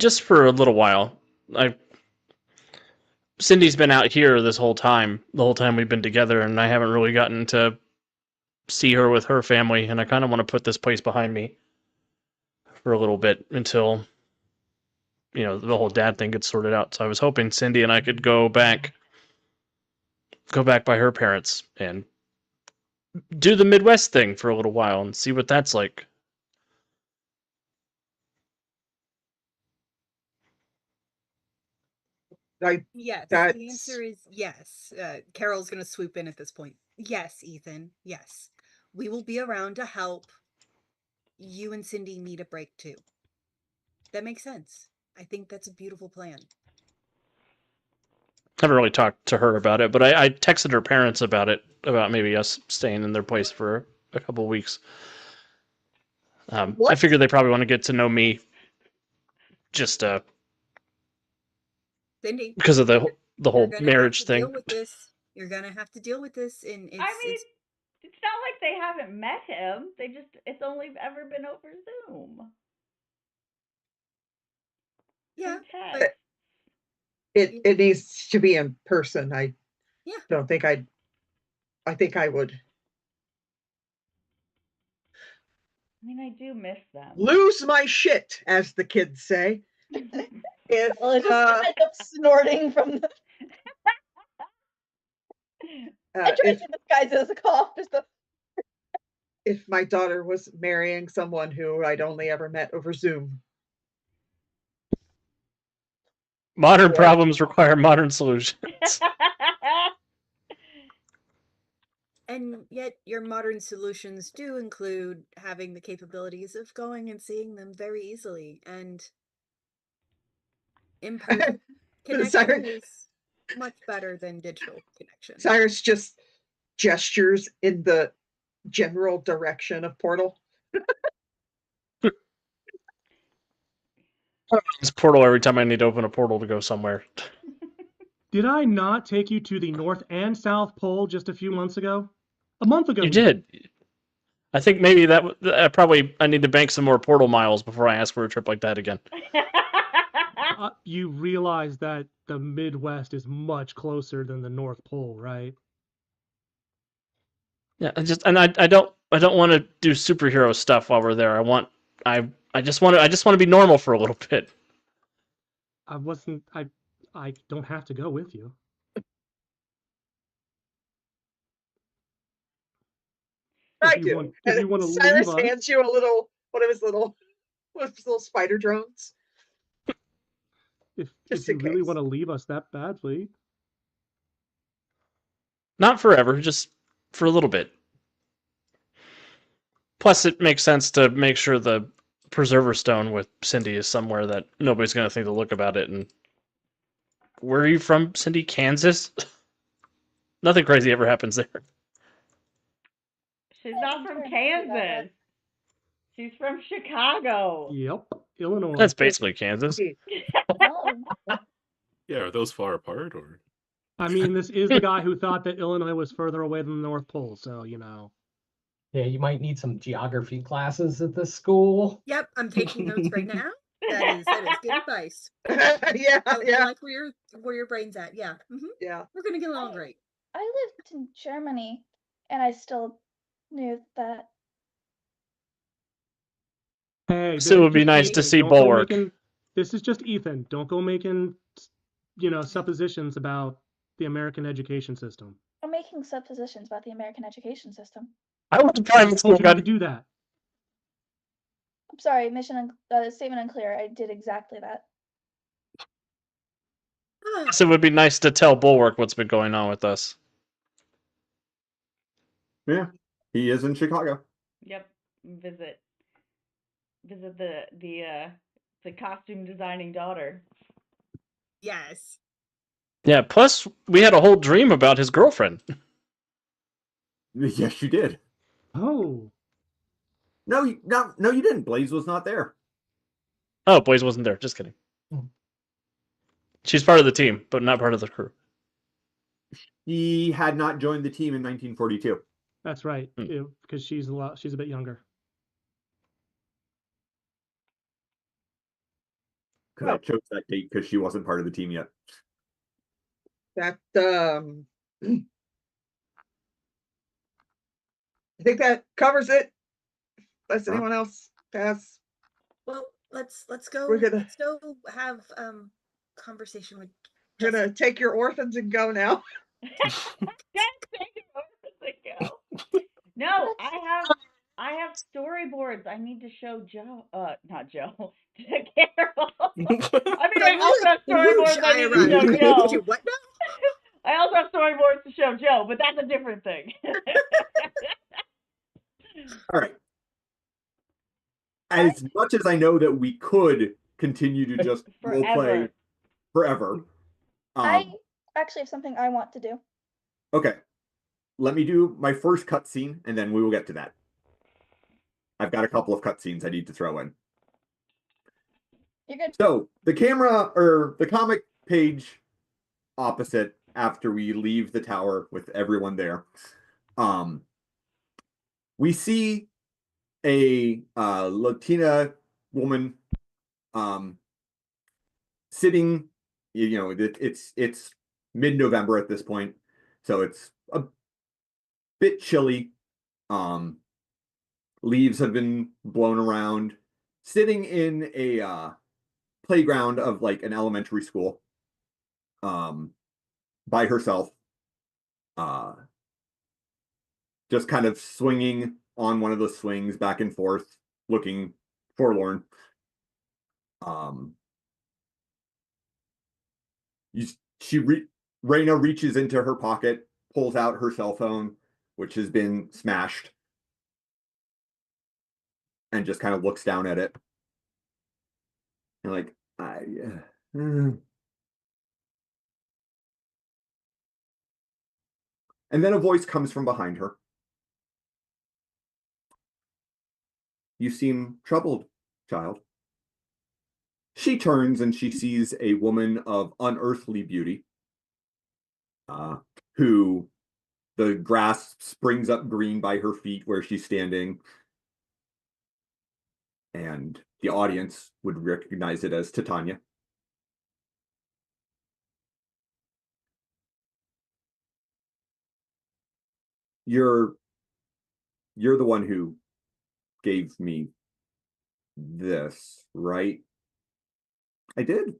Just for a little while. I Cindy's been out here this whole time, the whole time we've been together, and I haven't really gotten to see her with her family, and I kind of want to put this place behind me for a little bit until the whole dad thing gets sorted out. So I was hoping Cindy and I could go back by her parents and do the Midwest thing for a little while and see what that's like. Yes, That's the answer is yes. Carol's going to swoop in at this point. Yes, Ethan. Yes. We will be around to help. You and Cindy need a break too. That makes sense. I think that's a beautiful plan. I haven't really talked to her about it, but I texted her parents about it, about maybe us staying in their place for a couple of weeks. I What? figure they probably want to get to know me just Cindy. because of the the whole gonna marriage have to deal thing. with this. You're gonna have to deal with this, and I mean, it's not like they haven't met him. It's only ever been over Zoom. yeah, And but text. It needs to be in person. I Yeah. don't think I think I would I mean, I do miss them. lose my shit, as the kids say. If Well, it just ends up snorting from the. I tried if to disguise it as a cough. Just a. if my daughter was marrying someone who I'd only ever met over Zoom. Modern Boy. problems require modern solutions. and yet your modern solutions do include having the capabilities of going and seeing them very easily, and in-person connection Cyrus- is much better than digital connection. Cyrus just gestures in the general direction of Portal. This portal every time I need to open a portal to go somewhere. Did I not take you to the North and South Pole just a few months ago? A month ago. You even. did. I think maybe I need to bank some more portal miles before I ask for a trip like that again. You realize that the Midwest is much closer than the North Pole, right? Yeah, I don't want to do superhero stuff while we're there. I just want to be normal for a little bit. I don't have to go with you. I If you do. want, if you want to Cyrus leave us, hands you a little one of his little spider drones. if Just you in really case. want to leave us that badly, Not forever, just for a little bit. Plus, it makes sense to make sure the preserver stone with Cindy is somewhere that nobody's going to think to look about it. And where are you from, Cindy? Kansas? Nothing crazy ever happens there. She's not from Kansas. She's from Chicago. yep, Illinois. That's basically Kansas. No. Yeah, are those far apart or? I mean, this is the guy who thought that Illinois was further away than the North Pole, so you know. Yeah, you might need some geography classes at this school. Yep, I'm taking notes right now. That is good advice. Yeah, I yeah, like where your brain's at. Yeah, yeah. we're gonna get along great. I lived in Germany, and I still knew that. Hey, So it would be just nice to Ethan, see don't go Bulwark. this is just Ethan. Don't go making, suppositions about the American education system. I'm making suppositions about the American education system. I went to I private school, told you not to God. do that. I'm sorry, statement unclear. I did exactly that. So it would be nice to tell Bulwark what's been going on with us. Yeah, he is in Chicago. Yep. Visit the costume designing daughter. Yes. Yeah, plus we had a whole dream about his girlfriend. Yes, you did. Oh, No, you didn't. Blaze was not there. Oh, Blaze wasn't there. Just kidding. She's part of the team, but not part of the crew. He had not joined the team in 1942. that's right. Because she's a bit younger. Because I chose that date because she wasn't part of the team yet. That I think that covers it. Unless anyone else has. Well, let's go. We're gonna- Let's go have conversation with. We're gonna take your orphans and go now. No, I have storyboards. I need to show Joe. Not Joe. Carol. I mean, I also have storyboards. I need to show Joe. What now? I also have storyboards to show Joe, but that's a different thing. All right. As much as I know that we could continue to just roleplay forever. I actually have something I want to do. Okay. Let me do my first cutscene, and then we will get to that. I've got a couple of cutscenes I need to throw in. You're good. So, the camera, or the comic page opposite after we leave the tower with everyone there. We see a Latina woman sitting, it's mid-November at this point, so it's a bit chilly. Leaves have been blown around, sitting in a playground of like an elementary school, by herself, uh, just kind of swinging on one of the swings back and forth, looking forlorn. Um, you, she Raina reaches into her pocket, pulls out her cell phone, which has been smashed, and just kind of looks down at it. And like, and then a voice comes from behind her. You seem troubled, child. She turns and she sees a woman of unearthly beauty, who the grass springs up green by her feet where she's standing, and the audience would recognize it as Titania. You're the one who gave me this, right? I did.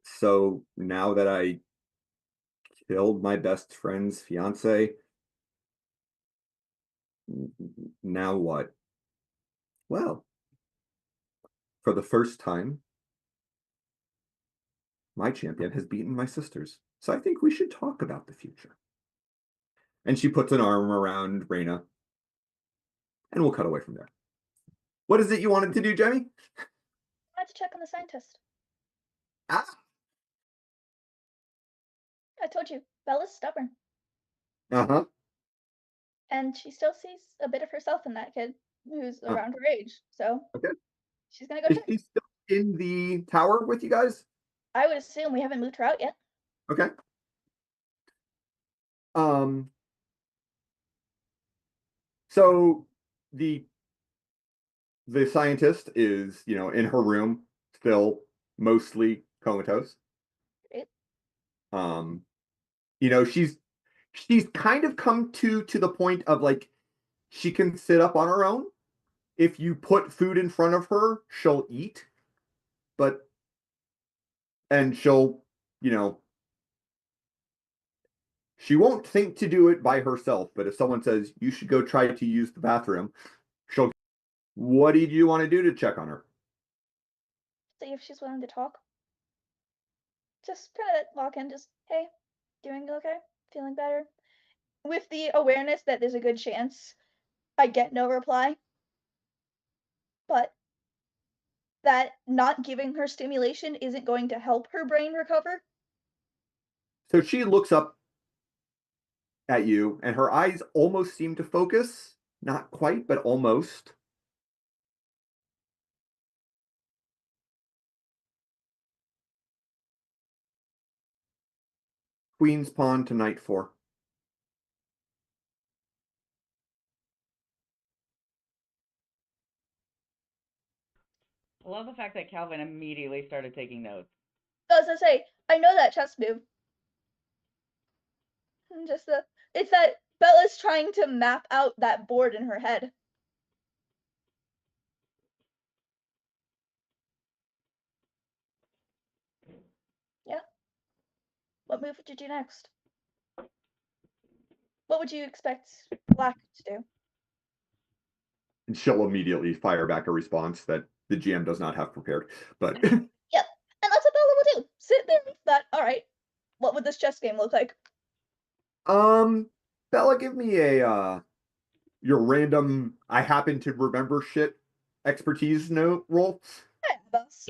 So now that I killed my best friend's fiance, now what? Well, for the first time, my champion has beaten my sisters. So I think we should talk about the future. And she puts an arm around Raina, and we'll cut away from there. What is it you wanted to do, Jenny? I had to check on the scientist. Ah. I told you, Bella's stubborn. Uh-huh. And she still sees a bit of herself in that kid who's around her age. So okay. She's gonna go Is check. she still in the tower with you guys? I would assume we haven't moved her out yet. Okay. So the scientist is, in her room, still mostly comatose. Great. She's kind of come to the point of like she can sit up on her own. If you put food in front of her, she'll eat, and she'll, she won't think to do it by herself, but if someone says you should go try to use the bathroom, she'll. What did you want to do to check on her? See if she's willing to talk. Just kind of walk in, just, hey, doing okay? Feeling better? With the awareness that there's a good chance I get no reply. But that not giving her stimulation isn't going to help her brain recover. So she looks up at you, and her eyes almost seem to focus. Not quite, but almost. Queen's Pawn to Knight 4. I love the fact that Calvin immediately started taking notes. I was gonna say, I know that chess move. It's that Bella's trying to map out that board in her head. Yeah. What move would you do next? What would you expect Black to do? And she'll immediately fire back a response that the GM does not have prepared. But Yep. And that's what Bella will do. Sit there with that, alright, what would this chess game look like? Bella, give me a your random I happen to remember shit expertise note roll. I have us.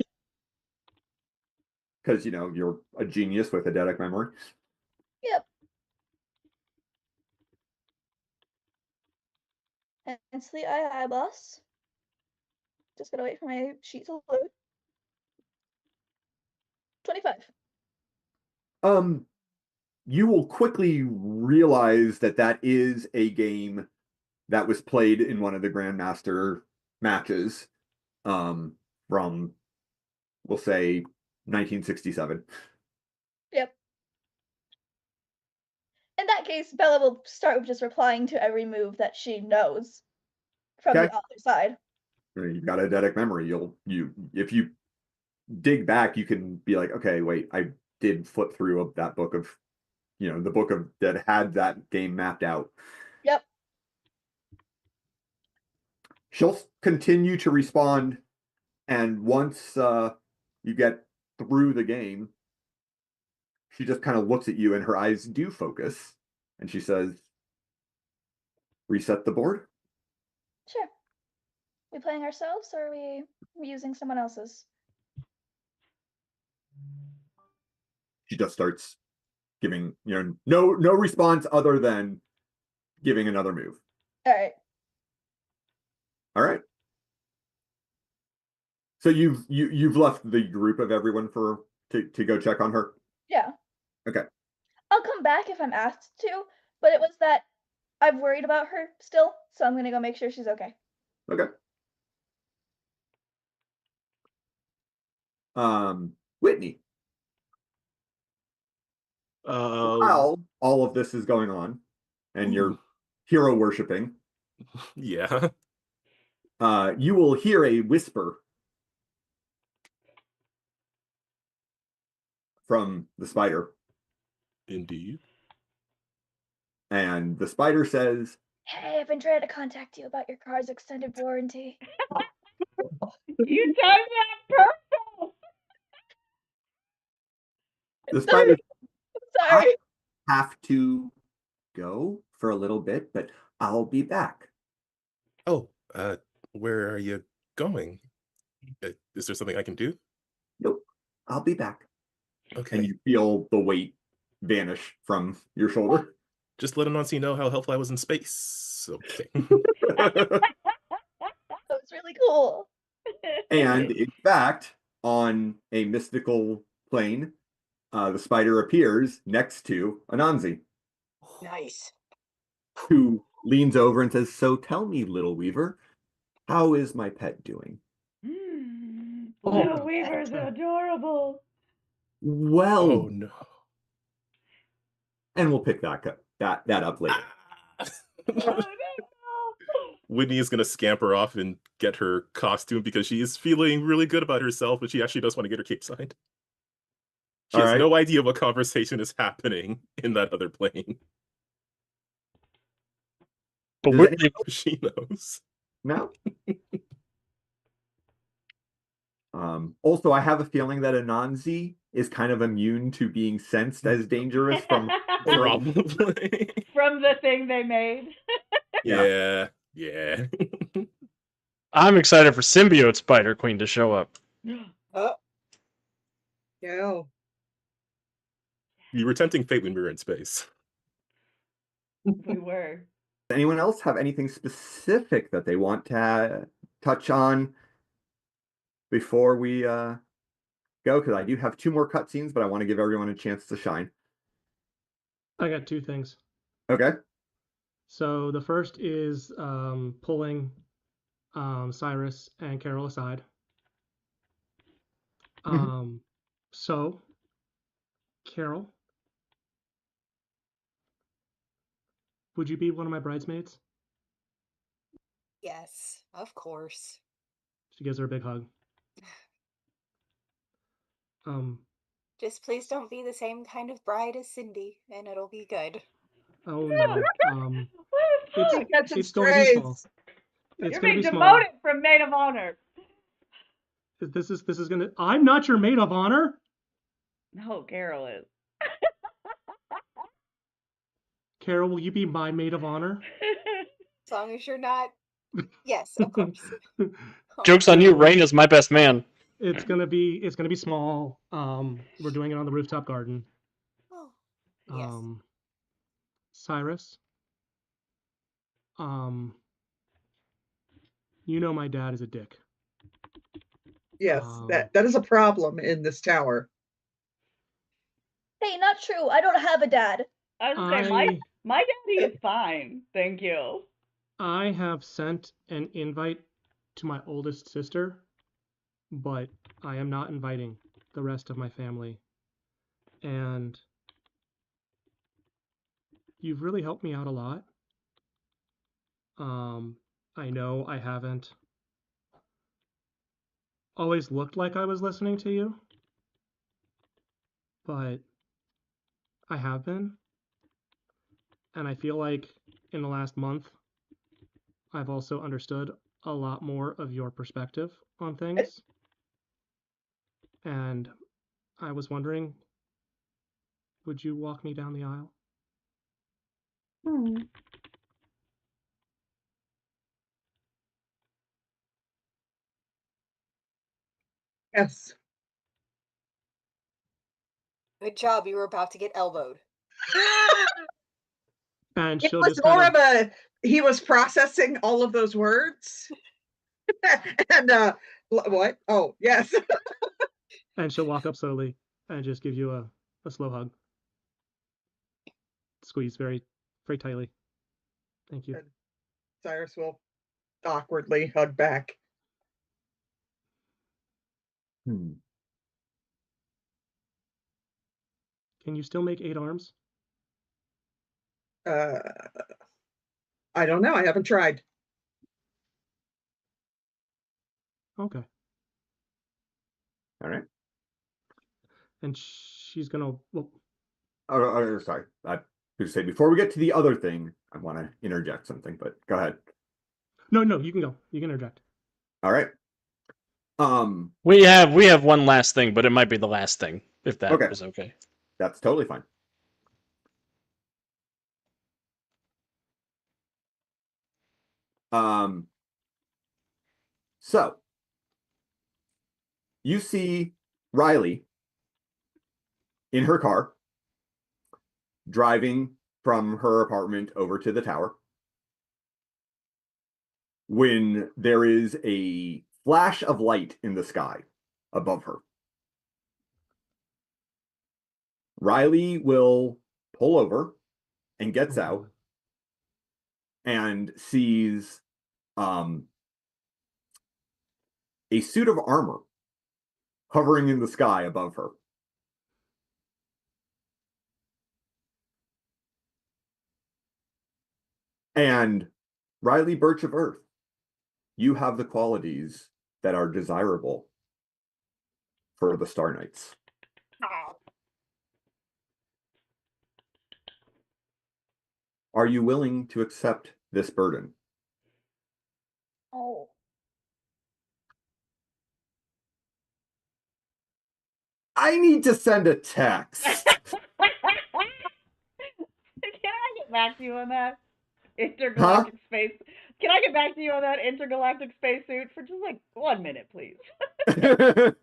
Because you're a genius with eidetic memory. Yep. Hence the I have us. Just gotta wait for my sheet to load. 25. You will quickly realize that that is a game that was played in one of the Grandmaster matches, from, we'll say, 1967. Yep. In that case, Bella will start with just replying to every move that she knows from Okay. the other side. You've got eidetic memory. If you dig back, you can be like, okay, wait, I did flip through that book of, the book of that had that game mapped out. Yep. She'll continue to respond, and once you get through the game, she just kind of looks at you, and her eyes do focus, and she says, "Reset the board." Sure. We playing ourselves or are we using someone else's? She just starts giving, no response other than giving another move. All right. All right. So you've left the group of everyone to go check on her. Yeah. Okay. I'll come back if I'm asked to, but it was that I'm worried about her still, so I'm gonna go make sure she's okay. Okay. Whitney, while all of this is going on, and you're hero worshiping, Yeah. you will hear a whisper from the spider, Indeed. and the spider says, Hey, I've been trying to contact you about your car's extended warranty. You timed that perfect. the spider, Sorry. I have to go for a little bit, but I'll be back. Oh, where are you going? Is there something I can do? Nope, I'll be back. Okay. And you feel the weight vanish from your shoulder. Just let Anansi know how helpful I was in space. Okay. That was really cool. And in fact, on a mystical plane, the spider appears next to Anansi, Nice. who leans over and says, "So tell me, little Weaver, how is my pet doing?" Little Weaver's adorable. Well, Oh no. and we'll pick that up later. Oh, no. Whitney is gonna scamper off and get her costume because she is feeling really good about herself, but she actually does want to get her cape signed. She All has right. no idea what conversation is happening in that other plane. But Does Whitney, She knows. No. Also, I have a feeling that Anansi is kind of immune to being sensed as dangerous from. Probably. From the thing they made. Yeah. I'm excited for Symbiote Spider Queen to show up. Yeah. You were tempting fate when we were in space. We were. Does anyone else have anything specific that they want to touch on before we go? Because I do have 2 more cutscenes, but I want to give everyone a chance to shine. I got 2 things. Okay. So the first is pulling Cyrus and Carol aside. So, Carol, would you be one of my bridesmaids? Yes, of course. She gives her a big hug. Just please don't be the same kind of bride as Cindy, and it'll be good. Oh no. What? It's going to be small. It's You're going to being be small. demoted from maid of honor. This is going to. I'm not your maid of honor. No, Carol is. Carol, will you be my maid of honor? As long as you're not. Yes, of course. Joke's on you. Rain is my best man. It's gonna be small. We're doing it on the rooftop garden. Oh, yes. Cyrus. You know my dad is a dick. Yes, that is a problem in this tower. Hey, not true. I don't have a dad. I was gonna say my daddy is fine, thank you. I have sent an invite to my oldest sister, but I am not inviting the rest of my family. And you've really helped me out a lot. I know I haven't always looked like I was listening to you, but I have been. And I feel like in the last month, I've also understood a lot more of your perspective on things. And I was wondering, would you walk me down the aisle? Yes. Good job. You were about to get elbowed. And It she'll was just more kind of a he was processing all of those words. And what? Oh, yes. and she'll walk up slowly and just give you a slow hug. Squeeze very, very tightly. Thank you. And Cyrus will awkwardly hug back. Hmm. Can you still make 8 arms? I don't know. I haven't tried. Okay. All right. And she's gonna. Well, Sorry. I was say before we get to the other thing, I want to interject something, but go ahead. no, you can go. You can interject. All right. We have one last thing, but it might be the last thing, if that Okay. was okay. That's totally fine. So you see Riley in her car driving from her apartment over to the tower when there is a flash of light in the sky above her. Riley will pull over and gets out and sees a suit of armor hovering in the sky above her. And Riley Birch of Earth, you have the qualities that are desirable for the Star Knights. Are you willing to accept this burden? Oh. I need to send a text. Can I get back to you on that? Intergalactic space. Can I get back to you on that intergalactic spacesuit for just like 1 minute, please? I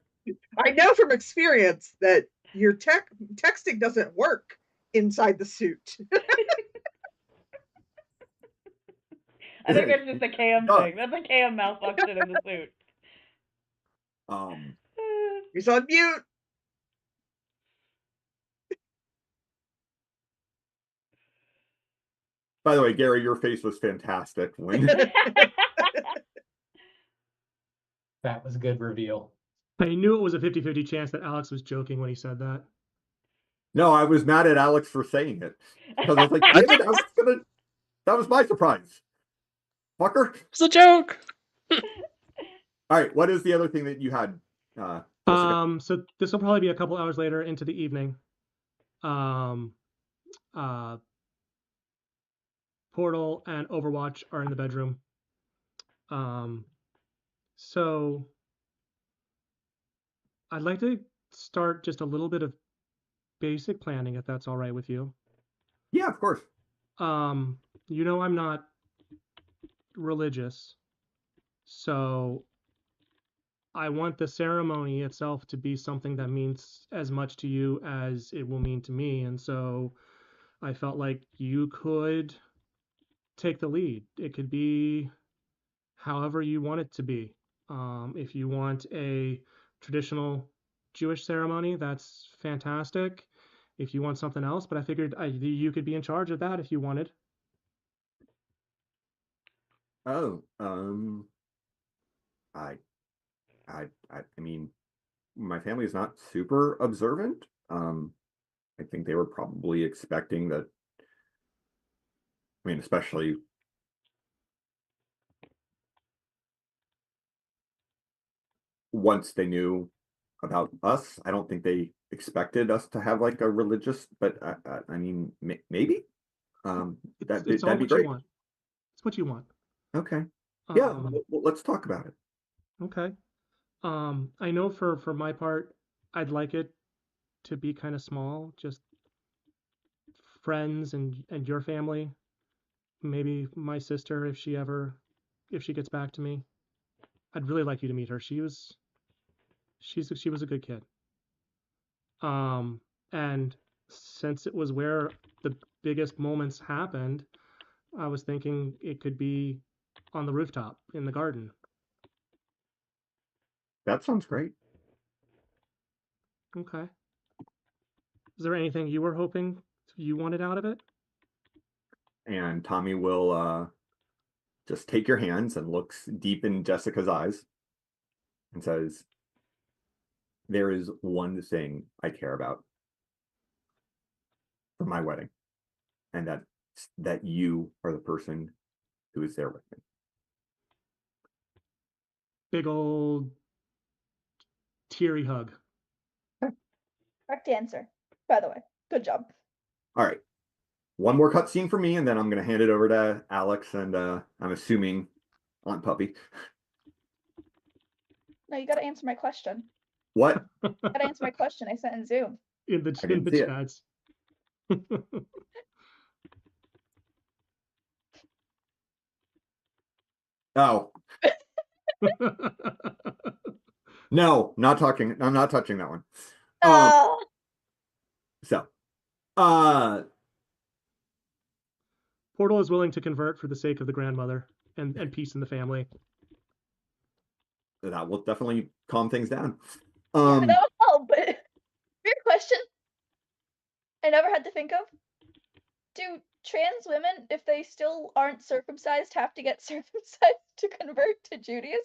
know from experience that your texting doesn't work inside the suit. I think that's just a cam Done. thing. That's a cam malfunction in the suit. He's on mute. By the way, Gary, your face was fantastic when That was a good reveal. I knew it was a 50-50 chance that Alex was joking when he said that. No, I was mad at Alex for saying it. Because I was like, damn it, that was my surprise. Fucker. It's a joke. All right, what is the other thing that you had? Jessica? So this will probably be a couple hours later into the evening. Portal and Overwatch are in the bedroom. So I'd like to start just a little bit of basic planning, if that's all right with you. Yeah, of course. I'm not religious, so I want the ceremony itself to be something that means as much to you as it will mean to me, and so I felt like you could take the lead. It could be however you want it to be. If you want a traditional Jewish ceremony, that's fantastic. if you want something else, but I figured you could be in charge of that if you wanted. Oh, I, I mean, my family is not super observant. I think they were probably expecting that. I mean, especially once they knew about us, I don't think they expected us to have like a religious. But I mean, maybe. It's all That'd be what you great. want. It's what you want. Okay. Yeah. Um, Well, let's talk about it. okay. I know for my part, I'd like it to be kind of small, just friends and your family. Maybe my sister if she gets back to me. I'd really like you to meet her. She was a good kid. And since it was where the biggest moments happened, I was thinking it could be on the rooftop in the garden. That sounds great. Okay. Is there anything you were hoping you wanted out of it? And Tommy will just take your hands and looks deep in Jessica's eyes and says, "There is one thing I care about for my wedding, and that you are the person who is there with me." Big old teary hug. Correct answer, by the way. Good job. All right. One more cutscene for me, and then I'm going to hand it over to Alex and I'm assuming Aunt Puppy. No, you got to answer my question. What? You got to answer my question. I sent in Zoom. in I the didn't see it. chats. Oh, no, not talking. I'm not touching that one. Oh, So, uh, Portal is willing to convert for the sake of the grandmother and peace in the family. that will definitely calm things down. that would help. But weird question I never had to think of. Do trans women, if they still aren't circumcised, have to get circumcised to convert to Judaism?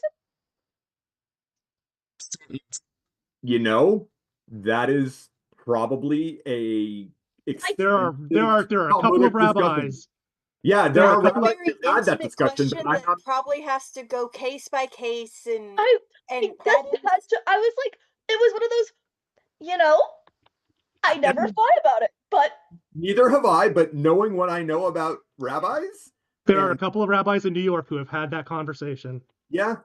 You know, that is probably a There are a couple Talmudic of rabbis. discussion. Yeah, There there are are a couple- rabbis Very who had that intimate discussion, question but I'm that not. probably has to go case by case, and I that really had to. I was like, it was one of those, I never thought about it, but Neither have I, but knowing what I know about rabbis, There are a and couple of rabbis in New York who have had that conversation. yeah,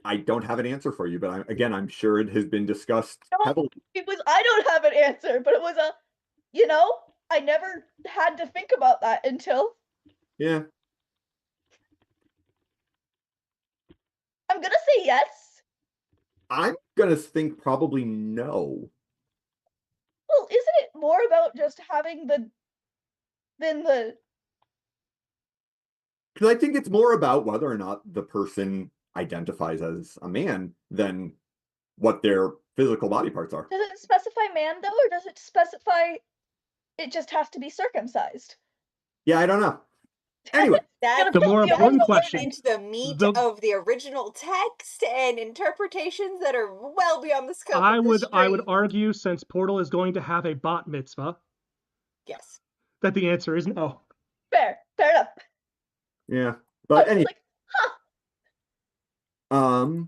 I don't have an answer for you, but I'm sure it has been discussed heavily. it was. I don't have an answer, but it was I never had to think about that until Yeah, I'm gonna say yes. I'm gonna think probably no. Well, isn't it more about just having than the Because I think it's more about whether or not the person identifies as a man than what their physical body parts are. does it specify man though, or does it specify it just has to be circumcised? Yeah, I don't know. Anyway, that The more Yeah, important gets question. into the meat The- of the original text and interpretations that are well beyond the scope I of this would stream. argue, since Portal is going to have a bat mitzvah, Yes. that the answer is no. fair enough. yeah, I but was anyway, like,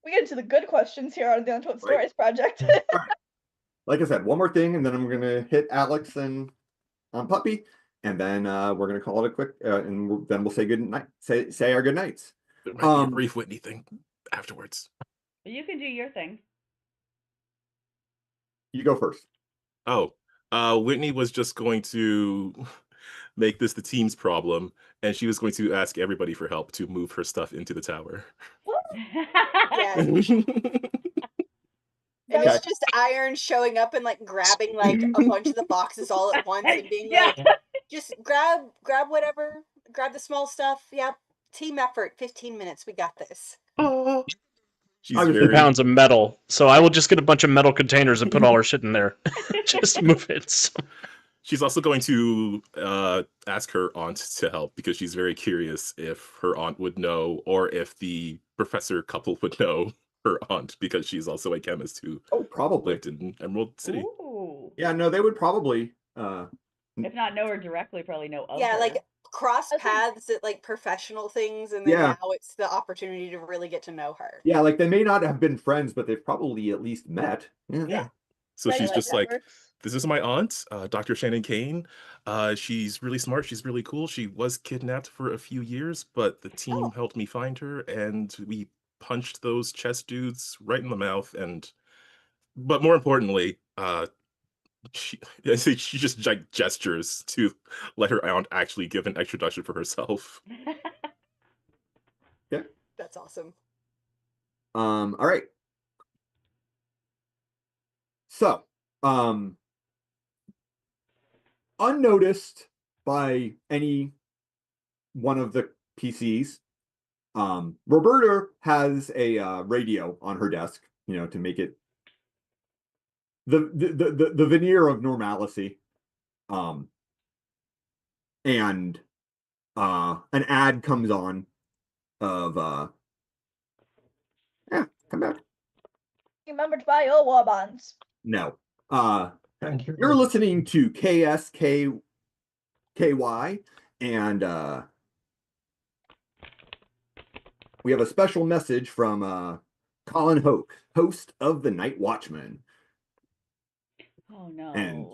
we get into the good questions here on the Untold Stories project. all right. Like I said, one more thing, and then I'm gonna hit Alex and on Puppy, and then we're gonna call it a quick, and then we'll say good night. Say our good nights. There might be a brief Whitney thing afterwards. You can do your thing. You go first. Oh, Whitney was just going to make this the team's problem, and she was going to ask everybody for help to move her stuff into the tower. Yeah. That And was- it's just Iron showing up and like grabbing like a bunch of the boxes all at once and being like, just grab whatever, grab the small stuff. Yep. Team effort, 15 minutes, we got this. Oh, She's I was very. Pounds of metal. So I will just get a bunch of metal containers and put all her shit in there. Just move it. So. She's also going to ask her aunt to help because she's very curious if her aunt would know or if the professor couple would know her aunt because she's also a chemist who probably lived in Emerald City. Ooh. Yeah, no, they would probably. If not know her directly, probably know of Yeah, her. like cross I was like- paths at like professional things, and then Yeah. now it's the opportunity to really get to know her. Yeah, like they may not have been friends, but they've probably at least met. Yeah. So Right, she's like just that like, works. this is my aunt, Dr. Shannon Kane. She's really smart. She's really cool. She was kidnapped for a few years, but the team Oh. helped me find her, and we punched those chess dudes right in the mouth. But more importantly, she she just like gestures to let her aunt actually give an introduction for herself. That's awesome. All right. So, unnoticed by any one of the PCs, Roberta has a radio on her desk, to make it the veneer of normalcy. And an ad comes on of come back. Remember to buy your war bonds. No. Thank you. You're listening to KSKY, and we have a special message from Colin Hoke, host of The Night Watchman. Oh no. And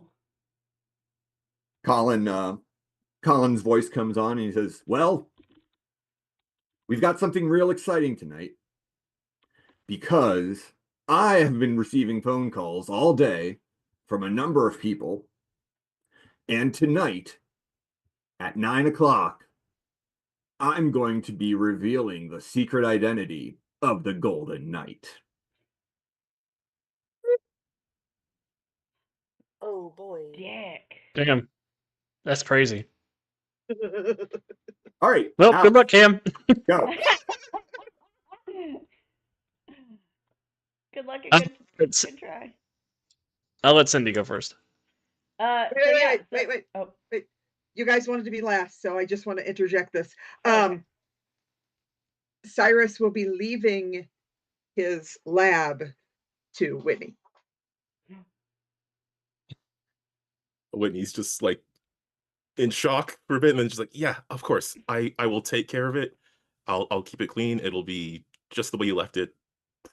Colin's voice comes on and he says, well, we've got something real exciting tonight because I have been receiving phone calls all day from a number of people. And tonight at 9 o'clock, I'm going to be revealing the secret identity of the Golden Knight. Oh boy. Dick. Damn. That's crazy. All right. Well, Alex, good luck, Cam. go. Good luck and It's, good try. I'll let Cindy go first. Wait. Oh, You guys wanted to be last, so I just want to interject this. okay. Cyrus will be leaving his lab to Whitney. Whitney's just like in shock for a bit, and then she's like, "Yeah, of course, I will take care of it. I'll keep it clean. It'll be just the way you left it.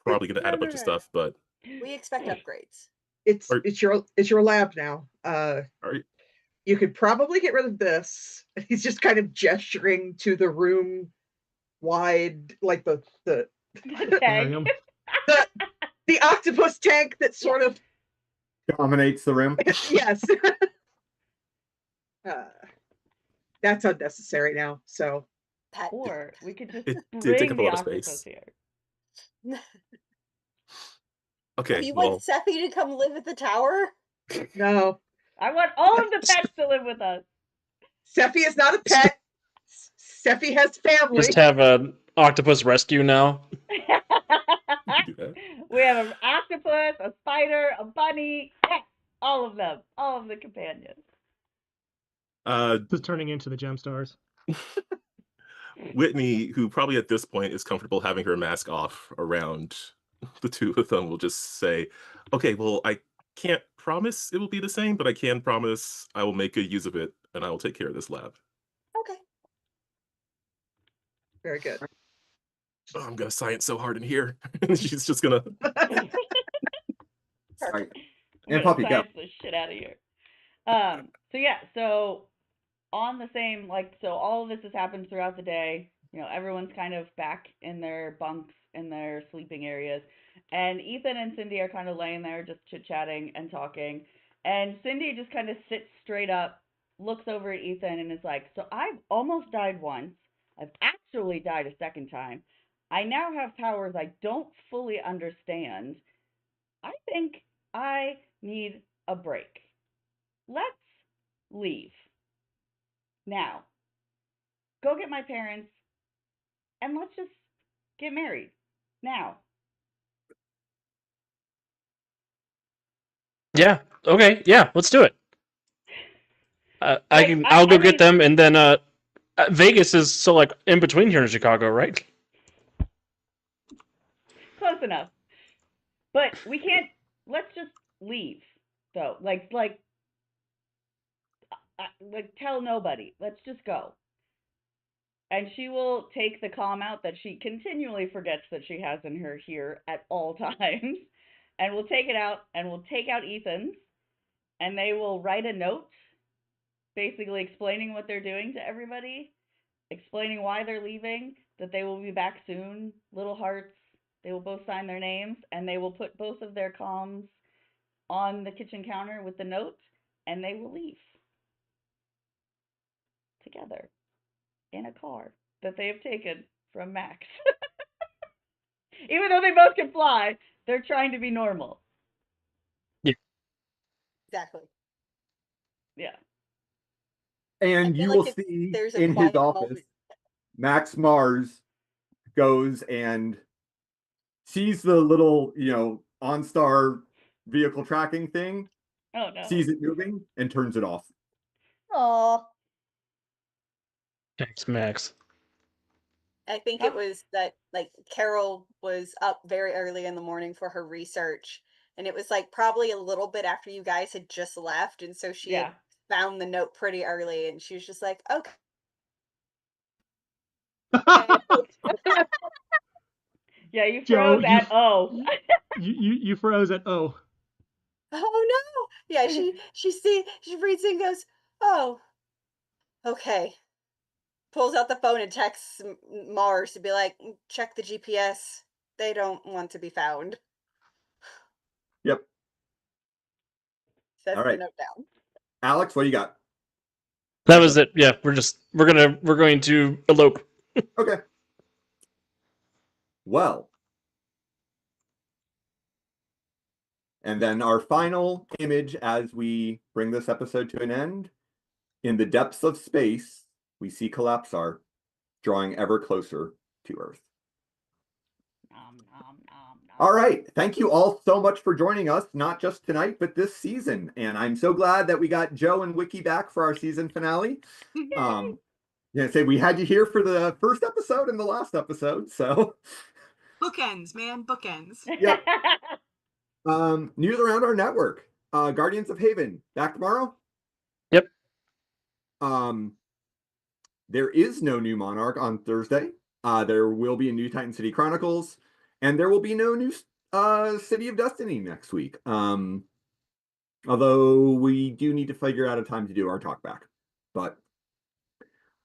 Probably gonna add a bunch of stuff, but We expect upgrades. It's your lab now. all right." You could probably get rid of this. He's just kind of gesturing to the room wide, like the Tag. the octopus tank that sort of Dominates the room. yes. That's unnecessary now. So That Or we could just It did take bring up a the lot of octopus space. here. Okay, you well, want Seppi to come live at the tower? no, I want all of the pets to live with us. Sephi is not a pet. Sephi has family. Just have an octopus rescue now. do that. We have an octopus, a spider, a bunny, all of them, all of the companions. Just turning into the gem stars. Whitney, who probably at this point is comfortable having her mask off around the two of them, will just say, "Okay, well, I can't promise it will be the same, but I can promise I will make good use of it, and I will take care of this lab." Okay. Very good. Oh, I'm gonna science so hard in here. She's just gonna. Sorry. I'm And gonna Puppy, go. science the shit out of here. So on the same, so all of this has happened throughout the day. Everyone's kind of back in their bunks, in their sleeping areas. And Ethan and Cindy are kind of laying there just chit-chatting and talking. And Cindy just kind of sits straight up, looks over at Ethan, and is like, so I've almost died once. I've actually died a second time. I now have powers I don't fully understand. I think I need a break. Let's leave. Now, go get my parents and let's just get married. Now. Yeah. Okay. Yeah. Let's do it. I'll go get them, and then Vegas is so like in between here in Chicago, right? Close enough. But we can't. Let's just leave, though. Like, tell nobody. Let's just go. And she will take the calm out that she continually forgets that she has in her here at all times, and we'll take it out, and we'll take out Ethan's, and they will write a note, basically explaining what they're doing to everybody, explaining why they're leaving, that they will be back soon, little hearts. They will both sign their names, and they will put both of their comms on the kitchen counter with the note, and they will leave together in a car that they have taken from Max. Even though they both can fly, they're trying to be normal. Yeah. Exactly. Yeah. And feel you like will see there's a in his quiet office, moment. Max Mars goes and sees the little, OnStar vehicle tracking thing, Oh no. sees it moving, and turns it off. Aw. Thanks, Max. I think it was that like Carol was up very early in the morning for her research, and it was like probably a little bit after you guys had just left, and so she had found the note pretty early, and she was just like, okay. Yeah, you Joe, froze at O. you froze at O. Oh no! Yeah, she reads it and goes, oh, okay. Pulls out the phone and texts Mars to be like, check the GPS. They don't want to be found. Yep. Sets All the right. note down. Alex, what do you got? That was it. Yeah, we're going to elope. Okay. Well. And then our final image as we bring this episode to an end. In the depths of space, we see Collapsar drawing ever closer to Earth. All right. Thank you all so much for joining us, not just tonight, but this season. And I'm so glad that we got Joe and Wiki back for our season finale. Say we had you here for the first episode and the last episode. So bookends, man, bookends. Yep. News around our network. Guardians of Haven, back tomorrow? Yep. There is no new Monarch on Thursday. There will be a new Titan City Chronicles, and there will be no new City of Destiny next week. Although we do need to figure out a time to do our talk back. But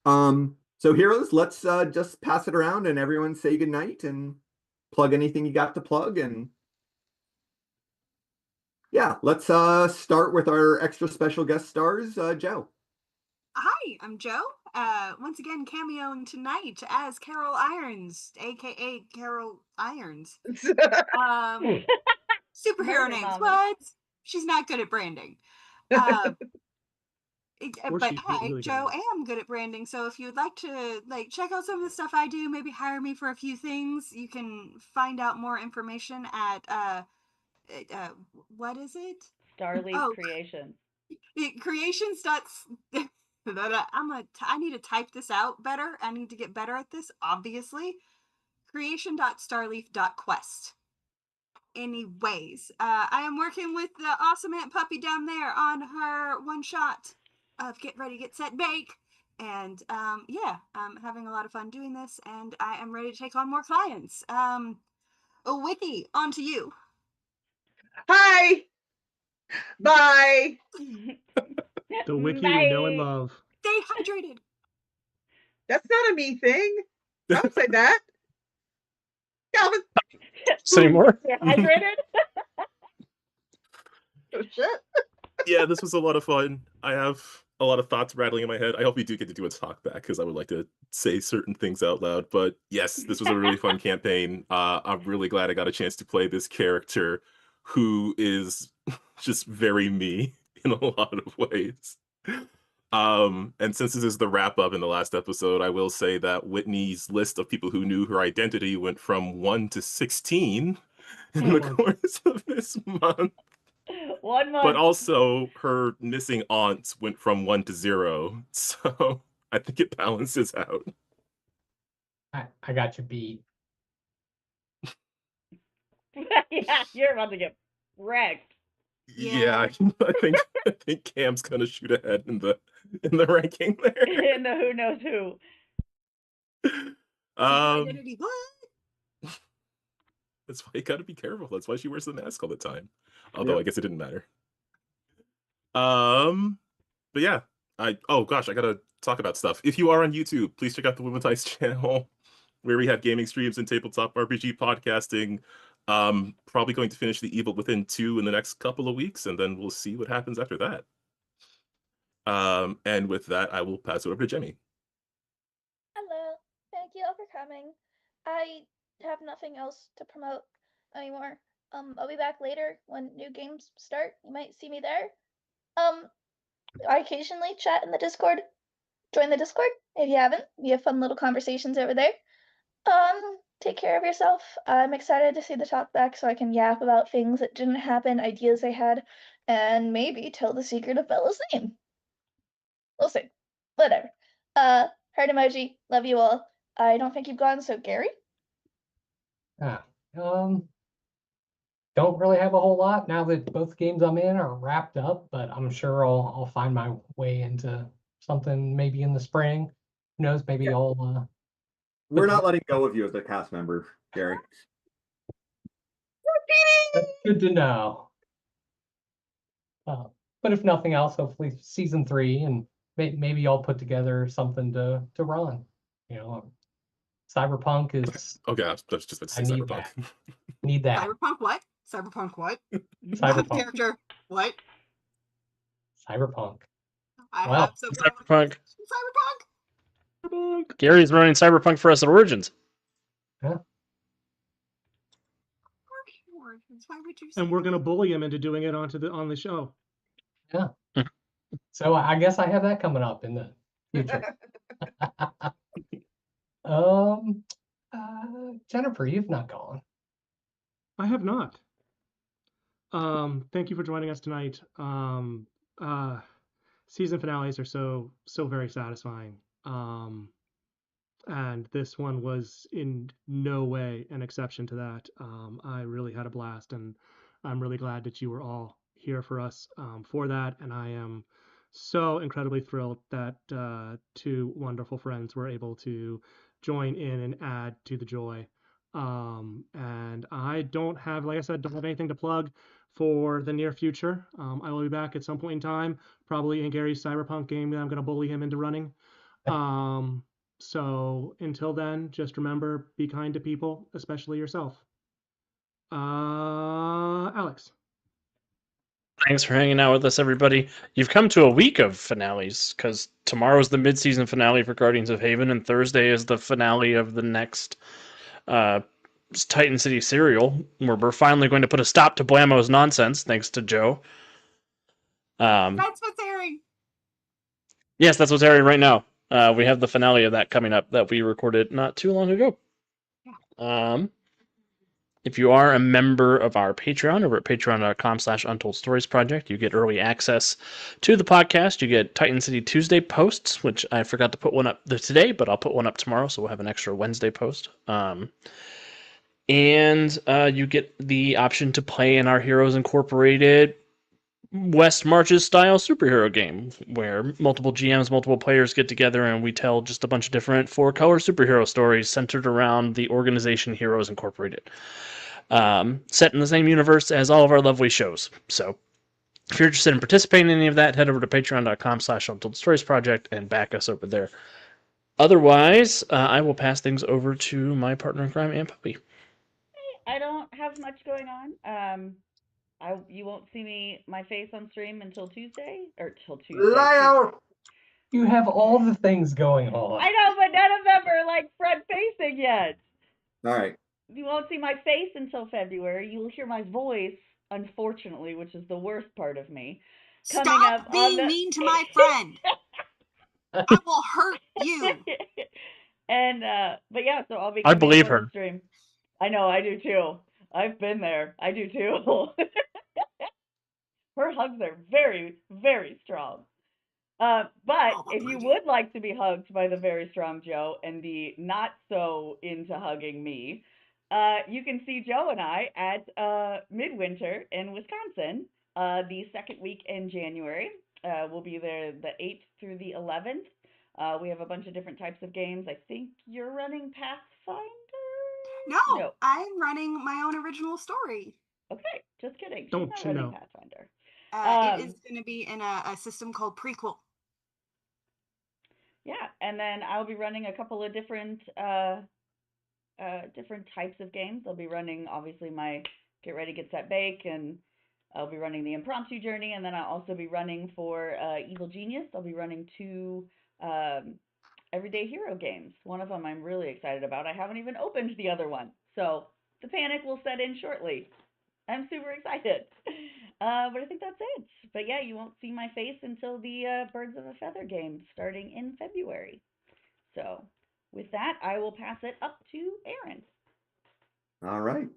so heroes, let's just pass it around and everyone say goodnight and plug anything you got to plug. And yeah, let's start with our extra special guest stars, Joe. Hi, I'm Joe. Once again, cameoing tonight as Carol Irons, aka Carol Irons. Superhero Murder names. mommy. What? She's not good at branding. But I, really Joe, am good at branding. So if you'd like to check out some of the stuff I do, maybe hire me for a few things, you can find out more information at what is it? Starleaf Creations. Creations. I need to type this out better. I need to get better at this, obviously. Creation.starleaf.quest. Anyways, I am working with the awesome Aunt Puppy down there on her one shot of Get Ready, Get Set, Bake. And yeah, I'm having a lot of fun doing this, and I am ready to take on more clients. Wiki, on to you. Hi. Bye. The Wiki we know and love. Stay hydrated. That's not a me thing. Don't say that. Calvin. Say more. You're hydrated? Oh, shit. Yeah, this was a lot of fun. I have a lot of thoughts rattling in my head. I hope we do get to do a talk back because I would like to say certain things out loud. But yes, this was a really fun campaign. I'm really glad I got a chance to play this character who is just very me in a lot of ways. And since this is the wrap up in the last episode, I will say that Whitney's list of people who knew her identity went from 1 to 16 in the course of this month. 1 month. But also, her missing aunts went from 1 to 0, so I think it balances out. I got you beat. Yeah, you're about to get wrecked. Yeah, I think Cam's gonna shoot ahead in the ranking there. In the who knows who. Secret Um, identity. What? that's why you gotta be careful. That's why she wears the mask all the time. Although I Yep. guess it didn't matter. But yeah, oh gosh, I gotta talk about stuff. If you are on YouTube, please check out the Women's channel, where we have gaming streams and tabletop RPG podcasting. Probably going to finish The Evil Within 2 in the next couple of weeks, and then we'll see what happens after that. And with that, I will pass it over to Jemmy. Hello. Thank you all for coming. I have nothing else to promote anymore. I'll be back later when new games start. You might see me there. I occasionally chat in the Discord. Join the Discord if you haven't. We have fun little conversations over there. Take care of yourself. I'm excited to see the talk back so I can yap about things that didn't happen, ideas I had, and maybe tell the secret of Bella's name. We'll see. Whatever. Heart emoji. Love you all. I don't think you've gone, so Gary? Ah, don't really have a whole lot now that both games I'm in are wrapped up, but I'm sure I'll find my way into something maybe in the spring. Who knows? Maybe Yeah. I'll. We're not letting go of you as a cast member, Gary. That's good to know. But if nothing else, hopefully season 3, and maybe I'll put together something to run. You know, Cyberpunk is. Okay, I was just about to I say need Cyberpunk. Need that. Cyberpunk what? Cyberpunk what? Cyberpunk. Character what? Cyberpunk. I Wow. have some Cyberpunk. Cyberpunk. Gary's running Cyberpunk for us at Origins. Yeah. Why would you say And we're gonna bully him into doing it on the show. Yeah. So I guess I have that coming up in the future. Jennifer, you've not gone. I have not. Thank you for joining us tonight. Season finales are so very satisfying. And this one was in no way an exception to that. I really had a blast, and I'm really glad that you were all here for us for that. And I am so incredibly thrilled that 2 wonderful friends were able to join in and add to the joy. And I don't have, like I said, don't have anything to plug for the near future. I will be back at some point in time, probably in Gary's Cyberpunk game that I'm going to bully him into running. So until then, just remember, be kind to people, especially yourself. Alex. Thanks for hanging out with us, everybody. You've come to a week of finales, because tomorrow's the mid-season finale for Guardians of Haven, and Thursday is the finale of the next Titan City serial, where we're finally going to put a stop to Blammo's nonsense, thanks to Joe. That's what's airing. Yes, that's what's airing right now. We have the finale of that coming up that we recorded not too long ago. If you are a member of our Patreon over at patreon.com/untoldStoriesProject, you get early access to the podcast. You get Titan City Tuesday posts, which I forgot to put one up today, but I'll put one up tomorrow, so we'll have an extra Wednesday post. And you get the option to play in our Heroes Incorporated West Marches style superhero game, where multiple GMs, multiple players get together, and we tell just a bunch of different 4-color superhero stories centered around the organization Heroes Incorporated. Set in the same universe as all of our lovely shows. So if you're interested in participating in any of that, head over to patreon.com/untoldStoriesProject and back us over there. Otherwise, I will pass things over to my partner in crime, Aunt Puppy. I don't have much going on. You won't see my face on stream until Tuesday or till Tuesday. Liar! You have all the things going on. I know, but none of them are like front facing yet. All right. You won't see my face until February. You will hear my voice, unfortunately, which is the worst part of me. Coming Stop up being on the... mean to my friend. I will hurt you. And but yeah, so I'll be. I believe her. Stream. I know, I do too. I've been there. I do too. Her hugs are very, very strong. But if you would like to be hugged by the very strong Joe and the not so into hugging me, you can see Joe and I at Midwinter in Wisconsin the second week in January. We'll be there the 8th through the 11th. We have a bunch of different types of games. I think you're running Pathfinder? No, I'm running my own original story. Okay, just kidding. She's Don't not you running know? Pathfinder. It is going to be in a system called Prequel. Yeah, and then I'll be running a couple of different different types of games. I'll be running obviously my Get Ready, Get Set, Bake, and I'll be running the Impromptu Journey, and then I'll also be running for Evil Genius. I'll be running two Everyday Hero games. One of them I'm really excited about. I haven't even opened the other one, so the panic will set in shortly. I'm super excited. But I think that's it. But yeah, you won't see my face until the Birds of a Feather game starting in February. So with that, I will pass it up to Aaron. All right.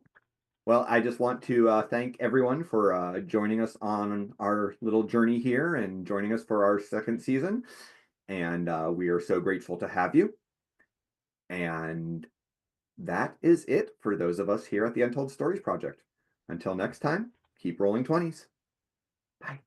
Well, I just want to thank everyone for joining us on our little journey here and joining us for our second season. And we are so grateful to have you. And that is it for those of us here at the Untold Stories Project. Until next time, keep rolling 20s. Bye.